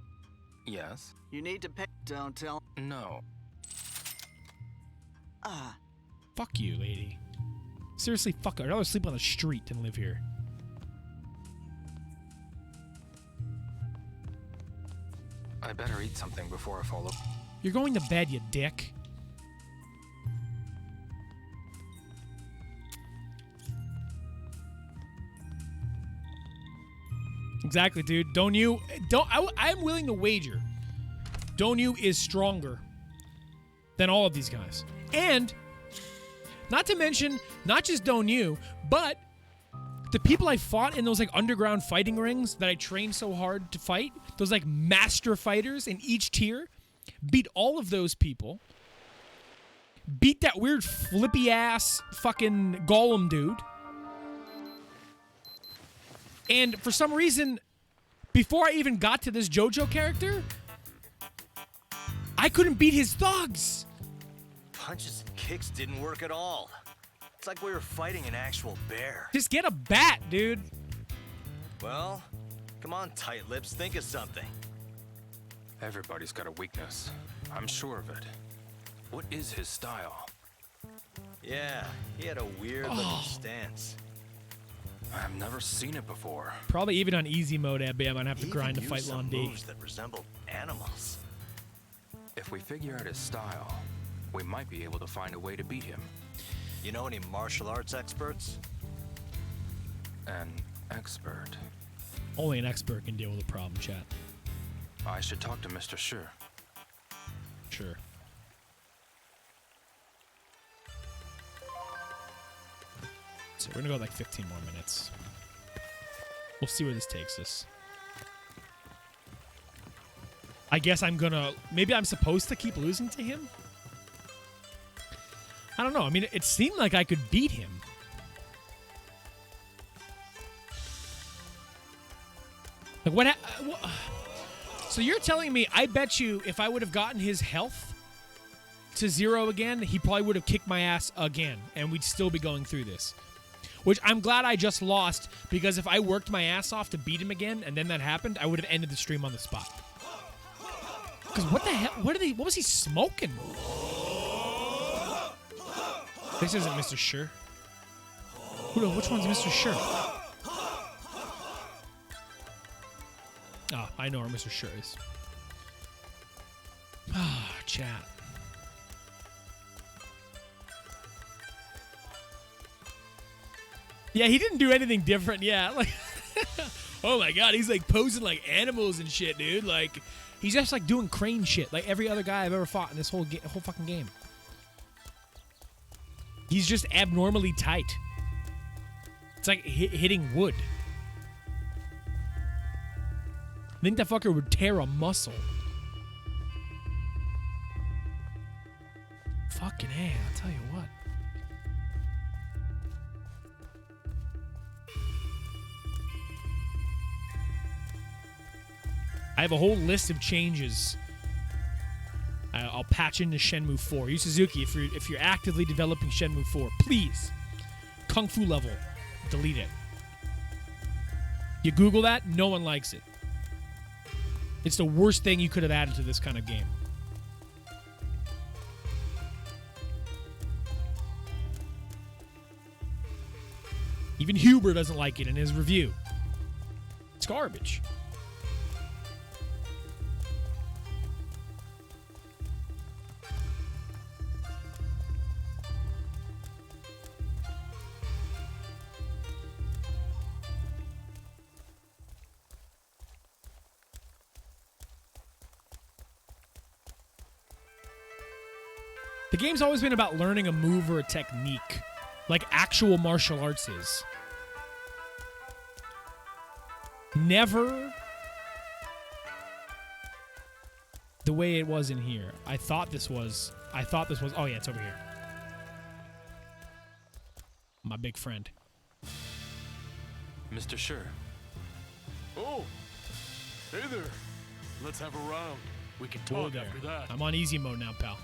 [SPEAKER 5] Yes?
[SPEAKER 2] You need to pay. Don't tell.
[SPEAKER 5] No.
[SPEAKER 1] Fuck you, lady. Seriously, fuck her. I'd rather sleep on the street than live here.
[SPEAKER 5] I better eat something before I fall asleep.
[SPEAKER 1] You're going to bed, you dick. Exactly, dude. I'm willing to wager Donyu is stronger than all of these guys. And not to mention, not just Donyu, but the people I fought in those like underground fighting rings that I trained so hard to fight, those like master fighters in each tier, beat all of those people. Beat that weird flippy ass fucking golem dude. And for some reason, before I even got to this JoJo character, I couldn't beat his thugs.
[SPEAKER 12] Punches and kicks didn't work at all. It's like we were fighting an actual bear.
[SPEAKER 1] Just get a bat, dude.
[SPEAKER 12] Well, come on, tight lips, think of something.
[SPEAKER 5] Everybody's got a weakness. I'm sure of it. What is his style?
[SPEAKER 12] Yeah, he had a weird looking stance.
[SPEAKER 5] I've never seen it before.
[SPEAKER 1] Probably even on easy mode, Abby, I might have to
[SPEAKER 12] He
[SPEAKER 1] grind to
[SPEAKER 12] even
[SPEAKER 1] fight
[SPEAKER 12] used some
[SPEAKER 1] Londi.
[SPEAKER 12] moves that resembled animals.
[SPEAKER 5] If we figure out his style, we might be able to find a way to beat him.
[SPEAKER 12] You know any martial arts experts?
[SPEAKER 5] An expert.
[SPEAKER 1] Only an expert can deal with a problem, chat.
[SPEAKER 5] I should talk to Mr. Sure.
[SPEAKER 1] Sure. So we're gonna go like 15 more minutes. We'll see where this takes us. I guess I'm gonna... Maybe I'm supposed to keep losing to him? I don't know. I mean, it seemed like I could beat him. Like, what... So you're telling me, I bet you if I would have gotten his health to 0 again, he probably would have kicked my ass again, and we'd still be going through this. Which I'm glad I just lost, because if I worked my ass off to beat him again, and then that happened, I would have ended the stream on the spot. Because what the hell? What was he smoking? This isn't Mr. Sure. Which one's Mr. Sure? Oh, I know where Mr. Sure is. Ah, chat. Yeah, he didn't do anything different. Yeah, like, oh my god, he's like posing like animals and shit, dude. Like, he's just like doing crane shit, like every other guy I've ever fought in this whole fucking game. He's just abnormally tight. It's like hitting wood. I think that fucker would tear a muscle. Fucking A, I'll tell you what. I have a whole list of changes I'll patch into Shenmue 4. Yu Suzuki, if you're actively developing Shenmue 4, please, Kung Fu level, delete it. You Google that, no one likes it. It's the worst thing you could have added to this kind of game. Even Huber doesn't like it in his review. It's garbage. The game's always been about learning a move or a technique, like actual martial arts is. Never the way it was in here. I thought this was, oh yeah, it's over here. My big friend.
[SPEAKER 5] Mr. Sure.
[SPEAKER 3] Oh, hey there. Let's have a round. We can
[SPEAKER 1] Whoa
[SPEAKER 3] talk
[SPEAKER 1] there.
[SPEAKER 3] after that.
[SPEAKER 1] I'm on easy mode now, pal.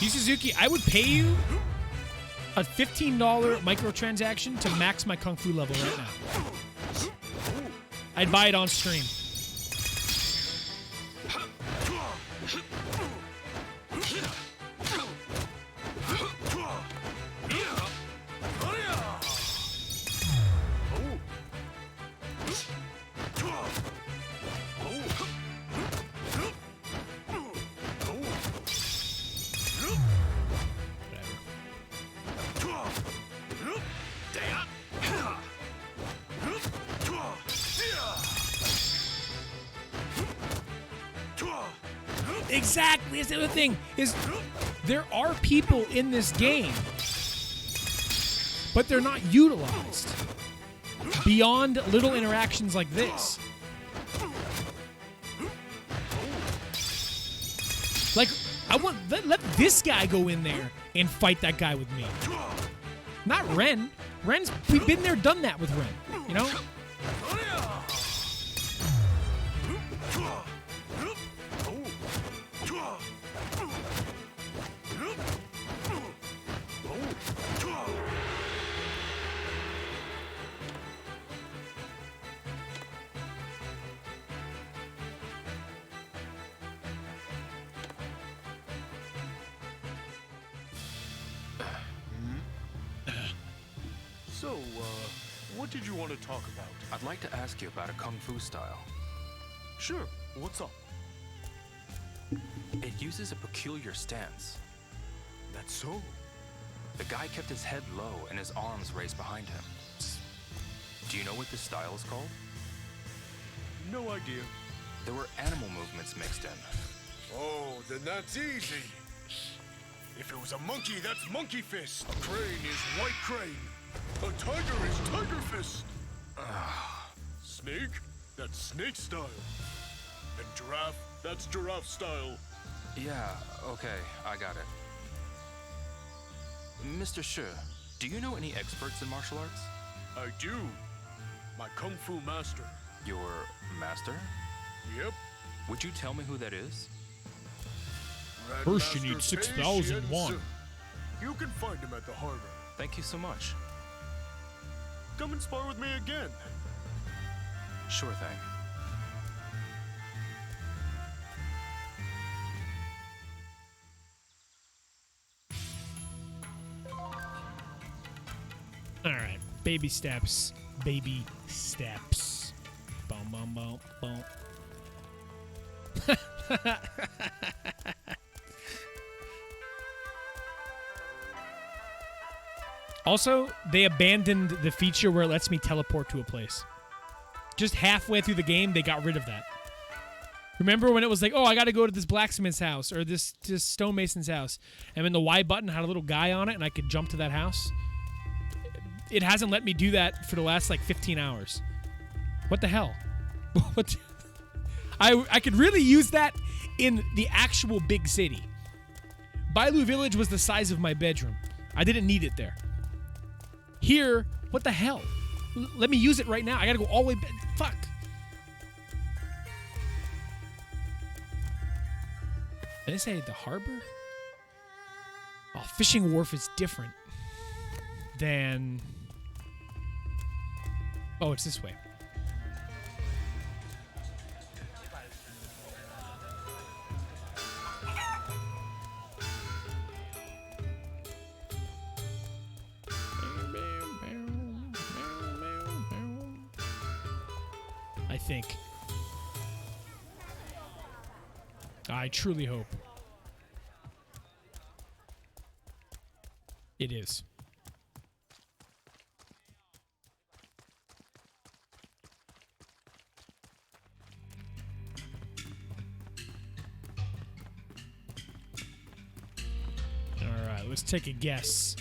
[SPEAKER 1] Yu Suzuki, I would pay you a $15 microtransaction to max my Kung Fu level right now. I'd buy it on stream. Exactly. That's the other thing is there are people in this game, but they're not utilized beyond little interactions like this. Like, I want let this guy go in there and fight that guy with me. Not Ren. We've been there, done that with Ren. You know.
[SPEAKER 3] So, what did you want to talk about?
[SPEAKER 5] I'd like to ask you about a Kung Fu style.
[SPEAKER 3] Sure, what's up?
[SPEAKER 5] It uses a peculiar stance.
[SPEAKER 3] That's so?
[SPEAKER 5] The guy kept his head low and his arms raised behind him. Do you know what this style is called?
[SPEAKER 3] No idea.
[SPEAKER 5] There were animal movements mixed in.
[SPEAKER 8] Oh, then that's easy. If it was a monkey, that's monkey fist. A crane is white crane. A tiger is tiger fist. Snake, that's snake style. And giraffe, that's giraffe style.
[SPEAKER 5] Yeah, okay, I got it. Mr. Shi, do you know any experts in martial arts?
[SPEAKER 8] I do. My kung fu master.
[SPEAKER 5] Your master?
[SPEAKER 8] Yep.
[SPEAKER 5] Would you tell me who that is?
[SPEAKER 1] First, you need 6,000 won.
[SPEAKER 8] You can find him at the harbor.
[SPEAKER 5] Thank you so much.
[SPEAKER 8] Come and spar with me again.
[SPEAKER 5] Sure thing.
[SPEAKER 1] All right, baby steps, baby steps. Boom, boom, boom, boom. Also, they abandoned the feature where it lets me teleport to a place. Just halfway through the game, they got rid of that. Remember when it was like, oh, I got to go to this blacksmith's house or this stonemason's house, and then the Y button had a little guy on it, and I could jump to that house? It hasn't let me do that for the last, 15 hours. What the hell? What? I could really use that in the actual big city. Bailu Village was the size of my bedroom. I didn't need it there. Here, what the hell? Let me use it right now. I gotta go all the way back. Fuck. Did I say the harbor? Oh, Fishing Wharf is different than... Oh, it's this way. I think. I truly hope. It is. All right, let's take a guess.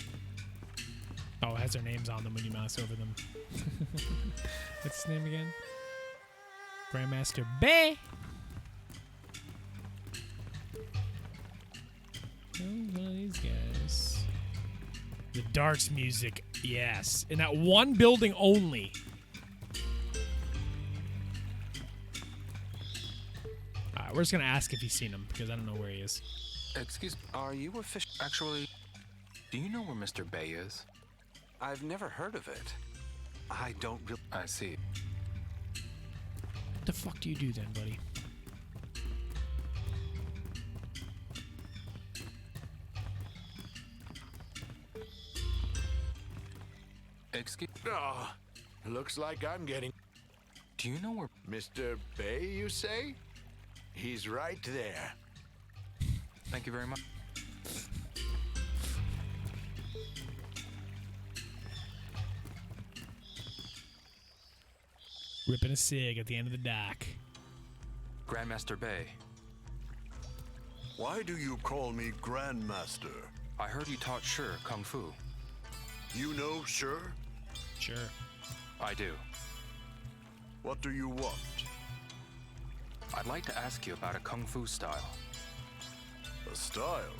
[SPEAKER 1] Oh, it has their names on them when you mouse over them. What's his name again? Grandmaster Bay. Oh, one of these guys. The darts music, yes. In that one building only. Alright, we're just gonna ask if he's seen him, because I don't know where he is.
[SPEAKER 5] Excuse me, are you a fish? Actually, do you know where Mr. Bay is?
[SPEAKER 13] I've never heard of it. I don't really...
[SPEAKER 5] I see.
[SPEAKER 1] What the fuck do you do then, buddy?
[SPEAKER 5] Excuse...
[SPEAKER 8] Looks like I'm getting...
[SPEAKER 5] Do you know where...
[SPEAKER 8] Mr. Bay, you say? He's right there.
[SPEAKER 5] Thank you very much.
[SPEAKER 1] Ripping a cig at the end of the dock.
[SPEAKER 5] Grandmaster Bay,
[SPEAKER 8] Why do you call me Grandmaster?
[SPEAKER 5] I heard you taught Sure Kung Fu.
[SPEAKER 8] You know Sure?
[SPEAKER 1] Sure.
[SPEAKER 5] I do.
[SPEAKER 8] What do you want?
[SPEAKER 5] I'd like to ask you about a Kung Fu style.
[SPEAKER 8] A style?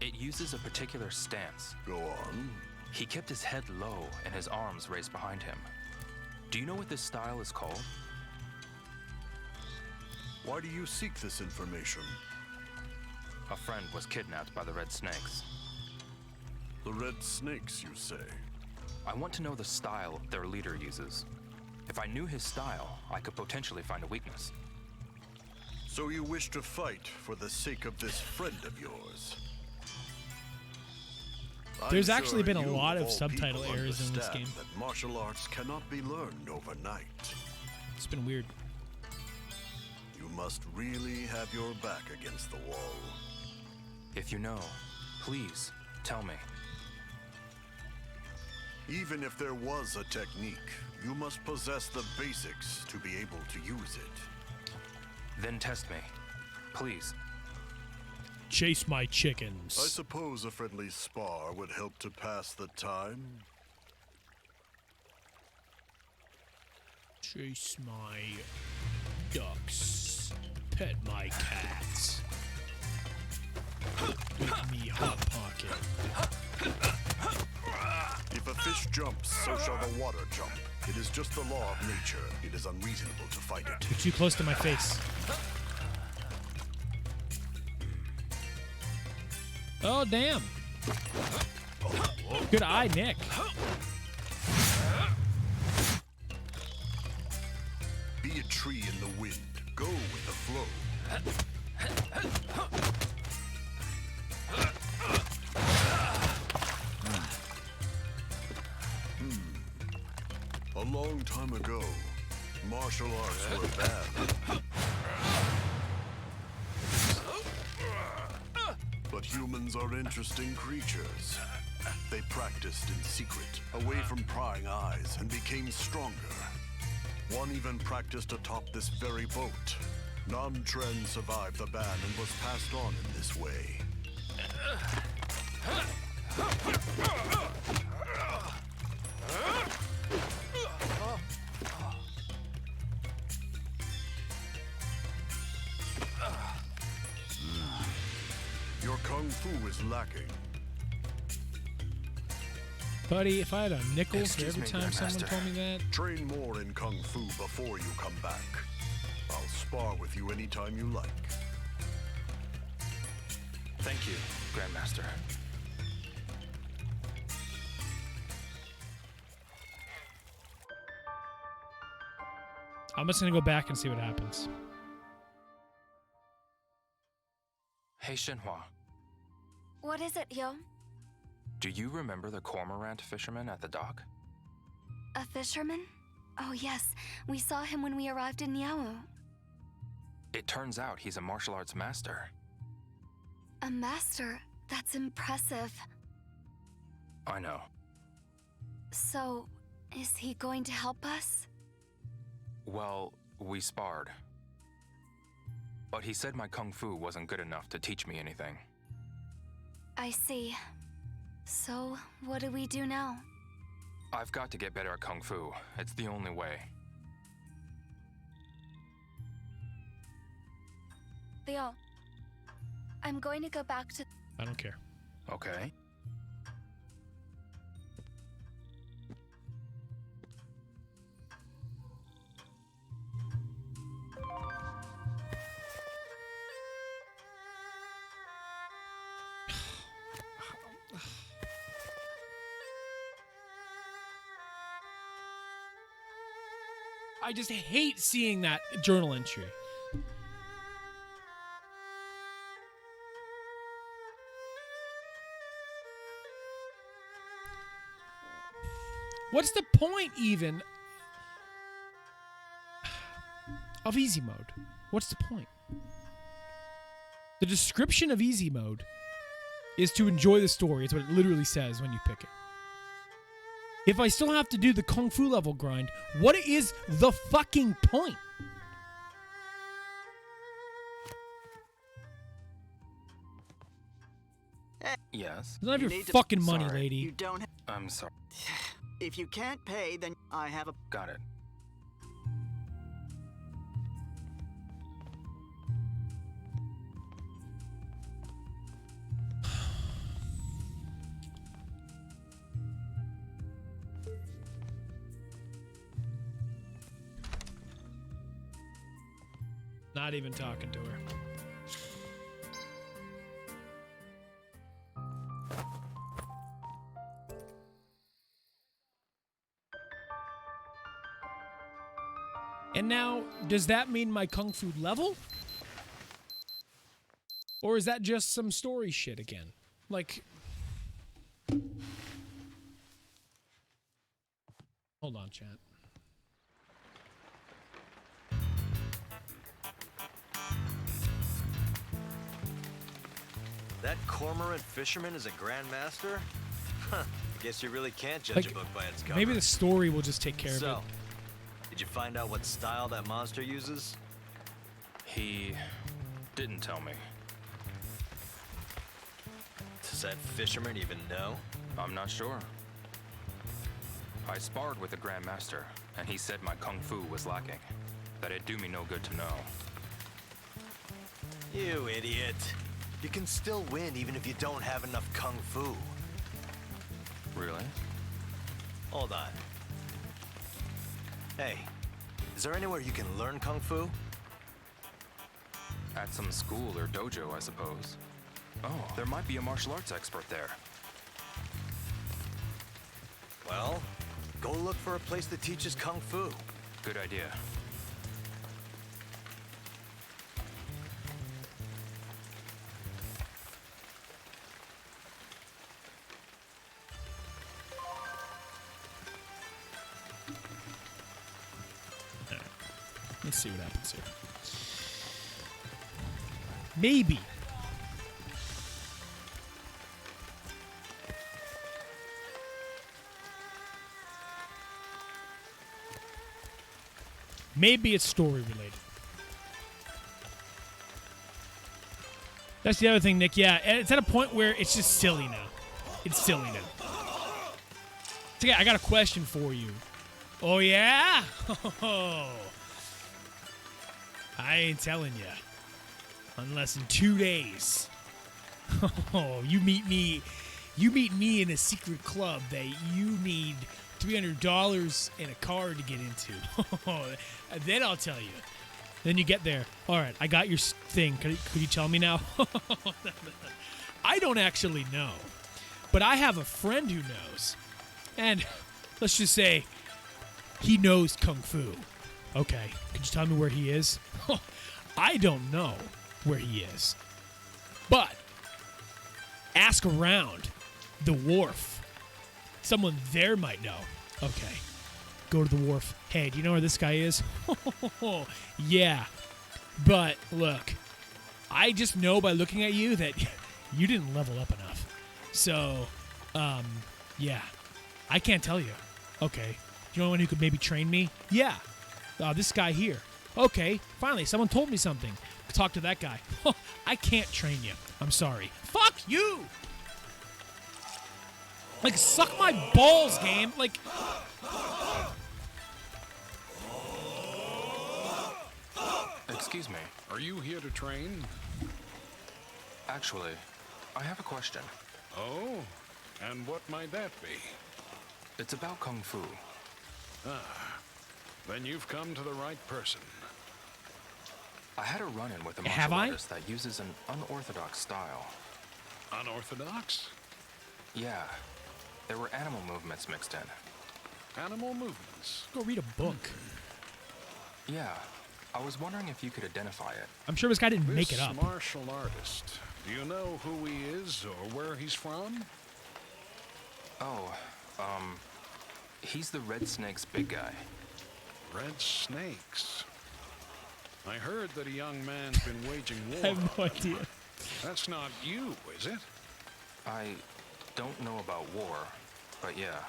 [SPEAKER 5] It uses a particular stance.
[SPEAKER 8] Go on.
[SPEAKER 5] He kept his head low and his arms raised behind him. Do you know what this style is called?
[SPEAKER 8] Why do you seek this information?
[SPEAKER 5] A friend was kidnapped by the Red Snakes.
[SPEAKER 8] The Red Snakes, you say?
[SPEAKER 5] I want to know the style their leader uses. If I knew his style, I could potentially find a weakness.
[SPEAKER 8] So you wish to fight for the sake of this friend of yours?
[SPEAKER 1] There's
[SPEAKER 8] I'm
[SPEAKER 1] actually
[SPEAKER 8] sure
[SPEAKER 1] been a
[SPEAKER 8] you,
[SPEAKER 1] lot of
[SPEAKER 8] all
[SPEAKER 1] subtitle
[SPEAKER 8] people,
[SPEAKER 1] errors in this
[SPEAKER 8] understand
[SPEAKER 1] game.
[SPEAKER 8] that martial arts cannot be learned overnight.
[SPEAKER 1] It's been weird.
[SPEAKER 8] You must really have your back against the wall.
[SPEAKER 5] If you know, please tell me.
[SPEAKER 8] Even if there was a technique, you must possess the basics to be able to use it.
[SPEAKER 5] Then test me, please.
[SPEAKER 1] Chase my chickens.
[SPEAKER 8] I suppose a friendly spar would help to pass the time.
[SPEAKER 1] Chase my ducks. Pet my cats. Make me hot pocket.
[SPEAKER 8] If a fish jumps, so shall the water jump. It is just the law of nature. It is unreasonable to fight it.
[SPEAKER 1] You're too close to my face. Oh, damn. Good eye, Nick.
[SPEAKER 8] Be a tree in the wind. Go with the flow. A long time ago, martial arts were bad. But humans are interesting creatures. They practiced in secret, away from prying eyes, and became stronger. One even practiced atop this very boat. Nam-Tren survived the ban and was passed on in this way. Your kung fu is lacking.
[SPEAKER 1] Buddy, if I had a nickel for
[SPEAKER 8] Excuse
[SPEAKER 1] every
[SPEAKER 8] me,
[SPEAKER 1] time someone
[SPEAKER 8] Grandmaster.
[SPEAKER 1] told me that.
[SPEAKER 8] Train more in kung fu before you come back. I'll spar with you anytime you like.
[SPEAKER 5] Thank you, Grandmaster.
[SPEAKER 1] I'm just gonna go back and see what happens.
[SPEAKER 5] Hey, Shenhua,
[SPEAKER 4] What is it, yo?
[SPEAKER 5] do you remember the cormorant fisherman at the dock?
[SPEAKER 4] A fisherman? Oh, yes. We saw him when we arrived in Niao.
[SPEAKER 5] It turns out he's a martial arts master.
[SPEAKER 4] A master? That's impressive.
[SPEAKER 5] I know.
[SPEAKER 4] So, is he going to help us?
[SPEAKER 5] Well, we sparred. But he said my kung fu wasn't good enough to teach me anything.
[SPEAKER 4] I see. So, what do we do now?
[SPEAKER 5] I've got to get better at kung fu. It's the only way.
[SPEAKER 4] Theo, I'm going to go back to...
[SPEAKER 1] I don't care.
[SPEAKER 5] Okay.
[SPEAKER 1] I just hate seeing that journal entry. What's the point, even, of easy mode? What's the point? The description of easy mode is to enjoy the story. It's what it literally says when you pick it. If I still have to do the Kung Fu level grind, what is the fucking point?
[SPEAKER 5] Yes.
[SPEAKER 1] None of
[SPEAKER 2] You
[SPEAKER 1] your
[SPEAKER 2] need to-
[SPEAKER 1] fucking money,
[SPEAKER 5] Sorry.
[SPEAKER 1] lady.
[SPEAKER 2] You don't.
[SPEAKER 5] I'm sorry.
[SPEAKER 2] If you can't pay, then I have a.
[SPEAKER 5] Got it.
[SPEAKER 1] Not even talking to her. And now, does that mean my Kung Fu level? Or is that just some story shit again? Like... Hold on, chat.
[SPEAKER 12] That cormorant fisherman is a grandmaster? Huh. Guess you really can't judge a book by its cover.
[SPEAKER 1] Maybe the story will just take care of it.
[SPEAKER 12] So, did you find out what style that monster uses?
[SPEAKER 5] He didn't tell me.
[SPEAKER 12] Does that fisherman even know?
[SPEAKER 5] I'm not sure. I sparred with the Grandmaster, and he said my Kung Fu was lacking. That it'd do me no good to know.
[SPEAKER 12] You idiot. You can still win even if you don't have enough Kung Fu.
[SPEAKER 5] Really?
[SPEAKER 12] Hold on. Hey, is there anywhere you can learn Kung Fu?
[SPEAKER 5] At some school or dojo, I suppose. Oh, there might be a martial arts expert there.
[SPEAKER 12] Well, go look for a place that teaches Kung Fu.
[SPEAKER 5] Good idea.
[SPEAKER 1] Let's see what happens here. Maybe. Maybe it's story related. That's the other thing, Nick. Yeah, and it's at a point where it's just silly now. It's silly now. So yeah, I got a question for you. Oh, yeah? I ain't telling you. Unless in 2 days. Oh, you meet me in a secret club that you need $300 and a car to get into. Then I'll tell you. Then you get there. All right, I got your thing. Could you tell me now? I don't actually know. But I have a friend who knows. And let's just say he knows Kung Fu. Okay, could you tell me where he is? I don't know where he is. But ask around the wharf. Someone there might know. Okay, go to the wharf. Hey, do you know where this guy is? Yeah, but look, I just know by looking at you that you didn't level up enough. So, yeah, I can't tell you. Okay, do you know anyone who could maybe train me? Yeah, this guy here. Okay, finally, someone told me something. Talk to that guy. I can't train you. I'm sorry. Fuck you! Like, suck my balls, game. Like...
[SPEAKER 5] Excuse Excuse me.
[SPEAKER 8] Are you here to train?
[SPEAKER 5] Actually, I have a question.
[SPEAKER 8] Oh? And what might that be?
[SPEAKER 5] It's about Kung Fu.
[SPEAKER 8] Ah, then you've come to the right person.
[SPEAKER 5] I had a run-in with a
[SPEAKER 1] Have
[SPEAKER 5] martial
[SPEAKER 1] I?
[SPEAKER 5] artist that uses an unorthodox style.
[SPEAKER 8] Unorthodox?
[SPEAKER 5] Yeah. There were animal movements mixed in.
[SPEAKER 8] Animal movements?
[SPEAKER 1] Go read a book.
[SPEAKER 5] Yeah. I was wondering if you could identify it.
[SPEAKER 1] I'm sure this guy didn't make
[SPEAKER 8] This
[SPEAKER 1] it up.
[SPEAKER 8] martial artist, do you know who he is or where he's from?
[SPEAKER 5] Oh, he's the Red Snake's big guy.
[SPEAKER 8] Red Snakes. I heard that a young man's been waging war.
[SPEAKER 1] I have no idea.
[SPEAKER 8] That's not you, is it?
[SPEAKER 5] I don't know about war, but yeah.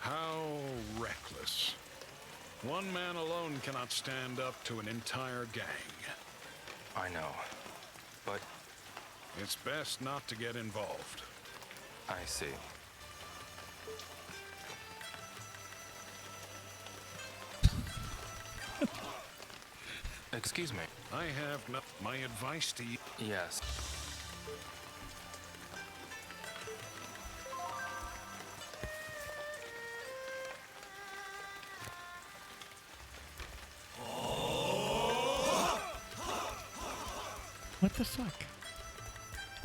[SPEAKER 8] How reckless. One man alone cannot stand up to an entire gang.
[SPEAKER 5] I know. But
[SPEAKER 8] it's best not to get involved.
[SPEAKER 5] I see. Excuse me.
[SPEAKER 8] I have my advice to you.
[SPEAKER 5] Yes.
[SPEAKER 1] What the fuck?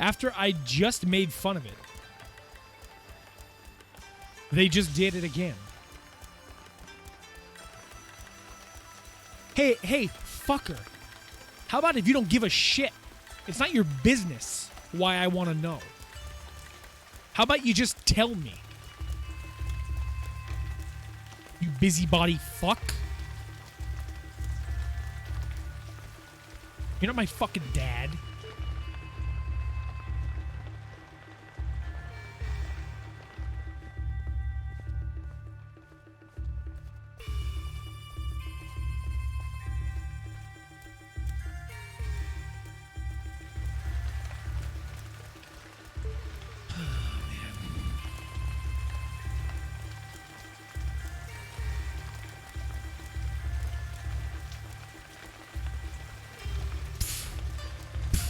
[SPEAKER 1] After I just made fun of it, they just did it again. Hey, fucker. How about if you don't give a shit? It's not your business why I want to know. How about you just tell me? You busybody fuck. You're not my fucking dad.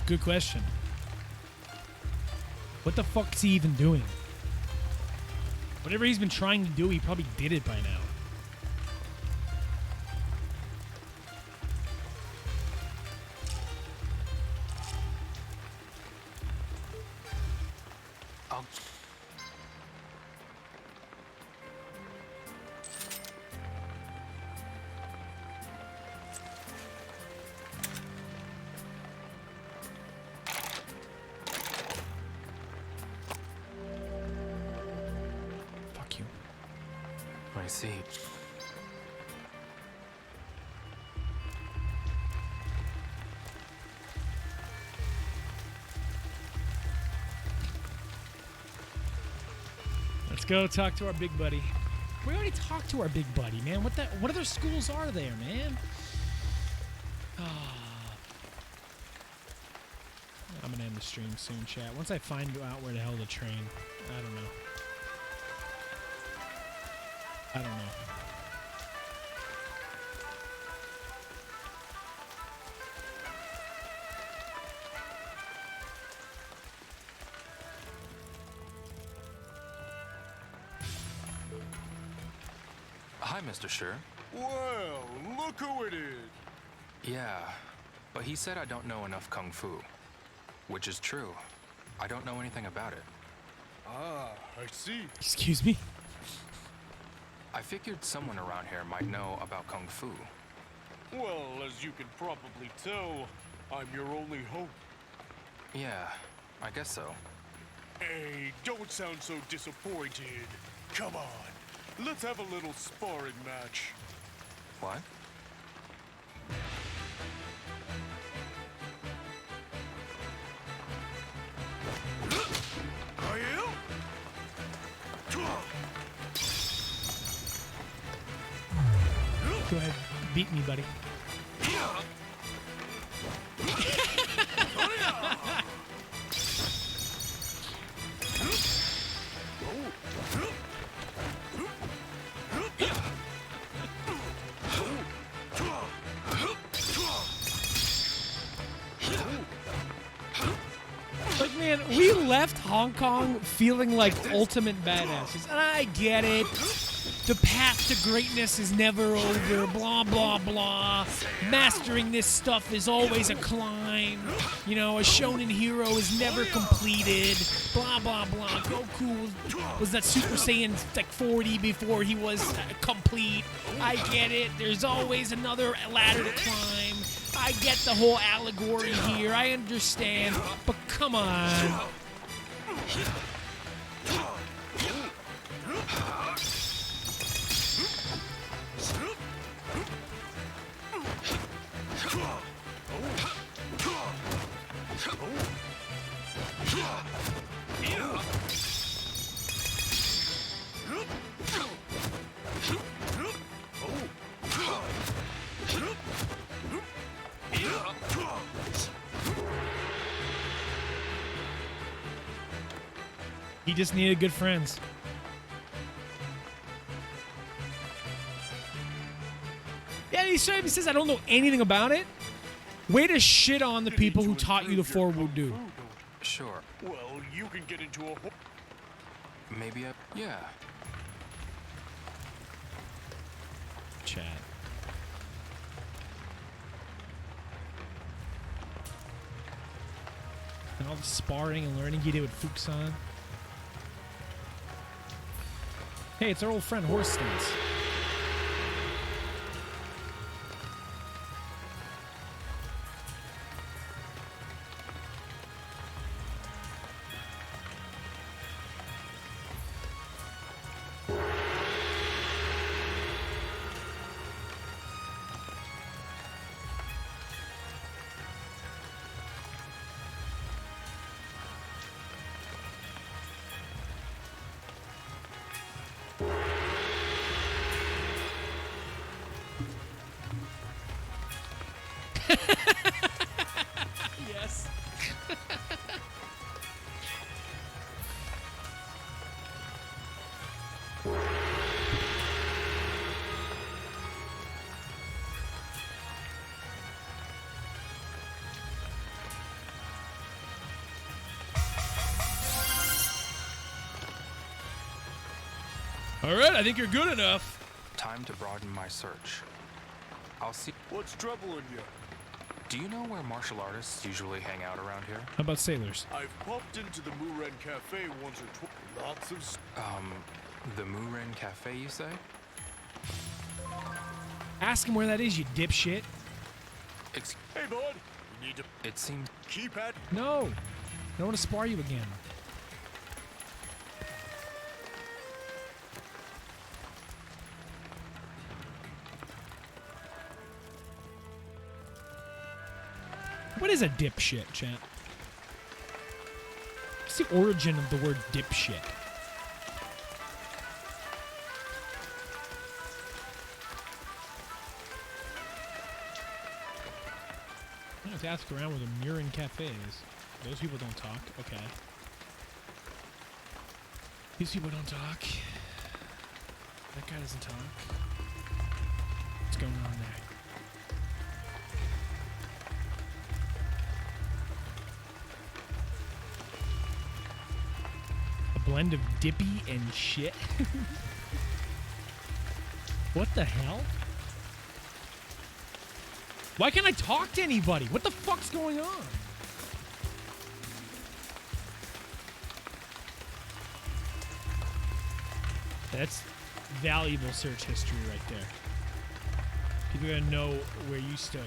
[SPEAKER 1] Good question. What the fuck is he even doing? Whatever he's been trying to do, he probably did it by now.
[SPEAKER 5] I see.
[SPEAKER 1] Let's go talk to our big buddy. We already talked to our big buddy, man. What other schools are there, man? I'm gonna end the stream soon, chat. Once I find out where the hell to train, I don't know. I don't know.
[SPEAKER 5] Hi, Mr. Sure.
[SPEAKER 8] Well, look who it is.
[SPEAKER 5] Yeah, but he said I don't know enough Kung Fu. Which is true. I don't know anything about it.
[SPEAKER 8] Ah, I see.
[SPEAKER 1] Excuse me?
[SPEAKER 5] I figured someone around here might know about Kung Fu.
[SPEAKER 8] Well, as you can probably tell, I'm your only hope.
[SPEAKER 5] Yeah, I guess so.
[SPEAKER 8] Hey, don't sound so disappointed. Come on, let's have a little sparring match.
[SPEAKER 5] What?
[SPEAKER 1] Go ahead, beat me, buddy. left Hong Kong feeling like ultimate badasses. And I get it. The path to greatness is never over. Blah, blah, blah. Mastering this stuff is always a climb. You know, a shonen hero is never completed. Blah, blah, blah. Goku was that Super Saiyan like 40 before he was complete. I get it. There's always another ladder to climb. I get the whole allegory here. I understand. But come on. He just needed good friends. Yeah, he straight up says, I don't know anything about it. Way to shit on the people who taught you the four Wudu.
[SPEAKER 5] Sure.
[SPEAKER 8] Well, you can get into a...
[SPEAKER 5] Maybe yeah.
[SPEAKER 1] Chat. And all the sparring and learning you did with Fukusan. Hey, it's our old friend Horse Stance. Yes. All right, I think you're good enough.
[SPEAKER 5] Time to broaden my search. I'll see.
[SPEAKER 8] What's troubling you?
[SPEAKER 5] Do you know where martial artists usually hang out around here?
[SPEAKER 1] How about sailors?
[SPEAKER 8] I've popped into the Muren Cafe once or twice. Lots of...
[SPEAKER 5] The Muren Cafe, you say?
[SPEAKER 1] Ask him where that is, you dipshit.
[SPEAKER 8] Hey, bud. You need to...
[SPEAKER 5] It seems...
[SPEAKER 8] Keep at...
[SPEAKER 1] No. I don't want to spar you again. What is a dipshit, champ? What's the origin of the word dipshit? I have to ask around where the Murin Cafe is. Those people don't talk. Okay. These people don't talk. That guy doesn't talk. What's going on there? Blend of dippy and shit. What the hell? Why can't I talk to anybody? What the fuck's going on? That's valuable search history right there. People are gonna know where you stood.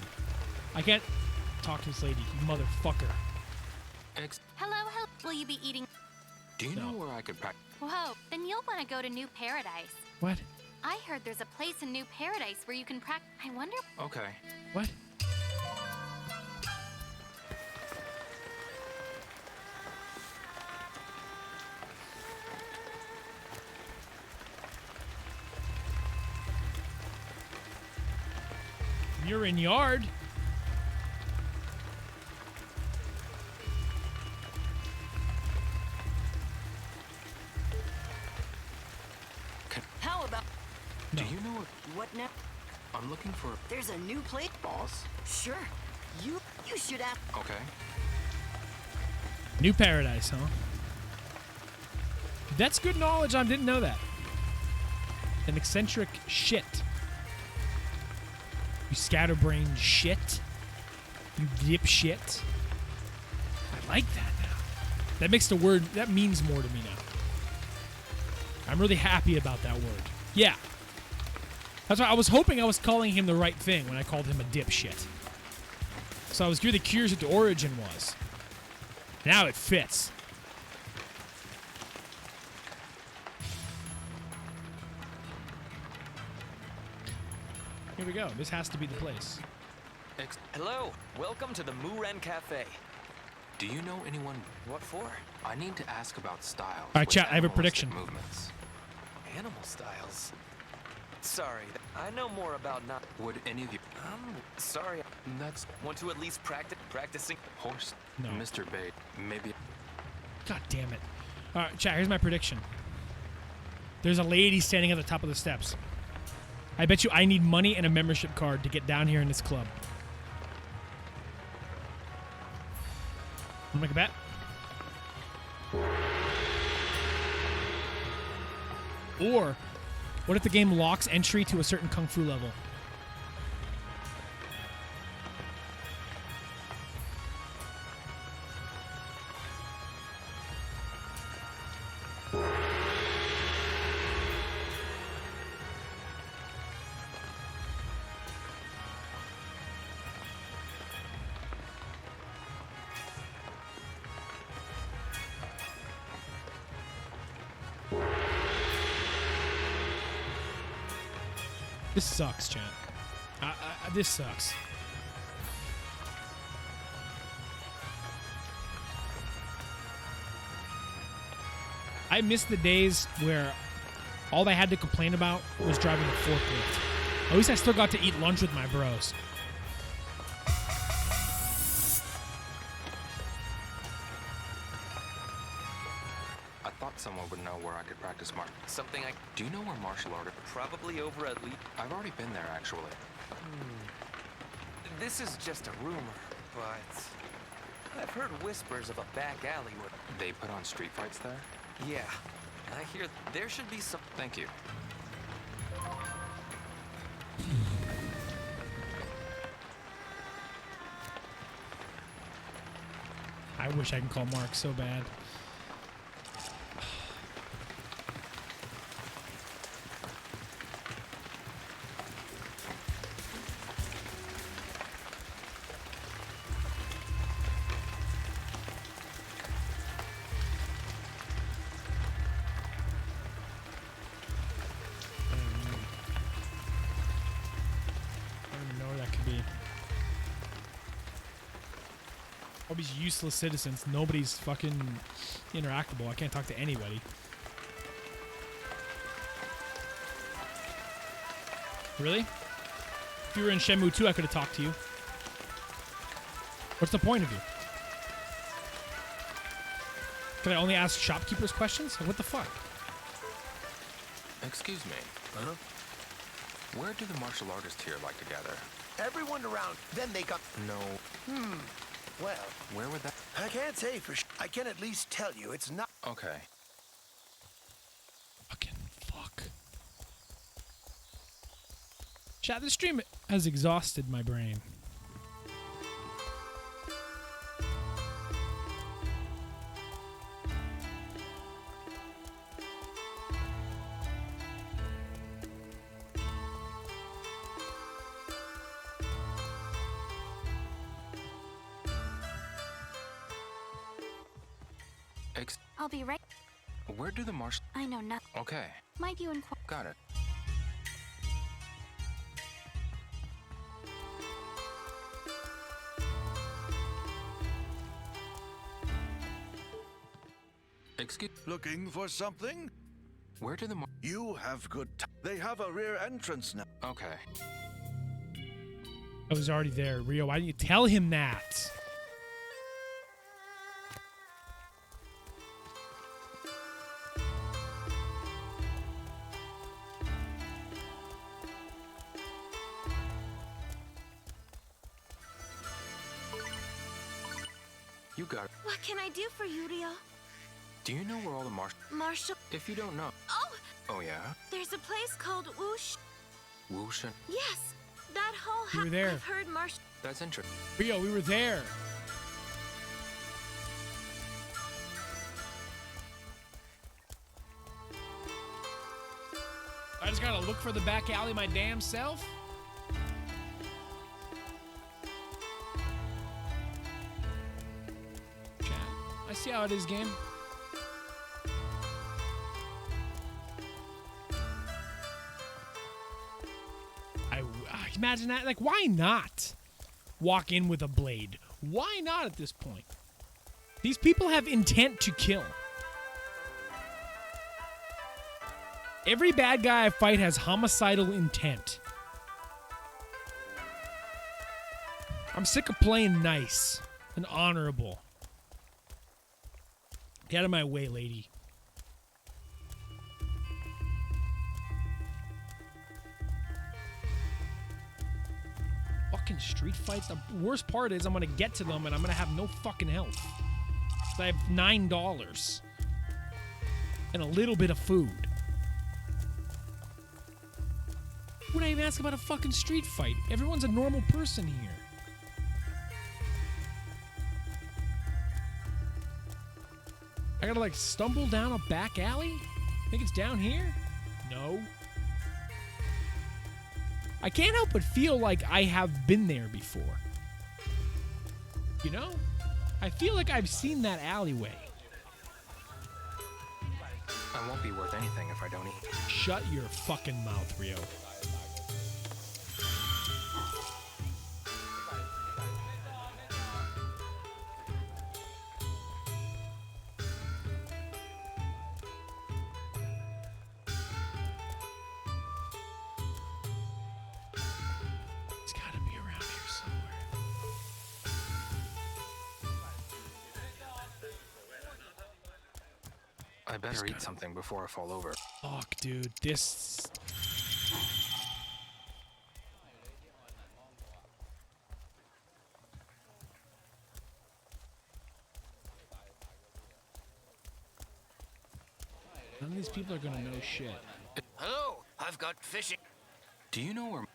[SPEAKER 1] I can't talk to this lady, you motherfucker.
[SPEAKER 7] Hello, hello. Will you be eating?
[SPEAKER 5] Do you know where I could practice?
[SPEAKER 7] Whoa, then you'll want to go to New Paradise.
[SPEAKER 1] What?
[SPEAKER 7] I heard there's a place in New Paradise where you can practice. I wonder.
[SPEAKER 5] Okay.
[SPEAKER 1] What? You're in yard.
[SPEAKER 9] How about...
[SPEAKER 5] Do you know
[SPEAKER 9] What now?
[SPEAKER 5] I'm looking for?
[SPEAKER 9] There's a new place,
[SPEAKER 5] boss.
[SPEAKER 9] Sure. You should have...
[SPEAKER 5] Okay.
[SPEAKER 1] New Paradise, huh? That's good knowledge. I didn't know that. An eccentric shit. You scatterbrained shit. You dipshit. I like that now. That makes the word, that means more to me now. I'm really happy about that word. Yeah. That's why I was hoping I was calling him the right thing when I called him a dipshit. So I was really curious what the origin was. Now it fits. Here we go. This has to be the place.
[SPEAKER 10] Hello. Welcome to the Muren Cafe.
[SPEAKER 5] Do you know anyone?
[SPEAKER 10] What for?
[SPEAKER 5] I need to ask about styles.
[SPEAKER 1] All right, chat. I have a
[SPEAKER 5] animalistic
[SPEAKER 1] prediction.
[SPEAKER 5] Movements.
[SPEAKER 10] Animal styles. Sorry, I know more about not.
[SPEAKER 5] Would any of you?
[SPEAKER 10] Sorry.
[SPEAKER 5] That's.
[SPEAKER 10] Want to at least practicing
[SPEAKER 5] Horse.
[SPEAKER 1] No.
[SPEAKER 5] Mr. Bate. Maybe.
[SPEAKER 1] God damn it. All right, chat. Here's my prediction. There's a lady standing at the top of the steps. I bet you I need money and a membership card to get down here in this club. Wanna make a bet? Or, what if the game locks entry to a certain kung fu level? This sucks, chat. This sucks. I miss the days where all I had to complain about was driving a forklift. At least I still got to eat lunch with my bros.
[SPEAKER 5] I thought someone would know where I could practice
[SPEAKER 10] something I.
[SPEAKER 5] Do you know where martial art?
[SPEAKER 10] Probably over at least.
[SPEAKER 5] I've already been there, actually.
[SPEAKER 10] This is just a rumor, but I've heard whispers of a back alley where
[SPEAKER 5] they put on street fights there.
[SPEAKER 10] Yeah, I hear there should be some.
[SPEAKER 5] Thank you.
[SPEAKER 1] I wish I can call Mark so bad. All these useless citizens. Nobody's fucking interactable. I can't talk to anybody. Really? If you were in Shenmue 2, I could have talked to you. What's the point of you? Can I only ask shopkeepers questions? Like, what the fuck?
[SPEAKER 5] Excuse me.
[SPEAKER 10] Huh?
[SPEAKER 5] Where do the martial artists here like to gather?
[SPEAKER 11] Everyone around. Then they got.
[SPEAKER 5] No.
[SPEAKER 11] Well,
[SPEAKER 5] Where would that?
[SPEAKER 11] I can't say for sure. I can at least tell you it's not.
[SPEAKER 5] Okay.
[SPEAKER 1] Fucking fuck. Chat, this stream has exhausted my brain.
[SPEAKER 4] I'll be right.
[SPEAKER 5] Where do the martial?
[SPEAKER 4] I know nothing.
[SPEAKER 5] Okay.
[SPEAKER 4] Might you inquire?
[SPEAKER 5] Got it. Excuse.
[SPEAKER 8] Looking for something?
[SPEAKER 5] Where do the
[SPEAKER 8] You have good they have a rear entrance now.
[SPEAKER 5] Okay.
[SPEAKER 1] I was already there. Rio, why didn't you tell him that?
[SPEAKER 5] You got it.
[SPEAKER 7] What can I do for you, Rio?
[SPEAKER 5] Do you know where all the
[SPEAKER 7] Marshall?
[SPEAKER 5] If you don't know.
[SPEAKER 7] Oh!
[SPEAKER 5] Oh, yeah?
[SPEAKER 7] There's a place called Whoosh.
[SPEAKER 5] Whoosh.
[SPEAKER 7] Yes! That whole
[SPEAKER 1] We were there.
[SPEAKER 7] I've heard Marsh.
[SPEAKER 5] That's interesting.
[SPEAKER 1] Rio, we were there. I just gotta look for the back alley my damn self. Chat. I see how it is, game. Imagine that. Like, why not walk in with a blade? Why not at this point? These people have intent to kill. Every bad guy I fight has homicidal intent. I'm sick of playing nice and honorable. Get out of my way, lady. Fucking street fights. The worst part is I'm gonna get to them and I'm gonna have no fucking health. So I have $9 and a little bit of food. Would I even ask about a fucking street fight? Everyone's a normal person here. I gotta like stumble down a back alley? Think it's down here? No. I can't help but feel like I have been there before. You know? I feel like I've seen that alleyway.
[SPEAKER 5] I won't be worth anything if I don't eat.
[SPEAKER 1] Shut your fucking mouth, Rio.
[SPEAKER 5] I better eat something before I fall over.
[SPEAKER 1] Fuck, dude. This... None of these people are gonna know shit.
[SPEAKER 10] Hello, I've got fishing.
[SPEAKER 5] Do you know where...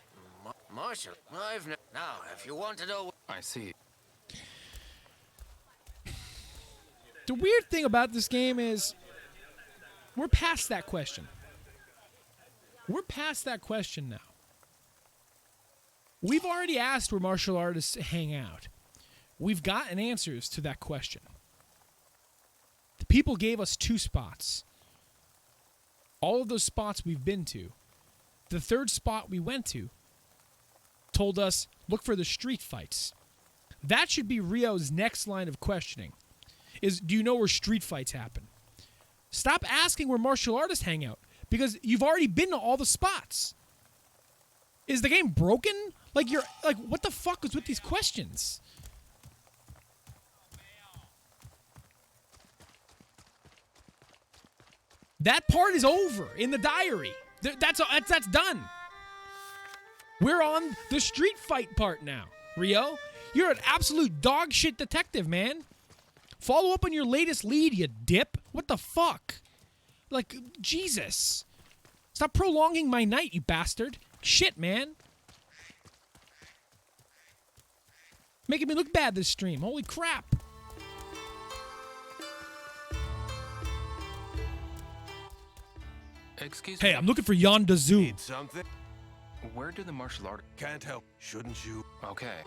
[SPEAKER 10] Marshall, now, if you want to know...
[SPEAKER 5] I see.
[SPEAKER 1] The weird thing about this game is we're past that question. We're past that question now. We've already asked where martial artists hang out. We've gotten answers to that question. The people gave us 2 spots. All of those spots we've been to. The 3rd spot we went to told us, look for the street fights. That should be Rio's next line of questioning. Is, do you know where street fights happen? Stop asking where martial artists hang out, because you've already been to all the spots. Is the game broken? Like, you're like, what the fuck is with these questions? That part is over in the diary. That's done. We're on the street fight part now. Rio, you're an absolute dog shit detective, man. Follow up on your latest lead, you dip. What the fuck? Like, Jesus. Stop prolonging my night, you bastard. Shit, man. Making me look bad this stream. Holy crap.
[SPEAKER 5] Excuse me.
[SPEAKER 1] Hey, I'm looking for Yonda Zoo.
[SPEAKER 6] Need something?
[SPEAKER 5] Where do the martial art...
[SPEAKER 6] Can't help. Shouldn't you?
[SPEAKER 5] Okay.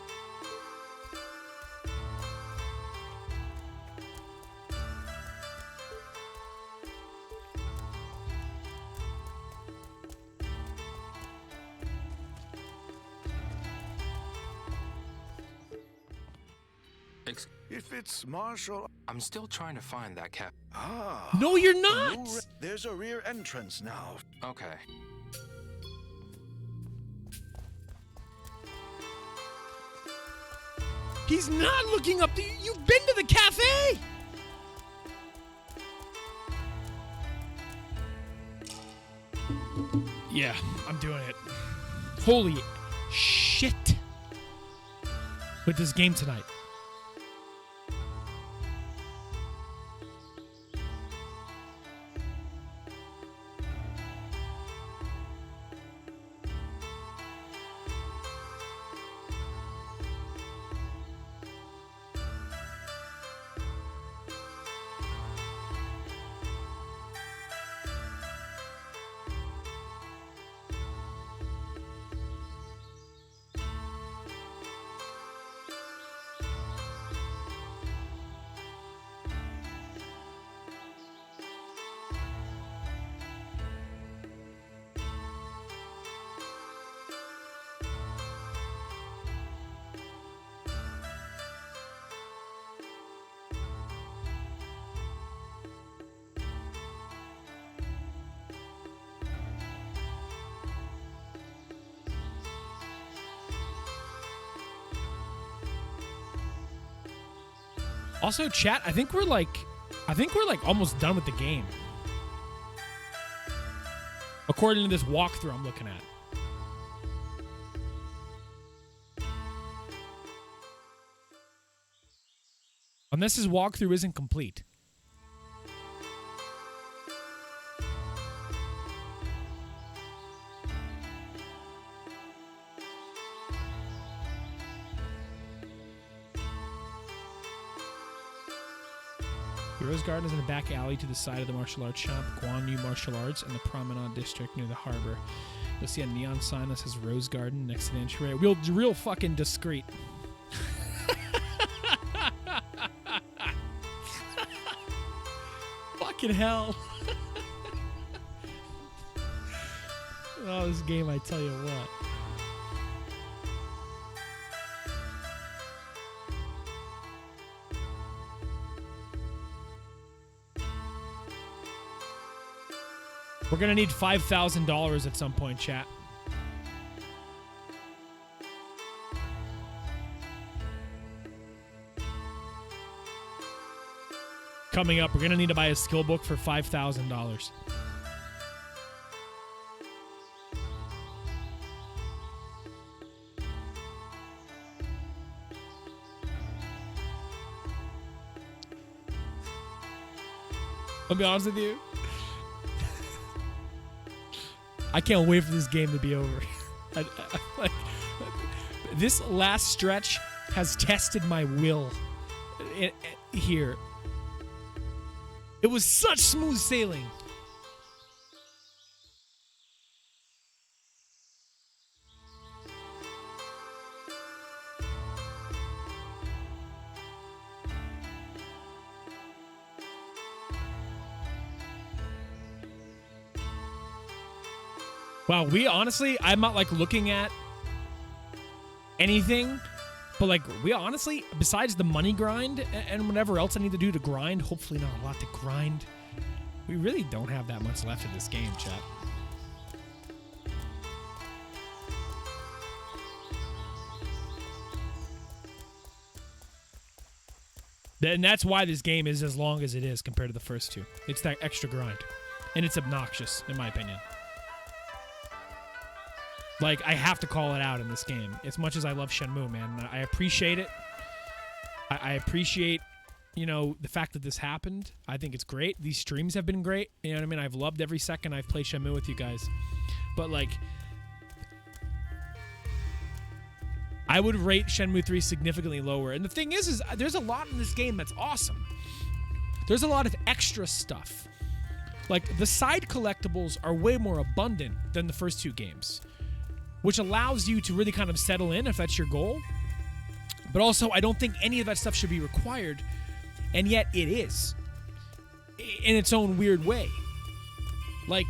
[SPEAKER 8] If it's martial...
[SPEAKER 5] I'm still trying to find that cap.
[SPEAKER 8] Ah.
[SPEAKER 1] No, you're not.
[SPEAKER 8] There's a rear entrance now.
[SPEAKER 5] Okay.
[SPEAKER 1] He's not looking up. You've been to the cafe. Yeah, I'm doing it. Holy shit. With this game tonight. Also, chat, I think we're like almost done with the game. According to this walkthrough I'm looking at. Unless his walkthrough isn't complete. The Rose Garden is in the back alley to the side of the martial arts shop, Guan Yu Martial Arts, and the Promenade District near the harbor. You'll see a neon sign that says Rose Garden next to the entryway. Real fucking discreet. Fucking hell. Oh, this game, I tell you what. We're gonna need $5,000 at some point, chat. Coming up, we're gonna need to buy a skill book for $5,000. I'll be honest with you. I can't wait for this game to be over. This last stretch has tested my will here. It was such smooth sailing. Wow, I'm not like looking at anything, but like we honestly, besides the money grind and whatever else I need to do to grind, hopefully not a lot to grind, we really don't have that much left in this game, chat. And that's why this game is as long as it is compared to the first two. It's that extra grind. And it's obnoxious, in my opinion. Like, I have to call it out in this game. As much as I love Shenmue, man. I appreciate it. I appreciate, the fact that this happened. I think it's great. These streams have been great. You know what I mean? I've loved every second I've played Shenmue with you guys. But, like, I would rate Shenmue 3 significantly lower. And the thing is there's a lot in this game that's awesome. There's a lot of extra stuff. Like, the side collectibles are way more abundant than the first two games, which allows you to really kind of settle in if that's your goal. But also, I don't think any of that stuff should be required, and yet it is, in its own weird way. Like,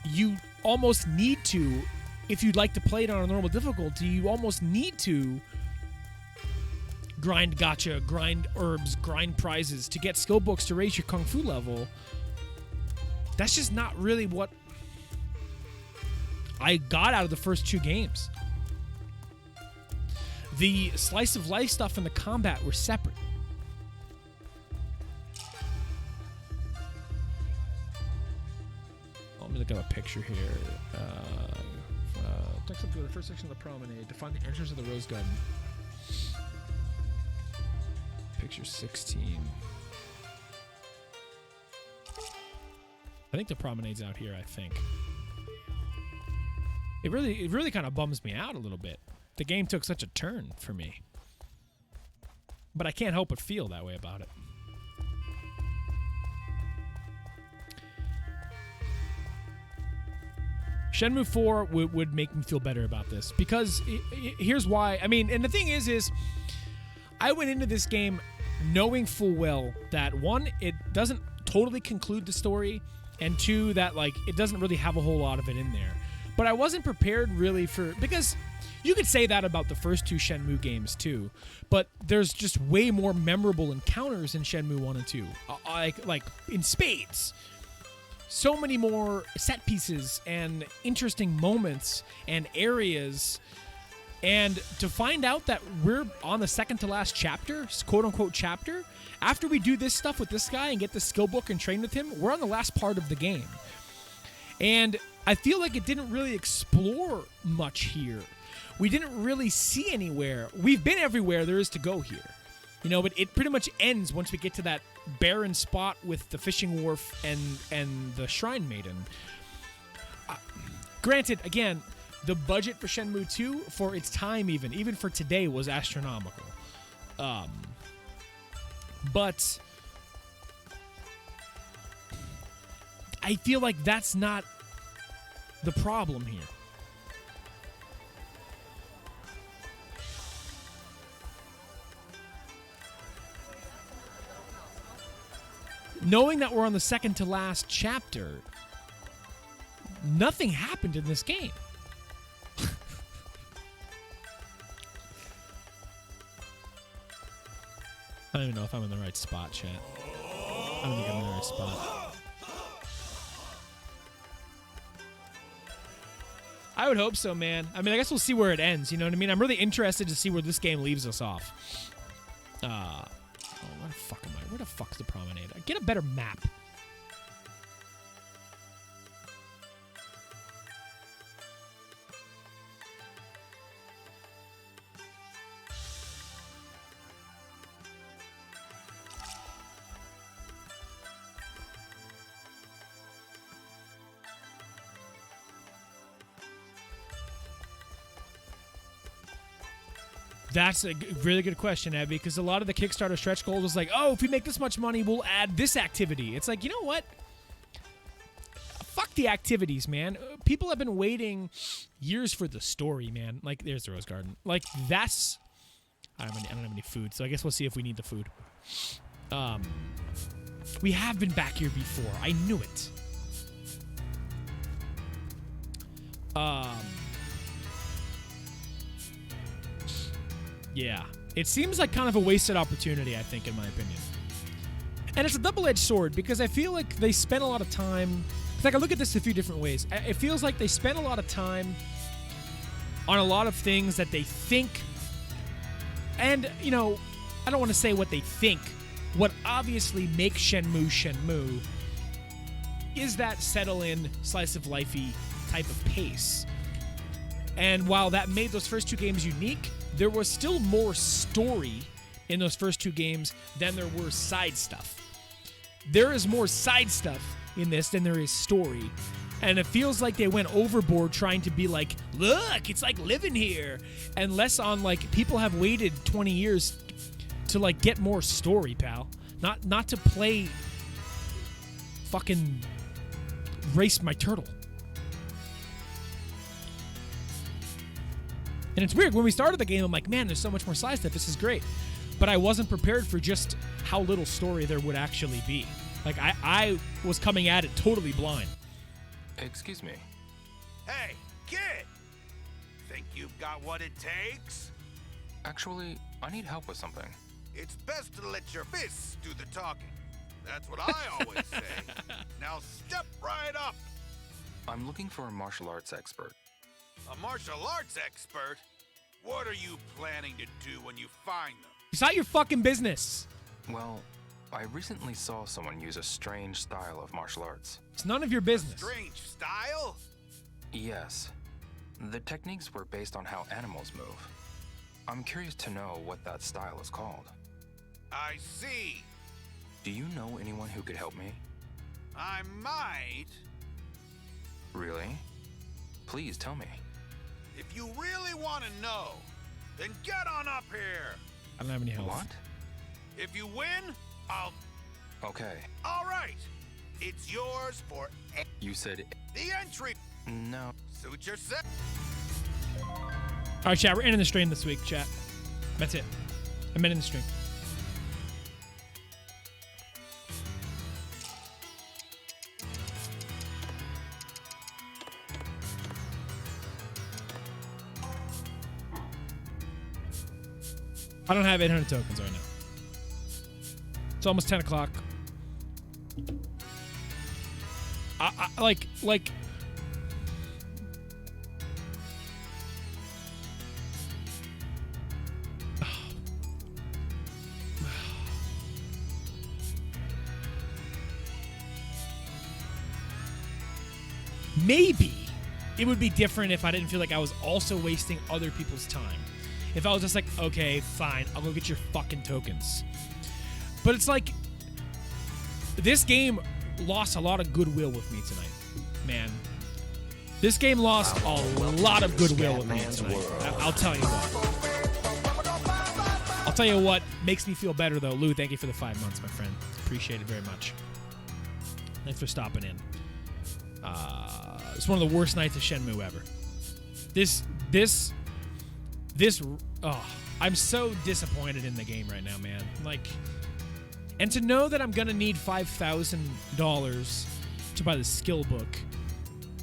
[SPEAKER 1] you almost need to, if you'd like to play it on a normal difficulty, you almost need to grind gacha, grind herbs, grind prizes to get skill books to raise your kung fu level. That's just not really what I got out of the first two games. The slice of life stuff and the combat were separate. Let me look at a picture here. Text up to the first section of the promenade to find the entrance of the Rose Garden. Picture 16. I think the promenade's out here, I think. It really kind of bums me out a little bit. The game took such a turn for me. But I can't help but feel that way about it. Shenmue 4 would make me feel better about this. Because here's why. I mean, and the thing is I went into this game knowing full well that, one, it doesn't totally conclude the story, and two, that, like, it doesn't really have a whole lot of it in there. But I wasn't prepared really because you could say that about the first two Shenmue games too, but there's just way more memorable encounters in Shenmue 1 and 2, like in spades. So many more set pieces and interesting moments and areas And to find out that we're on the second to last chapter, quote unquote chapter, after we do this stuff with this guy and get the skill book and train with him, we're on the last part of the game. And I feel like it didn't really explore much here. We didn't really see anywhere. We've been everywhere there is to go here. You know, but it pretty much ends once we get to that barren spot with the fishing wharf and the Shrine Maiden. Granted, again, the budget for Shenmue 2, for its time even for today, was astronomical. But I feel like that's not the problem here. Knowing that we're on the second to last chapter, nothing happened in this game. I don't even know if I'm in the right spot, chat. I don't think I'm in the right spot. I would hope so, man. I mean, I guess we'll see where it ends, you know what I mean? I'm really interested to see where this game leaves us off. Where the fuck am I? Where the fuck's the promenade? Get a better map. That's a really good question, Abby, because a lot of the Kickstarter stretch goals was like, oh, if we make this much money, we'll add this activity. It's like, you know what? Fuck the activities, man. People have been waiting years for the story, man. Like, there's the Rose Garden. Like, that's... I don't have any food, so I guess we'll see if we need the food. We have been back here before. I knew it. Yeah. It seems like kind of a wasted opportunity, I think, in my opinion. And it's a double-edged sword, because I feel like they spent a lot of time... Like, I look at this a few different ways. It feels like they spent a lot of time on a lot of things that they think... And, you know, I don't want to say what they think. What obviously makes Shenmue Shenmue is that settle-in, slice-of-lifey type of pace. And while that made those first two games unique... There was still more story in those first two games than there were side stuff. There is more side stuff in this than there is story. And it feels like they went overboard trying to be like, look, it's like living here. And less on like, people have waited 20 years to like get more story, pal. Not to play fucking Race My Turtle. And it's weird, when we started the game, I'm like, man, there's so much more side stuff, this is great. But I wasn't prepared for just how little story there would actually be. Like, I was coming at it totally blind.
[SPEAKER 5] Excuse me.
[SPEAKER 8] Hey, kid! Think you've got what it takes?
[SPEAKER 5] Actually, I need help with something.
[SPEAKER 8] It's best to let your fists do the talking. That's what I always say. Now step right up!
[SPEAKER 5] I'm looking for a martial arts expert.
[SPEAKER 8] A martial arts expert? What are you planning to do when you find them?
[SPEAKER 1] It's not your fucking business.
[SPEAKER 5] Well, I recently saw someone use a strange style of martial arts.
[SPEAKER 1] It's none of your business.
[SPEAKER 8] A strange style?
[SPEAKER 5] Yes. The techniques were based on how animals move. I'm curious to know what that style is called.
[SPEAKER 8] I see.
[SPEAKER 5] Do you know anyone who could help me?
[SPEAKER 8] I might.
[SPEAKER 5] Really? Please tell me.
[SPEAKER 8] If you really want to know, then get on up here.
[SPEAKER 1] I don't have any health.
[SPEAKER 5] What?
[SPEAKER 8] If you win, I'll...
[SPEAKER 5] Okay.
[SPEAKER 8] All right. It's yours for...
[SPEAKER 5] You said...
[SPEAKER 8] The entry.
[SPEAKER 5] No.
[SPEAKER 8] Suit yourself.
[SPEAKER 1] All right, chat. We're ending the stream this week, chat. That's it. I'm ending the stream. I don't have 800 tokens right now. It's almost 10 o'clock. Like... maybe it would be different if I didn't feel like I was also wasting other people's time. If I was just like, okay, fine, I'll go get your fucking tokens. But it's like, this game lost a lot of goodwill with me tonight, man. This game lost a lot of goodwill with me tonight. I'll tell you what. I'll tell you what makes me feel better, though. Lou, thank you for the 5 months, my friend. Appreciate it very much. Thanks for stopping in. It's one of the worst nights of Shenmue ever. I'm so disappointed in the game right now, man. Like, and to know that I'm gonna need $5,000 to buy the skill book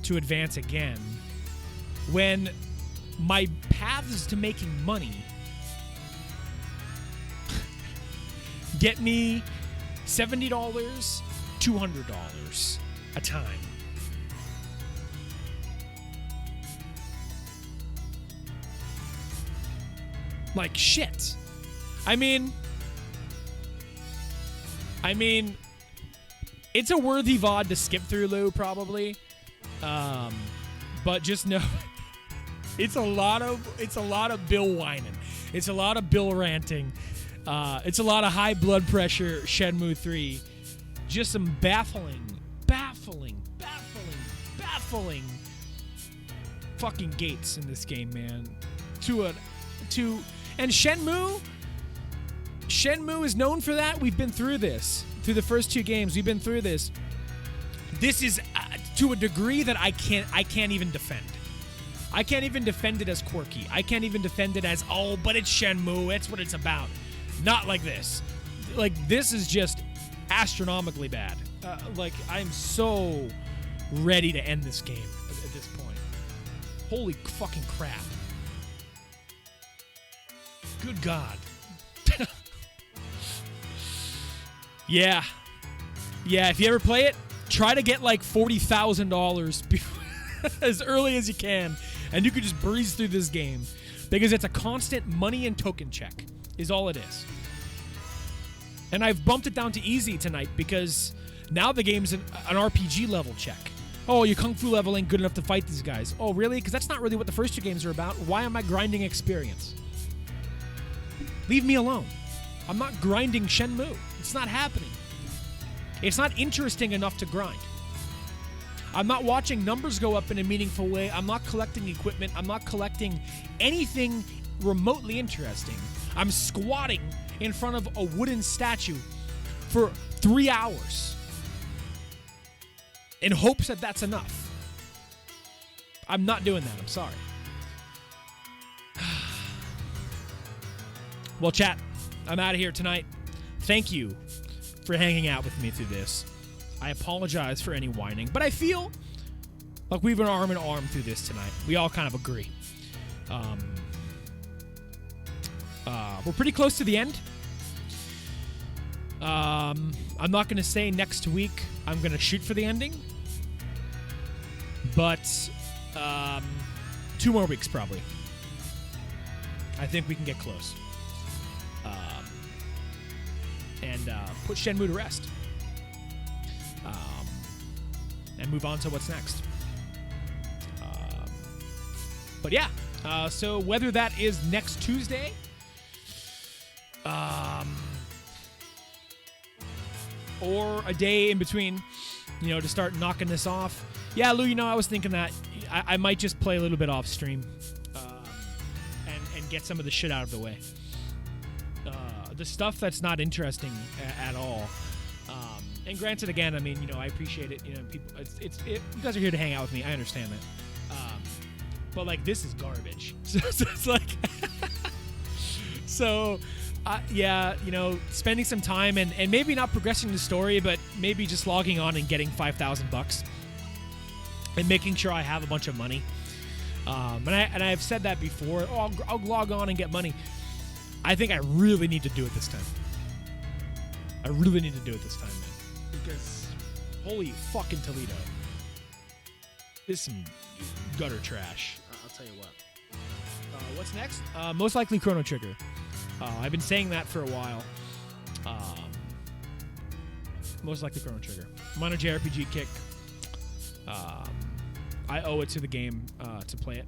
[SPEAKER 1] to advance again, when my paths to making money get me $70, $200 a time. Like, shit. I mean, it's a worthy VOD to skip through, Lou, probably. But just know, it's a lot of Bill whining. It's a lot of Bill ranting. It's a lot of high blood pressure Shenmue 3. Just some baffling fucking gates in this game, man. And Shenmue is known for that. We've been through this. Through the first 2 games, we've been through this. This is to a degree that I can't even defend. I can't even defend it as quirky. I can't even defend it as, oh, but it's Shenmue. That's what it's about. Not like this. Like, this is just astronomically bad. Like, I'm so ready to end this game at this point. Holy fucking crap. Good God. Yeah, if you ever play it, try to get like $40,000 as early as you can, and you could just breeze through this game, because it's a constant money and token check is all it is. And I've bumped it down to easy tonight because now the game's an RPG level check. Oh, your Kung Fu level ain't good enough to fight these guys. Oh, really? Because that's not really what the first 2 games are about. Why am I grinding experience? Leave me alone. I'm not grinding Shenmue. It's not happening. It's not interesting enough to grind. I'm not watching numbers go up in a meaningful way. I'm not collecting equipment. I'm not collecting anything remotely interesting. I'm squatting in front of a wooden statue for 3 hours in hopes that that's enough. I'm not doing that. I'm sorry. Well, chat, I'm out of here tonight. Thank you for hanging out with me through this. I apologize for any whining, but I feel like we've been arm in arm through this tonight. We all kind of agree. We're pretty close to the end. I'm not going to say next week I'm going to shoot for the ending, but 2 more weeks probably. I think we can get close. And put Shenmue to rest. And move on to what's next. But yeah, so whether that is next Tuesday, or a day in between, to start knocking this off. Yeah, Lou, I was thinking that I might just play a little bit off stream and get some of the shit out of the way. The stuff that's not interesting at all. And granted, again, I appreciate it. People, you guys are here to hang out with me. I understand that. But like, this is garbage. So it's like, yeah, spending some time and maybe not progressing the story, but maybe just logging on and getting $5,000 and making sure I have a bunch of money. And I've said that before. Oh, I'll log on and get money. I think I really need to do it this time. Man. Because holy fucking Toledo. This is some gutter trash. I'll tell you what. What's next? Most likely Chrono Trigger. I've been saying that for a while. Most likely Chrono Trigger. I'm on a JRPG kick. I owe it to the game to play it.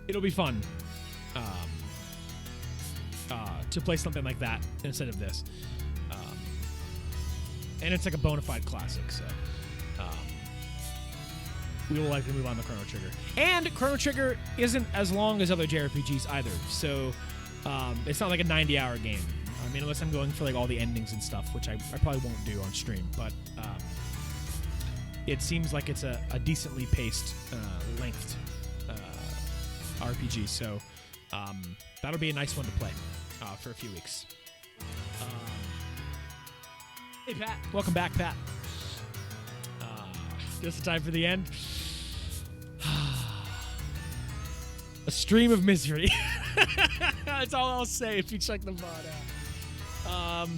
[SPEAKER 1] It'll be fun to play something like that instead of this. And it's like a bona fide classic, so we will likely move on to Chrono Trigger. And Chrono Trigger isn't as long as other JRPGs either, so it's not like a 90-hour game. I mean, unless I'm going for like all the endings and stuff, which I probably won't do on stream, but it seems like it's a decently paced, lengthed RPG, so that'll be a nice one to play for a few weeks. Hey, Pat. Welcome back, Pat. Just in time for the end. A stream of misery. That's all I'll say if you check the VOD out.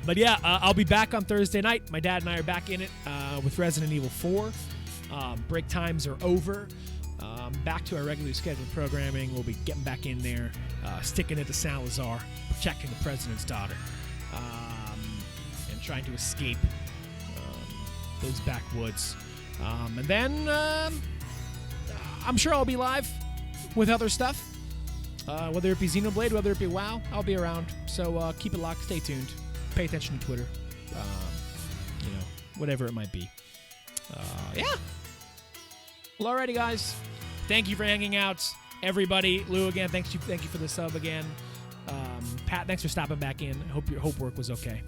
[SPEAKER 1] But yeah, I'll be back on Thursday night. My dad and I are back in it with Resident Evil 4. Break times are over. Back to our regularly scheduled programming. We'll be getting back in there, sticking it to Salazar, protecting the president's daughter, and trying to escape those backwoods. And then I'm sure I'll be live with other stuff. Whether it be Xenoblade, whether it be WoW, I'll be around. So keep it locked, stay tuned, pay attention to Twitter, whatever it might be. Yeah. Well, alrighty, guys. Thank you for hanging out, everybody. Lou, again, thank you for the sub again. Pat, thanks for stopping back in. I hope your work was okay.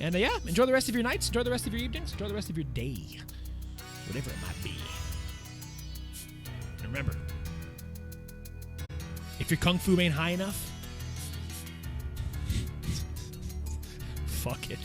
[SPEAKER 1] And yeah, enjoy the rest of your nights, enjoy the rest of your evenings, enjoy the rest of your day, whatever it might be. And remember, if your kung fu ain't high enough, fuck it.